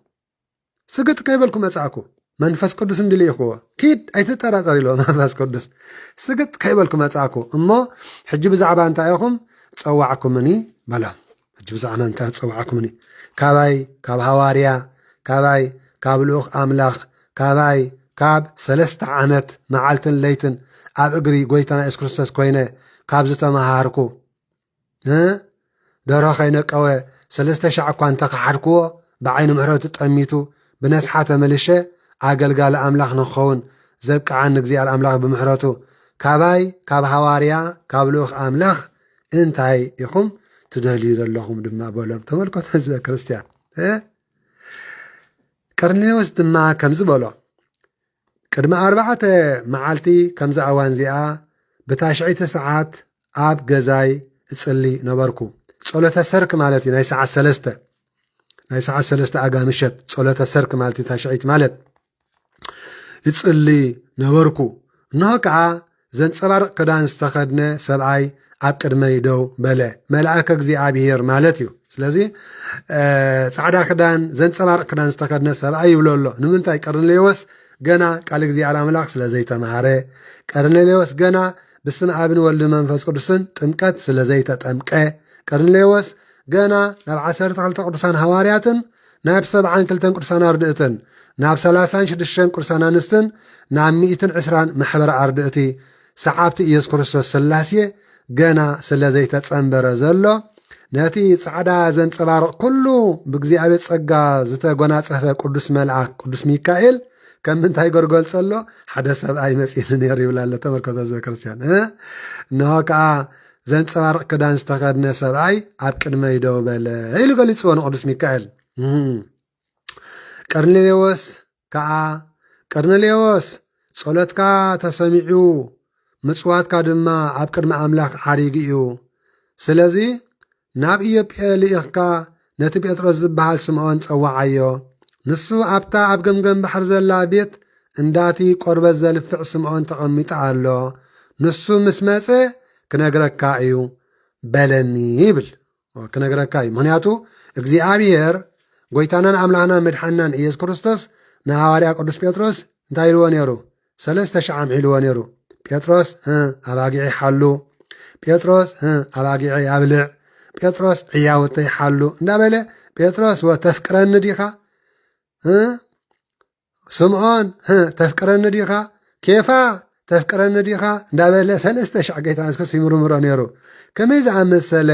سقط كيبلكو متعكو منفس قدس اندلي اخوه كيد ايتتراتري له منفس قدس سقط كيبلكو متعكو اما حجب زعبا انت ايكم تصوعكمني بلا حجب زعبا انت تصوعكمني كاباي كاب هواريا كاباي كاب لوخ أملاخ كاباي كاب 3 عامت معالتن ليتن أب أجري قويتنا إسكريستوس كوينة كاب زتا مهاركو دارا خينك أو 3 شعب كوانتا كحركو بعين محروت تأميتو بنسحة ملشة عقل قال أملاخ نخون زبك عنك زي الأملاخ بمحروتو كاباي كاب هواريا كاب لوخ أملاخ انتاي يخم تدهلير اللهم دماء بولم تملكو تنزل كريستيان قرنيلوس دما كمز بولو قدم 4 معالتي كمز أوان زيا بتاشعيت ساعات آب جزاي تصلي نبركو صلاة السرك مالتي ناي ساعة 3 أقامشت صلاة السرك مالتي تاشعيت مالت تصلي نبركو نهكا زن صبر قدان استخدنا سبعي آب قدمي دو بلا ملائك زي عبير مالتيو سلازي صعدا كدان زن صبر كدان استخدنا سبعي يبلولو نمنتاي قرنيلوس جنا قال زي على ملاك سلازي تمهاره قرنيلوس جنا بسم ابن ولد منفس قدسن طمقت سلازي تطمقه قرنيلوس جنا ناب 12 قدسان حوارياتن ناب 7 كلتن قدسان اردئتن ناب 36 قدسان انستن ناب 120 محبر اردئتي سحابتي ኢየሱስ ክርስቶስ ስላሴ ገና ስለዘይ ተጸንበረ ዘሎ ነቲ ጻዕዳ ዘንጸባርቕ ኩሉ ብእግዚአብሔር ጸጋ ዝተጎናጸፈ ቅዱስ መልአክ ቅዱስ ሚካኤል ከም እንታይ ገርገል ጸሎ ሓደ ሰብኣይ መጺን ነይሩ ይብላለ ተመልከቶ ዘክርስቲያን ነው ከዓ ዘንጸባርቕ ክዳን ዝተኸድነ ሰብኣይ ኣብ ቅድመይ ደው በለ ኢሉ ገሊጽዎ ቅዱስ ሚካኤል ቀርኔሌዎስ ጸሎትካ ተሰሚዑ ምጽዋትካ ድማ ኣብ ቅድመ ኣምላኽ ሓሪግ እዩ ስለዚ ናብ ኢዮጵያ ልኢኽካ ነቲ ጴጥሮስ ዝበሃል ስምዖን ጸዋዓዮ ንሱ ኣብታ ኣብ ገምገም ባሕር ዘላ ቤት እንዳቲ ቆርበት ዘልፍዕ ስምዖን ተቐሚጣ ኣሎ ንሱ ምስ መጸ ክነግረካ እዩ በለኒ ይብል ክነግረካ እዩ ምክንያቱ እግዚአብሔር ጎይታናን ኣምላኽናን መድሓናን ኢየሱስ ክርስቶስ ንሐዋርያ ቅዱስ ጴጥሮስ እንታይ ኢልዎ ነይሩ 3,000 ኢልዎ ነይሩ ጴጥሮስ ኣባጊዕ ይሓሉ ጴጥሮስ ኣባጊዕ ያብልዕ ጴጥሮስ ዕያውተይ ይሓሉ እንዳበለ ጴጥሮስ ወተፍቅረኒ ዲኻ ስምዖን ተፍቅረኒ ዲኻ ኬፋ ተፍቅረኒ ዲኻ እንዳበለ 3,000 ጌታ ኢየሱስ ይምርምሮ ነይሩ ከመይ ዝኣመሰለ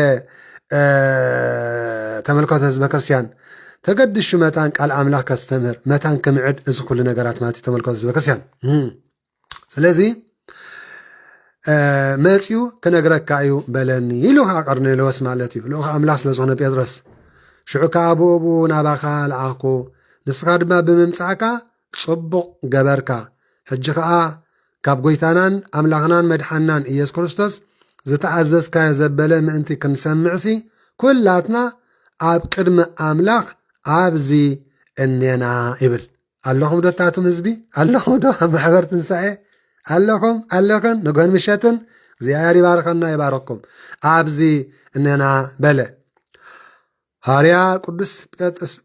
ተመልከቶ ህዝበ ክርስቲያን ተገድሽ መታን ቃል ኣምላኽ ከስተምር መታን ከምዕድ እዚ ኩሉ ነገራት ማለት ተመልከቶ ህዝበ ክርስቲያን ስለዚ መጺኡ ክነግረካ እዩ በለኒ ኢሉኻ ቀርኔሌዎስ ማለት እዩ ልኡኻ ኣምላኽ ስለ ዝኾነ ጴጥሮስ ሽዑ ካብኡ ናባኻ ለኣኹ ንስኻ ድማ ብምምጻእካ ጽቡቕ ገበርካ ሕጂ ከዓ ካብ ጎይታናን ኣምላኽናን መድሓናን ኢየሱስ ክርስቶስ ዝተኣዘዝካዮ ዘበለ ምእንቲ ክንሰምዕሲ ኩላትና ኣብ ቅድሚ ኣምላኽ ኣብዚ እኔና ይብል ኣለኹም ዶታቱም ህዝቢ ኣለኹም ዶ ኣብ ማሕበር ትንሳኤ ኣለኹም ንጎን ምሸትን እግዚአብሔር ይባርከና ይባረኩም ኣብዚ እኔና በለ ሐዋርያ ቅዱስ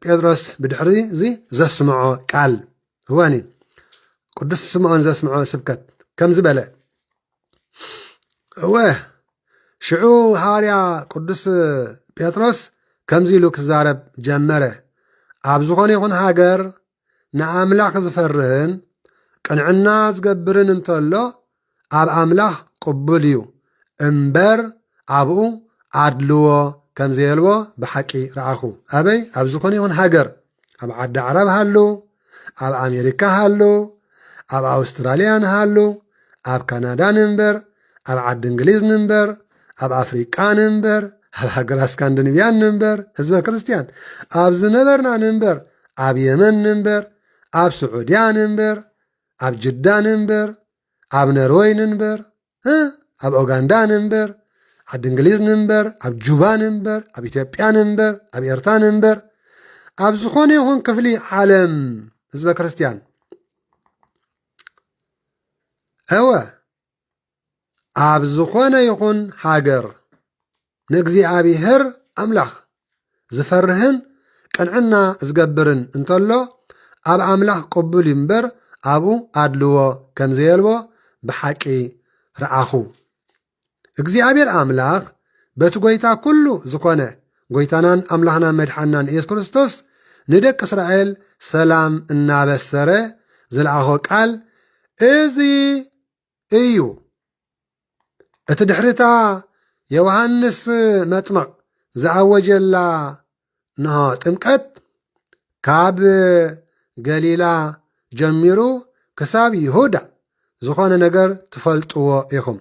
ጴጥሮስ ብድሕሪ እዚ ዘስምዖ ቃል هواني قدس سمعون زسمعون سبكت كم زبلة شعو حواريا قدس بيطرس كم زيلو كزارب جمره ኣብ ዝኾነ ይኹን ሃገር ንኣምላኽ ዝፈርህን ቅንዕና ዝገብርን እንተሎ ኣብ ኣምላኽ ቅቡል እዩ እምበር ኣብኡ ኣድልዎ ከም ዘየልዎ ብሓቂ ረኣኹ። ኣበይ ኣብ ዝኾነ ይኹን ሃገር ኣብ ዓዲ ዓረብ ሃሉ፣ ኣብ ኣሜሪካ ሃሉ፣ ኣብ ኣውስትራልያ ንሃሉ፣ ኣብ ካናዳ ንንበር፣ ኣብ ዓዲ እንግሊዝ ንንበር፣ ኣብ ኣፍሪቃ ንንበር፣ ኣብ ሃገር ስካንዲኔቭያ ንንበር ህዝበ ክርስቲያን ኣብ ዝነበርና ንንበር፣ ኣብ የመን ንንበር፣ ኣብ ስዑድያ ንንበር፣ ኣብ ጅዳ ንንበር፣ ኣብ ኖርዌይ ንንበር፣ ኣብ ኡጋንዳ ንንበር፣ ዓዲ እንግሊዝ ንንበር፣ ኣብ ጁባ ንንበር፣ ኣብ ኢትዮጵያ ንንበር፣ ኣብ ኤርትራ ንንበር፣ ኣብ ዝኾነ ይኹን ክፍሊ ዓለም ህዝበ ክርስቲያን እወ ኣብ ዝኾነ ይኹን ሃገር ንእግዚኣብሔር ኣምላኽ ዝፈርህን ቅንዕና ዝገብርን እንተሎ ኣብ ኣምላኽ ቅቡል እምበር ኣብኡ ኣድልዎ ከም ዘየልዎ ብሓቂ ረኣኹ። እግዚኣብሔር ኣምላኽ በቲ ጎይታ ኩሉ ዝኾነ ጎይታናን ኣምላኽናን መድሓናን ኢየሱስ ክርስቶስ ንደቂ እስራኤል ሰላም እናበሰረ ዝለኣኾ ቃል እዚ እዩ። እቲ ድሕሪታ ዮሃንስ መጥምቕ ዝኣወጀላ ንሆ ጥምቀት ካብ ገሊላ ጀሚሩ ክሳብ ይሁዳ ዝኾነ ነገር ትፈልጥዎ ኢኹም።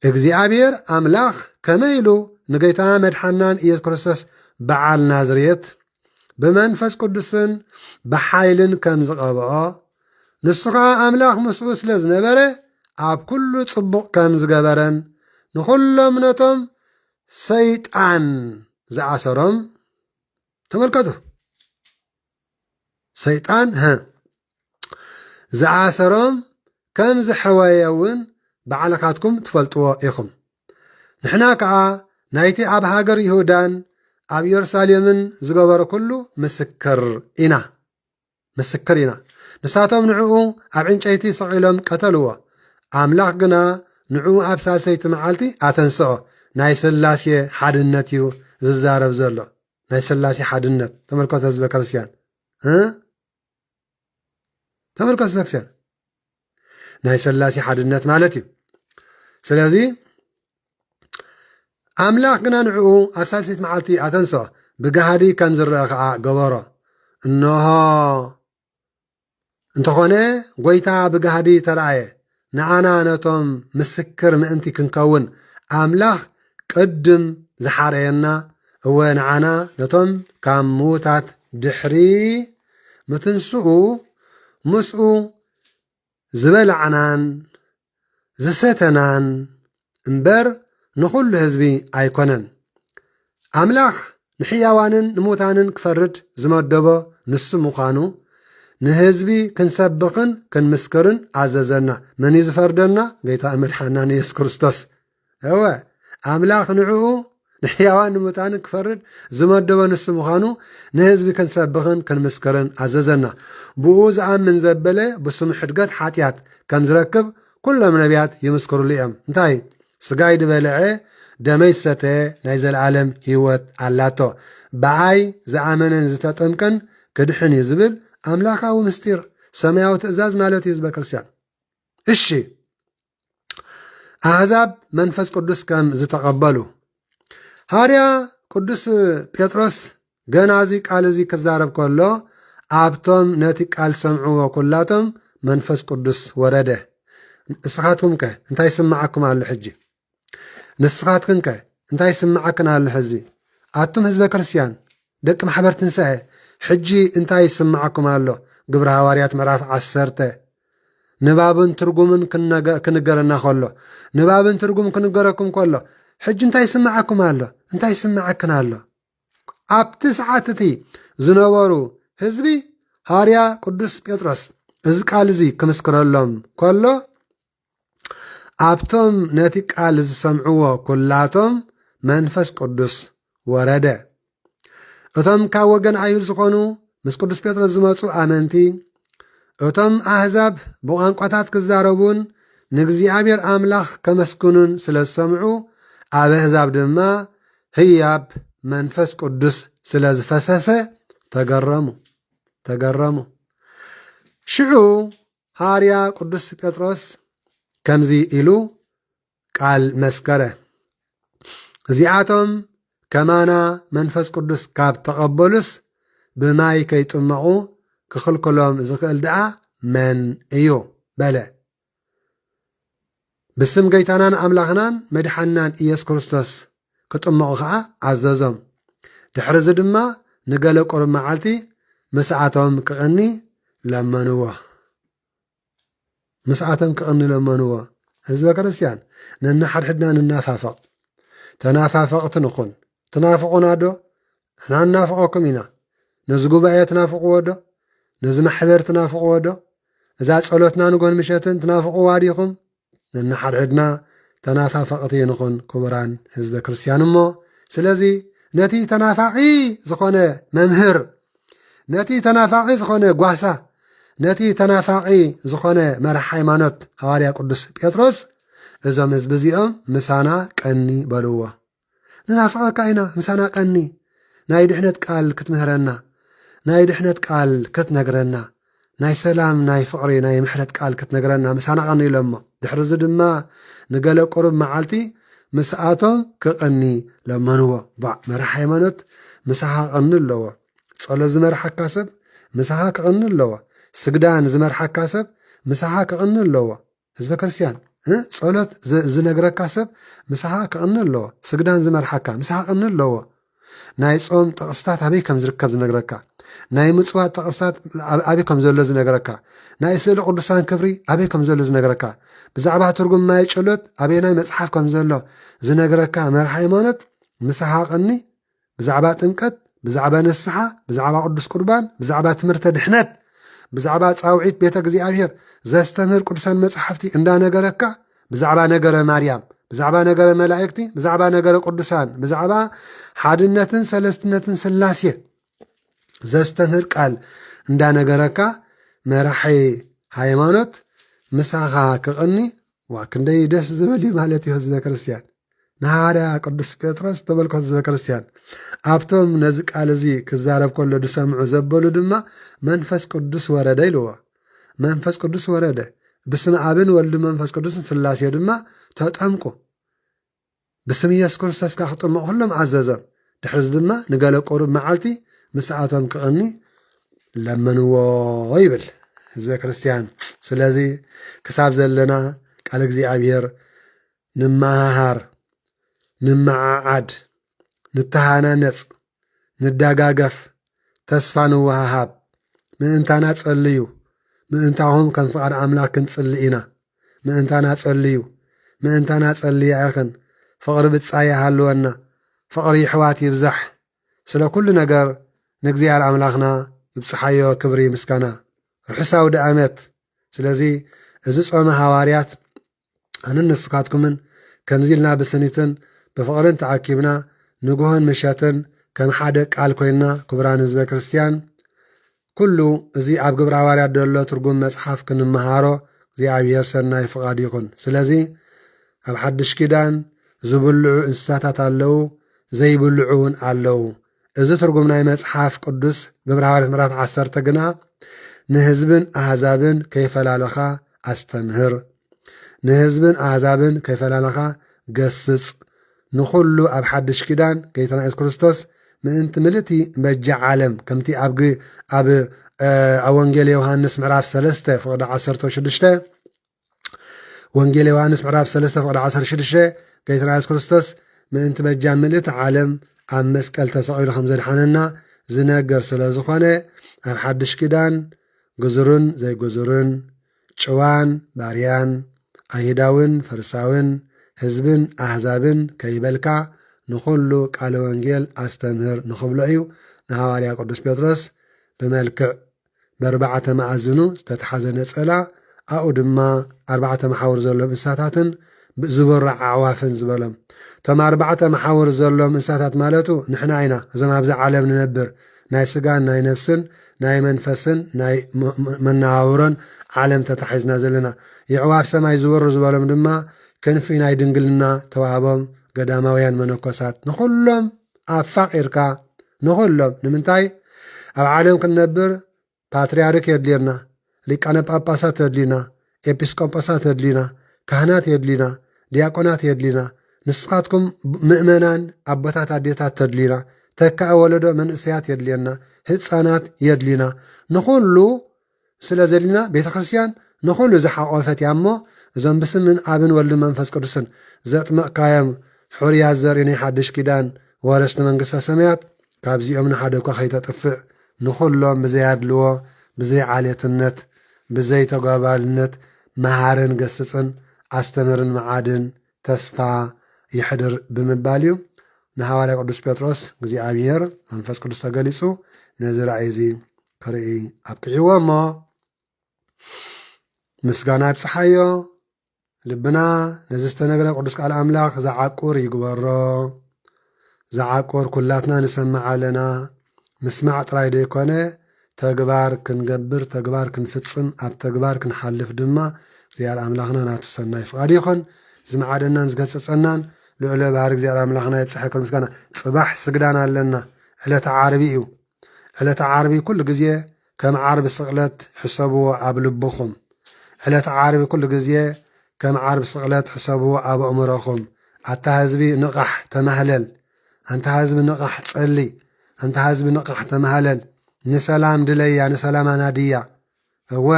እግዚኣብሔር ኣምላኽ ከመይ ኢሉ ንጌታ መድሓናን ኢየሱስ ክርስቶስ በዓል ናዝሬት ብመንፈስ ቅዱስን ብሓይልን ከም ዝቐብኦ ንሱ ከዓ ኣምላኽ ምስኡ ስለ ዝነበረ ኣብ ኩሉ ጽቡቕ ከም ዝገበረን ንኹሎም ነቶም ሰይጣን ዝኣሰሮም ተመልከቱ። ሰይጣን ዝኣሰሮም ከም ዝሕወየ እውን ባዕልኻትኩም ትፈልጥዎ ኢኹም። ንሕና ከዓ ናይቲ ኣብ ሃገር ይሁዳን ኣብ ኢየሩሳሌምን ዝገበሮ ኩሉ ምስክር ኢና። ንሳቶም ንዕኡ ኣብ ዕንጨይቲ ሰቒሎም ቀተልዎ። ኣምላኽ ግና ንዕኡ ኣብ ሳልሰይቲ መዓልቲ ኣተንስኦ። ናይ ስላሴ ሓድነት እዩ ዝዛረብ ዘሎ። ናይ ስላሴ ሓድነት ተመልከቱ ህዝበ ክርስቲያን፣ ተመልከቱ ህዝበ ክርስቲያን፣ ናይ ስላሴ ሓድነት ማለት እዩ። ስለዚ ኣምላኽ ግና ንዕኡ ኣብ ሳልሰይቲ መዓልቲ ኣተንስኦ። ብጋሃዲ ከም ዝረአ ከዓ ገበሮ። እንሆ እንተኾነ ጎይታ ብጋሃዲ ተረኣየ፣ ንኣና ነቶም ምስክር ምእንቲ ክንከውን ኣምላኽ ቅድም ዝሓረየና እወ ንዓና ነቶም ካብ ምዉታት ድሕሪ ምትንስኡ ምስኡ ዝበላዕናን ዝሰተናን እምበር ንኹሉ ህዝቢ ኣይኮነን። ኣምላኽ ንሕያዋንን ንምዉታንን ክፈርድ ዝመደቦ ንሱ ምዃኑ ንህዝቢ ክንሰብኽን ክንምስክርን ኣዘዘና። መን እዩ ዝፈርደና? ጌታ መድሓናን ኢየሱስ ክርስቶስ። እወ ኣምላኽ ንዕኡ ንሕያዋን ንምዉታንን ክፈርድ ዝመደቦ ንሱ ምዃኑ ንህዝቢ ክንሰብኽን ክንምስክርን ኣዘዘና። ብኡ ዝኣምን ዘበለ ብስሙ ሕድገት ሓጢኣት ከም ዝረክብ ኩሎም ነቢያት ይምስክርሉ እዮም። እንታይ? ስጋይ ድበልዐ ደመይ ዝሰተየ ናይ ዘለዓለም ህይወት ኣላቶ፣ ብኣይ ዝኣመነን ዝተጠምቀን ክድሕን እዩ ዝብል ኣምላኻዊ ምስጢር ሰማያዊ ትእዛዝ ማለት እዩ ህዝበ ክርስቲያን። እሺ ኣሕዛብ መንፈስ ቅዱስ ከም ዝተቐበሉ ሃርያ ቅዱስ ጴጥሮስ ገና እዚ ቃል እዚ ክዛረብ ከሎ ኣብቶም ነቲ ቃል ሰምዕዎ ኩላቶም መንፈስ ቅዱስ ወረደ። ንስኻትኩም ከ እንታይ ይስምዓኩም ኣሎ ሕጂ? ንስኻትክን ከ እንታይ ይስምዓክን ኣሎ ሕዚ? ኣቱም ህዝበ ክርስቲያን ደቂ ማሕበር ትንሳኤ ሕጂ እንታይ ይስምዓኩም ኣሎ? ግብረ ሃዋርያት ምዕራፍ 10 ንባብን ትርጉምን ክንገረና ከሎ ንባብን ትርጉም ክንገረኩም ከሎ ሕጂ እንታይ ይስምዓኩም ኣሎ? እንታይ ይስምዓክን ኣሎ? ኣብቲ ሰዓት እቲ ዝነበሩ ህዝቢ ሃርያ ቅዱስ ጴጥሮስ እዚ ቃል እዚ ክምስክረሎም ከሎ ኣብቶም ነቲ ቃል ዝሰምዕዎ ኩላቶም መንፈስ ቅዱስ ወረደ። እቶም ካብ ወገን ኣይሁድ ዝኾኑ ምስ ቅዱስ ጴጥሮስ ዝመፁ ኣመንቲ፣ እቶም ኣሕዛብ ብቋንቋታት ክዛረቡን ንእግዚኣብሔር ኣምላኽ ከመስግኑን ስለ ዝሰምዑ ኣብ ኣሕዛብ ድማ ህያብ መንፈስ ቅዱስ ስለ ዝፈሰሰ ተገረሙ ሽዑ ሃዋርያ ቅዱስ ጴጥሮስ ከምዚ ኢሉ ቃል መስከረ እዚኣቶም ከማና መንፈስ ቅዱስ ካብ ተቐበሉስ ብማይ ከይጥመቑ ክኽልክሎም ዝኽእል ደኣ መን እዩ በለ ብስም ገይታናን ኣምላኽናን መድሓናን ኢየሱስ ክርስቶስ ክጥመቑ ከዓ ኣዘዞም ድሕሪዚ ድማ ንገለ ቁሩብ መዓልቲ ምስኣቶም ክቕኒ ለመንዎ ህዝበ ክርስቲያን ነናሓድሕድና ንናፋፈቕ ተናፋፈቕቲ ንኹን ትናፍቑና ዶ ንሕና እናፍቐኩም ኢና ነዚ ጉባኤ ትናፍቕዎ ዶ ነዚ ማሕበር ትናፍቕዎ ዶ እዛ ጸሎትና ንጎን ምሸትን ትናፍቕዋ ዲኹም ነናሓድሕድና ተናፋፈቕቲ ንኹን ክቡራን ህዝበ ክርስቲያን እሞ ስለዚ ነቲ ተናፋቒ ዝኾነ መምህር ነቲ ተናፋቒ ዝኾነ ጓሳ ነቲ ተናፋቒ ዝኾነ መራሒ ሃይማኖት ሃዋርያ ቅዱስ ጴጥሮስ እዞም ህዝቢ እዚኦም ምሳና ቀኒ በልዎ ንናፍቐካ ኢና ምሳና ቀኒ ናይ ድሕነት ቃል ክትምህረና ናይ ድሕነት ቃል ክትነግረና ናይ ሰላም ናይ ፍቕሪ ናይ ምሕረት ቃል ክትነግረና ምሳና ቀኒ ኢሎሞ ድሕሪዚ ድማ ንገለ ቁሩብ መዓልቲ ምስኣቶም ክቕኒ ለመንዎ መራሒ ሃይማኖት ምሳኻ ቅኒ ኣለዎ ጸሎት ዝመርሐካ ሰብ ምሳኻ ክቕኒ ኣለዎ ስግዳን ዝመርሐካ ሰብ ምሳኻ ክቕኒ ኣለዎ ህዝበ ክርስቲያን ጸሎት ዝነግረካ ሰብ ምሳኻ ክቕኒ ኣለዎ ስግዳን ዝመርሐካ ምሳኻ ቅኒ ኣለዎ ናይ ጾም ጥቕስታት ኣበይ ከም ዝርከብ ዝነግረካ ናይ ምጽዋት ጥቕስታት ኣበይ ከም ዘሎ ዝነግረካ ናይ ስእሊ ቅዱሳን ክብሪ ኣበይ ከም ዘሎ ዝነግረካ ብዛዕባ ትርጉም ማይ ጸሎት ኣበይ ናይ መጽሓፍ ከም ዘሎ ዝነግረካ መራሒ ሃይማኖት ምሳኻ ቅኒ ብዛዕባ ጥምቀት ብዛዕባ ንስሓ ብዛዕባ ቅዱስ ቁርባን ብዛዕባ ትምህርተ ድሕነት ብዛዕባ ጻውዒት ቤተ እግዚኣብሔር ዘስተምህር ቅዱሳን መጽሓፍቲ እንዳነገረካ ብዛዕባ ነገረ ማርያም ብዛዕባ ነገረ መላእክቲ ብዛዕባ ነገረ ቅዱሳን ብዛዕባ ሓድነትን ሰለስትነትን ስላሴ ዘስተምህር ቃል እንዳነገረካ መራሒ ሃይማኖት ምሳኻ ክቕኒ ክንደይ ደስ ዝብል ማለት እዩ ህዝበ ክርስቲያን ንሃዋርያ ቅዱስ ጴጥሮስ ተመልከቱ ህዝበ ክርስቲያን ኣብቶም ነዚ ቃል እዚ ክዛረብ ከሎ ድሰምዑ ዘበሉ ድማ መንፈስ ቅዱስ ወረደ ኢልዎ መንፈስ ቅዱስ ወረደ ብስም ኣብን ወልድ መንፈስ ቅዱስን ስላሴ ድማ ተጠምቁ ብስም ኢየሱስ ክርስቶስ ክጥምቁ ኩሎም ኣዘዞም ድሕሪዚ ድማ ንገለ ቁሩብ መዓልቲ ምስኣቶም ክቕኒ ለመንዎ ይብል ህዝበ ክርስቲያን ስለዚ ክሳብ ዘለና ቃል እግዚኣብሔር ንመሃር ንመዓዓድ ንተሃናነጽ ንዳጋገፍ ተስፋ ንወሃሃብ ምእንታና ጸልዩ ምእንታኹም ከም ፍቓድ ኣምላክ ክንጽልእ ኢና ምእንታና ጸልዩ ኣይኽን ፍቕሪ ብጻይ ሃልወና ፍቕሪ ሕዋት ይብዛሕ ስለ ኩሉ ነገር ንእግዚኣብሔር ኣምላኽና ይብጽሓዮ ክብሪ ምስጋና ርሑሳዊ ደኣመት ስለዚ እዚ ጾመ ሃዋርያት ኣነን ንስኻትኩምን ከምዚ ኢልና ብስኒትን ብፍቕርን ተኣኪብና ንጉሆን ምሸትን ከም ሓደ ቃል ኮይና ክቡራን ህዝበ ክርስቲያን ኩሉ እዚ ኣብ ግብረ ሃዋርያት ደሎ ትርጉም መጽሓፍ ክንመሃሮ እግዚኣብሔር ሰናይ ፍቓድ ይኹን ስለዚ ኣብ ሓድሽ ኪዳን ዝብልዑ እንስሳታት ኣለዉ ዘይብልዑ እውን ኣለዉ እዚ ትርጉም ናይ መጽሓፍ ቅዱስ ግብረ ሃዋርያት ምዕራፍ 10 ግና ንህዝብን ኣሕዛብን ከይፈላለኻ ኣስተምህር ንህዝብን ኣሕዛብን ከይፈላለኻ ገስጽ ንኹሉ ኣብ ሓድሽ ኪዳን ጌታና ኢየሱስ ክርስቶስ ምእንቲ ምልእቲ መጃ ዓለም ከምቲ ኣብ ወንጌል ዮሃንስ ምዕራፍ 3 ፍቕዲ 16 ወንጌል ዮሃንስ ምዕራፍ 3 ፍቕዲ 16 ጌታና ኢየሱስ ክርስቶስ ምእንቲ መጃ ምልእቲ ዓለም ኣብ መስቀል ተሰቒሉ ከም ዘድሓነና ዝነገር ስለ ዝኾነ ኣብ ሓድሽ ኪዳን ግዙርን ዘይግዙርን ጭዋን ባርያን ኣይሁዳውን ፈሪሳውን ህዝብን ኣሕዛብን ከይበልካ ንኹሉ ቃለ ወንጌል ኣስተምህር ንኽብሎ እዩ ንሃዋርያ ቅዱስ ጴጥሮስ ብመልክዕ በርባዕተ መኣዝኑ ዝተተሓዘ ነፀላ ኣብኡ ድማ 4 መሓውር ዘሎም እንስሳታትን ዝበርዕ ኣዕዋፍን ዝበሎም እቶም 4 መሓውር ዘሎም እንስሳታት ማለቱ ንሕና ኢና እዞም ኣብዚ ዓለም ንነብር ናይ ስጋን ናይ ነፍስን ናይ መንፈስን ናይ መነባብሮን ዓለም ተታሒዝና ዘለና የዕዋፍ ሰማይ ዝበሩ ዝበሎም ድማ ክንፊ ናይ ድንግልና ተዋህቦም ገዳማውያን መነኮሳት ንኹሎም ኣፋቂርካ ንኹሎም ንምንታይ ኣብ ዓለም ክንነብር ፓትርያርክ የድልየና ሊቃነ ጳጳሳት የድሊና ኤጲስቆጶሳት የድሊና ካህናት የድሊና ዲያቆናት የድሊና ንስኻትኩም ምእመናን ኣቦታት ኣዴታት ተድሊና ተካእ ወለዶ መንእሰያት የድልየና ህፃናት የድሊና ንኹሉ ስለ ዘድሊና ቤተ ክርስቲያን ንኹሉ ዝሓቆፈት እያ እሞ እዞም ብስምን ኣብን ወልድን መንፈስ ቅዱስን ዘጥመቕካዮም ሕሩያት ዘርኢ ናይ ሓድሽ ኪዳን ወረስቲ መንግስተ ሰማያት ካብዚኦም ንሓደ እኳ ከይተጥፍእ ንኹሎም ብዘያድልዎ ብዘይ ዓሌትነት ብዘይ ተጓባልነት መሃርን ገስፅን ኣስተምርን መዓድን ተስፋ ይሕድር ብምባል እዩ ንሃዋርያ ቅዱስ ጴጥሮስ እግዚኣብሔር መንፈስ ቅዱስ ተገሊጹ ነዚ ራእይ እዚ ክርኢ ኣብቅዕዎ እሞ ምስጋና ይብፅሓዮ ልብና ነዚ ዝተነገረ ቅዱስ ቃል ኣምላኽ ዘዓቁር ይግበሮ ዘዓቁር ኩላትና ንሰማዕ ኣለና ምስማዕ ጥራይ ደይኮነ ተግባር ክንገብር ተግባር ክንፍፅም ኣብ ተግባር ክንሓልፍ ድማ እግዚኣብሔር ኣምላኽና ናቱ ሰናይ ፍቓድ ይኹን ዝመዓደናን ዝገሰፀናን ልዑለ ባህሪ እግዚኣብሔር ኣምላኽና ይብፅሐከ ምስጋና ፅባሕ ስግዳን ኣለና ዕለተ ዓርቢ እዩ ዕለተ ዓርቢ ኩሉ ግዜ ከም ዓርቢ ስቕለት ሕሰብዎ ኣብ ልብኹም ዕለተ ዓርቢ ኩሉ ግዜ ከም ዓርቢ ስቕለት ሕሰብዎ ኣብ ኣእምሮኹም ኣታ ህዝቢ ንቓሕ ተማህለል ኣንታ ህዝቢ ንቓሕ ጸሊ ኣንታ ህዝቢ ንቓሕ ተማህለል ንሰላም ድለያ ንሰላም ኣናድያ እወ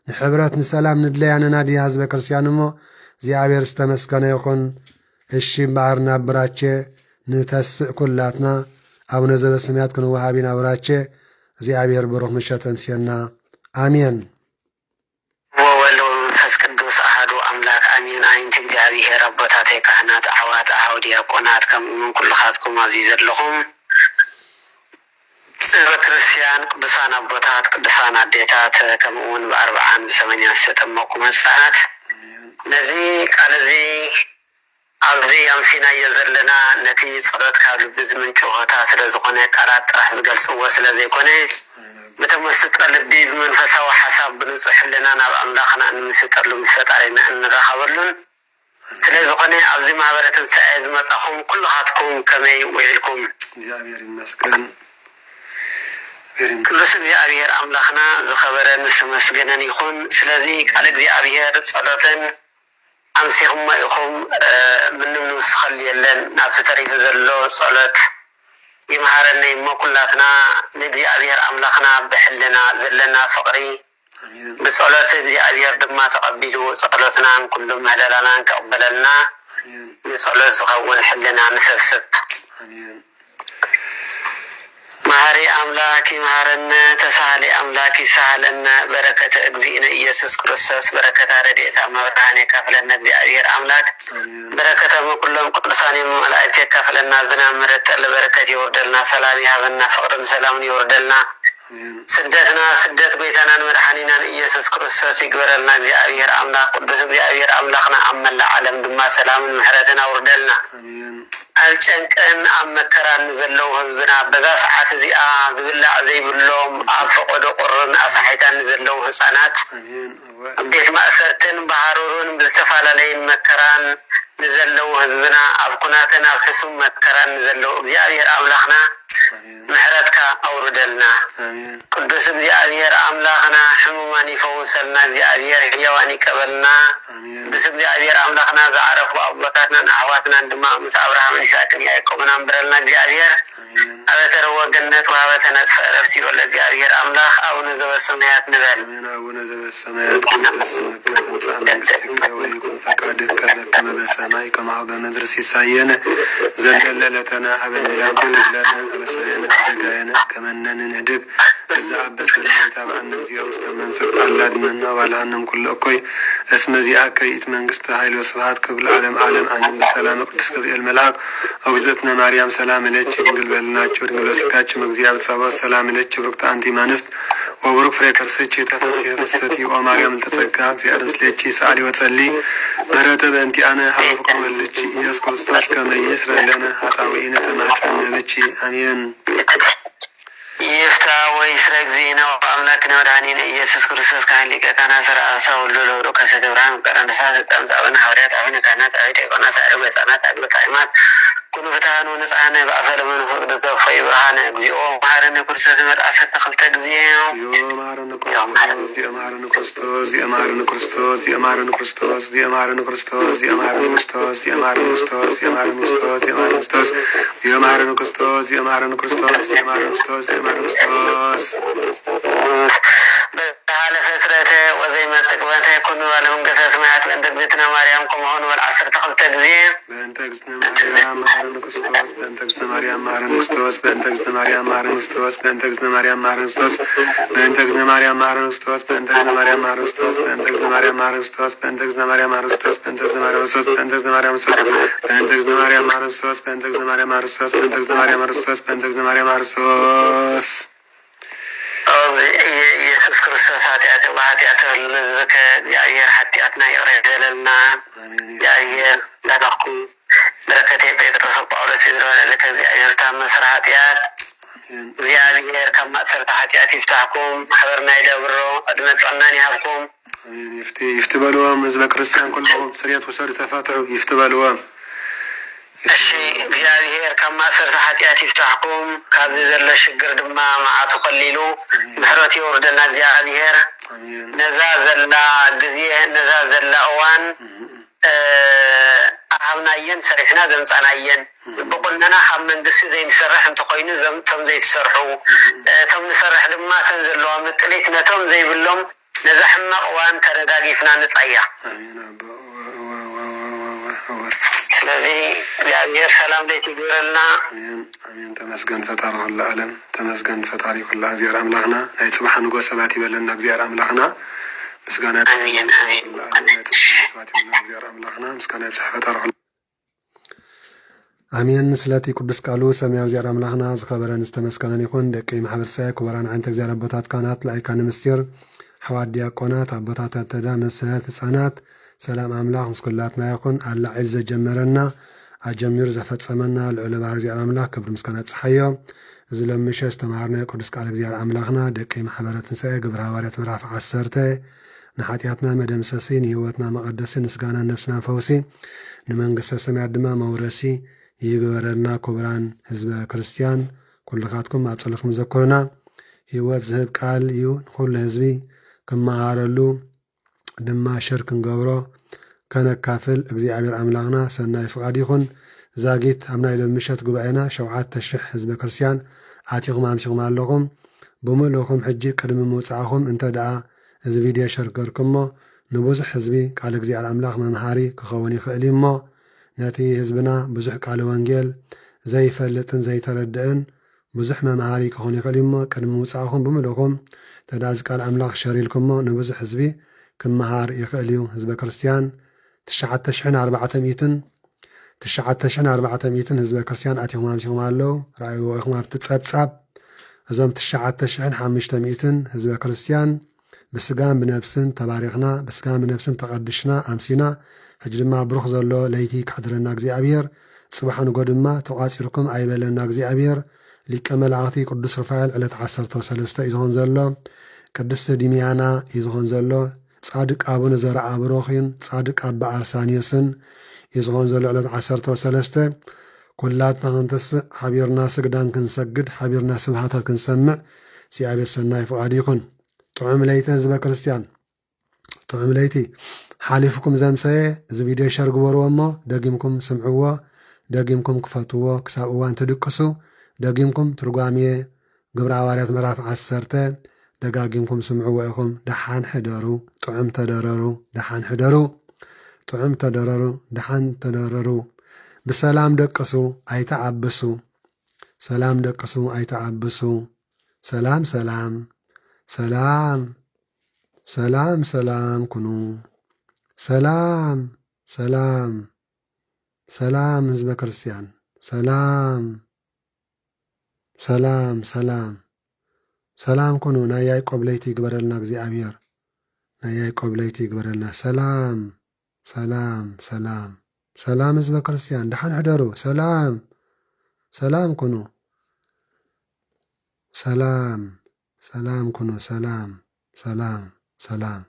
ንሕብረት ንሰላም ንድለያ ንናድያ ህዝበ ክርስቲያን እሞ እግዚኣብሔር ዝተመስገነ ይኹን እሺ እምበኣር ናብ ብራቼ ንተስእ ኩላትና ኣቡነ ዘበሰማያት ክንወሃብ ኢና ብራቼ እግዚኣብሔር ብሩኽ ምሸት ተምስየና ኣሜን ወወልድ ወመንፈስ ቅዱስ ኣሐዱ ኣምላክ ኣሜን ኣይንቲ እግዚኣብሔር ኣቦታተይ ካህናት ኣሕዋት ኣሃው ዲያቆናት ከምኡውን ኩልኻትኩም ኣብዚ ዘለኹም ህዝበ ክርስቲያን ቅዱሳን ኣቦታት ቅዱሳን ኣዴታት ከምኡውን ብኣርብዓን ብሰመንያን ዝተጠመቁ ህፃናት ነዚ ቃል እዚ ኣብዚ ኣምሲናዮ ዘለና ነቲ ፀሎት ካብ ልቢ ዝምንጩ ሆታ ስለ ዝኾነ ቃላት ጥራሕ ዝገልፅዎ ስለ ዘይኮነ ብተመስጦ ልቢ ብመንፈሳዊ ሓሳብ ብንፁሕ ህልና ናብ ኣምላኽና እንምስጠሉ ምስ ፈጣሪና እንረኸበሉን ስለ ዝኾነ ኣብዚ ማህበረ ትንሳኤ ዝመፃኹም ኩልኻትኩም ከመይ ውዒልኩም እግዚኣብሔር ይመስገን ቅዱስ እግዚኣብሔር ኣምላኽና ዝኸበረን ዝተመስገነን ይኹን ስለዚ ቃል እግዚኣብሔር ፀሎትን ኣምሲኹም ኢኹም ምንም ንውስኸል የለን ናብቲ ተሪፉ ዘሎ ፀሎት ይምሃረና እሞ ኩላትና ንእግዚኣብሔር ኣምላኽና ብሕልና ዘለና ፍቕሪ ብፀሎት እግዚኣብሔር ድማ ተቐቢሉ ፀሎትናን ኩሉ ምህለላናን ከቕበለልና ንፀሎት ዝኸውን ሕልና ንሰብስብ መሃሪ ኣምላክ ይምሃረና ተሳሃሊ ኣምላክ ይሳሃለና በረከተ እግዚእነ ኢየሱስ ክርስቶስ በረከታ ረድኤታ መብርሃን የካፍለና እግዚአብሔር ኣምላክ በረከተ ኩሎም ቅዱሳን መላእክት የካፍለና ዝናብ ምሕረት በረከት ይወርደልና ሰላም ይሃበና ፍቅርን ሰላምን ይወርደልና ስደትና ስደት ቤተናን መድኃኒናን ኢየሱስ ክርስቶስ ይግበረልና እግዚአብሔር ኣምላክ ቅዱስ እግዚአብሔር ኣምላኽና ኣብ መላእ ዓለም ድማ ሰላምን ምሕረትን ኣውርደልና ኣብ ጨንቅን ኣብ መከራን ዘለው ህዝብና በዛ ሰዓት እዚኣ ዝብላዕ ዘይብሎም ኣብ ፈቆዶ ቁርን ኣሳሒታን ዘለው ህፃናት ቤት ማእሰርትን ባህሩርን ብዝተፈላለዩን መከራን ንዘለው ህዝብና ኣብ ኩናትን ኣብ ሕሱም መከራን ንዘለው እግዚአብሔር ኣምላኽና ምሕረትካ ኣውርደልና ቅዱስ እግዚአብሔር ኣምላኽና ሕሙማን ይፈውሰልና እግዚአብሔር ሕያዋን ይቀበልና ቅዱስ እግዚአብሔር ኣምላኽና ዝዓረፉ ኣቦታትናን ኣሕዋትናን ድማ ምስ ኣብርሃምን ይስሐቅን ያዕቆብን ኣንብረልና እግዚአብሔር ኣበተረወ ገነት ወሃበተ ነጽፈ ዕረፍት ይበል እግዚአብሔር ኣምላኽ ኣቡነ ዘበሰማያት ንበል አቡነ ዘበሰማያት ቅዱስመከ ትምጻእ መንግሥትከ ወይኩን ፈቃድከ በከመ በሰማይ ከማሁ በምድር ሲሳየነ ዘለለዕለትነ ሀበነ ዮም ለነ አበሳየነ ደጋየነ ከመነን ንህድግ እዛ አበሰለታ በአን እግዚኦ ውስጥ መንፈቅ አላድነና ባላንም ኩሉ እኮይ እስመ ዚአከ ይእቲ መንግስት ኃይል ወስብሐት ክብር ዓለም አሜን በሰላም ቅዱስ ገብርኤል መልአክ ወግዘትነ ማርያም ሰላም ለች ድንግል በልናቸው ድንግል በስጋችን እግዚአብሔር ጸባኦት ሰላም ለች ብሩክት አንቲ እምአንስት ወብሩክ ፍሬ ከርስኪ ተፈሥሒ ፍስሕቲ ኦ ማርያም ተጸጋ እግዚአብሔር ምስሌኪ ሰአሊ ወጸሊ ምህረተ በእንቲአነ ሀበ ፍቅር ወልድኪ ኢየሱስ ክርስቶስ ከመ ይስረይ ለነ ኃጣውኢነ ተማኅፀነ ብኪ አሜን ይፍታ ወይስረ እግዚእነ ወአምላክነ ወመድኃኒነ ኢየሱስ ክርስቶስ ካህን ሊቀ ካህናት ሠራሳ ሁሉ ለሁሉ ከሰተ ብርሃን ቀረንሳ ስልጣን ጻብና ሐዋርያት አቡነ ካህናት አበ ዲያቆናት አበ ሕፃናት አበ ካህናት كن فتان ونسعنا بأفل من فقدة في برهان اجزيو مهارنا كرسة مدعسة تخلت اجزيو مهارنا كريستوس دي مهارنا كريستوس دي مهارنا كريستوس دي مهارنا كريستوس دي مهارنا كريستوس دي مهارنا كريستوس دي مهارنا كريستوس دي مهارنا كريستوس دي مهارنا كريستوس دي مهارنا كريستوس دي مهارنا كريستوس دي مهارنا كريستوس على فترته وزي ما تقبلته يكون ولهم قصص سمعت بأن تجزتنا مريم كمهون والعصر تخلت اجزيو بأن تجزتنا مريم مهارنا كريستوس بأن تجزتنا مريم مهارنا كريستوس بأن تجزتنا مريم مهارنا كريستوس بأن تجزتنا مريم مهارنا كريستوس بأن تجزتنا مريم مهارنا كريستوس بأن تجزتنا مريم مهارنا كريستوس بأن تجزتنا مريم مهارنا كريستوس بأن تجزتنا مريم مهارنا كريستوس بأن تجزتنا مريم كريستوس بأن تجزتنا مريم كريستوس بأن تجزتنا مريم مهارنا كريستوس بأن تجزتنا مريم مهارنا كريستوس بأن تجزتنا مريم مهارنا كريستوس بأن تجزتنا مريم مهارنا كريستوس يسوع كريستوس هاتيات وهاتيات لك يا حتياتنا يريد لنا يا لا نقول بركتي بيترس بولس يدرون لك زي تام مسرحاتيات زيادة كم أثر تحتيات يفتحكم حضرنا يدوروا أدمت عناني هبكم آمين يفتبلوهم نزل كريستيان كلهم سريات وسر تفاتروا يفتبلوهم الشيء زيادة كم أثر تحتيات يفتحكم كذا زل شجر دما مع تقللوا محرتي وردنا زيادة نزازل جزية نزازل أوان أهونايين سرحنا زمتانايين بقولنا خمن دس زي نسرح انت قوين زم تم زي تسرحوا تم نسرح لما تنزل لهم نتليتنا تم زي باللهم نزحنا وان ترداقيفنا نتعيا ስለዚህ እግዚአብሔር ሰላም ላይ ይግበረልና አሜን ተመስገን ፈጣሪ ሁሉ ዓለም ተመስገን ፈጣሪ ሁሉ እግዚአብሔር አምላክና ናይ ጽባሕ ንጉስ ሰባት ይበለና እግዚአብሔር አምላክና ምስጋና አሜን አሜን ሰባት ይበለና እግዚአብሔር አምላክና ምስጋና ይብዛሕ ፈጣሪ ሁሉ አሜን ስለቲ ቅዱስ ቃሉ ሰማያዊ እግዚአብሔር አምላክና ዝኸበረን ዝተመስገነን ይኹን ደቂ ማሕበረሰብ ክቡራን ዓንተ እግዚአብሔር አቦታት ካህናት ላይካነ ምስጢር ሓዋት ዲያቆናት አቦታት ተዳ መሰረት ህፃናት ሰላም አምላክ ምስኩላትና ይኹን አላ ዒል ዘጀመረና አጀሚር ዘፈጸመና ልዑል ባህር እግዚአብሔር አምላክ ክብር ምስጋና ይብጽሐዮ እዚ ለምሸ ዝተምሃርና ቅዱስ ቃል እግዚአብሔር አምላክና ደቂ ማሕበረ ትንሣኤ ግብረ ሐዋርያት ምዕራፍ 10 ንሓጢአትና መደምሰሲ ንህይወትና መቐደሲ ንስጋና ነብስና ፈውሲ ንመንግስተ ሰማያት ድማ መውረሲ ይግበረና ክቡራን ህዝበ ክርስቲያን ኩልኻትኩም ኣብ ጸሎትኩም ዘክሩና ህይወት ዝህብ ቃል እዩ ንኩሉ ህዝቢ ክመሃረሉ ድማ ሸር ክንገብሮ ከነካፍል እግዚአብሔር አምላክና ሰናይ ፍቃድ ይኹን ዛጊት ኣብ ናይ ለምሸት ጉባኤና 7,000 ህዝበ ክርስቲያን ኣቲኹም ኣምሲኹም ኣለኹም ብምልእኹም ሕጂ ቅድሚ ምውፃእኹም እንተ ደኣ እዚ ቪድዮ ሸር ገርኩሞ ንብዙሕ ህዝቢ ቃል እግዚአብሔር አምላክ መምሃሪ ክኸውን ይኽእል እሞ ነቲ ህዝብና ብዙሕ ቃል ወንጌል ዘይፈልጥን ዘይተረድእን ብዙሕ መምሃሪ ክኸውን ይኽእል እሞ ቅድሚ ምውፃእኹም ብምልእኹም እንተ ደኣ እዚ ቃል አምላክ ሸር ኢልኩሞ ንብዙሕ ህዝቢ ክመሃር ይኽእል እዩ ህዝበ ክርስቲያን 9,400 ህዝበ ክርስቲያን ኣቲኹም ኣምሲኹም ኣለዉ ረኣይዎ ኢኹም ኣብቲ ጸብጻብ እዞም 9,500 ህዝበ ክርስቲያን ብስጋን ብነብስን ተባሪኽና ብስጋን ብነብስን ተቐድሽና ኣምሲና ሕጂ ድማ ብሩኽ ዘሎ ለይቲ ክሕድረና እግዚኣብሔር ጽባሕ ንጎ ድማ ተቋፂርኩም ኣይበለና እግዚኣብሔር ሊቀ መላእኽቲ ቅዱስ ሩፋኤል ዕለት 13 እዩ ዝኾን ዘሎ ቅድስቲ ዲምያና እዩ ዝኾን ዘሎ ጻድቅ አቡነ ዘርአ ብሩኽን ጻድቅ አባ አርሳኒዮስን ይዝኾን ዘሎ ዕለት 13 ኩላትና ክንትስእ ሓቢርና ስግዳን ክንሰግድ ሓቢርና ስብሃታት ክንሰምዕ እግዚአብሔር ሰናይ ፍቃድ ይኹን ጥዑም ለይቲ ህዝበ ክርስቲያን ጥዑም ለይቲ ሓሊፍኩም ዘምሰየ እዚ ቪድዮ ሸር ግበርዎ እሞ ደጊምኩም ስምዕዎ ደጊምኩም ክፈትዎ ክሳብ እዋን ትድቅሱ ደጊምኩም ትርጓሜ ግብረ ሐዋርያት ምዕራፍ 10 ደጋጊምኩም ስምዕዎ ኢኹም ደሓን ሕደሩ ጥዑም ተደረሩ ደሓን ሕደሩ ጥዑም ተደረሩ ደሓን ተደረሩ ብሰላም ደቅሱ ኣይተዓብሱ ሰላም ደቅሱ ኣይተዓብሱ ሰላም ሰላም ሰላም ሰላም ሰላም ኩኑ ሰላም ሰላም ሰላም ህዝበ ክርስቲያን ሰላም ሰላም ሰላም ሰላም ኩኑ ናይ ያዕቆብ ለይቲ ይግበረልና እግዚአብሔር ናይ ያዕቆብ ለይቲ ይግበረልና ሰላም ሰላም ሰላም ሰላም ህዝበ ክርስቲያን ደሓን ሕደሩ ሰላም ሰላም ኩኑ ሰላም ሰላም ኩኑ ሰላም ሰላም ሰላም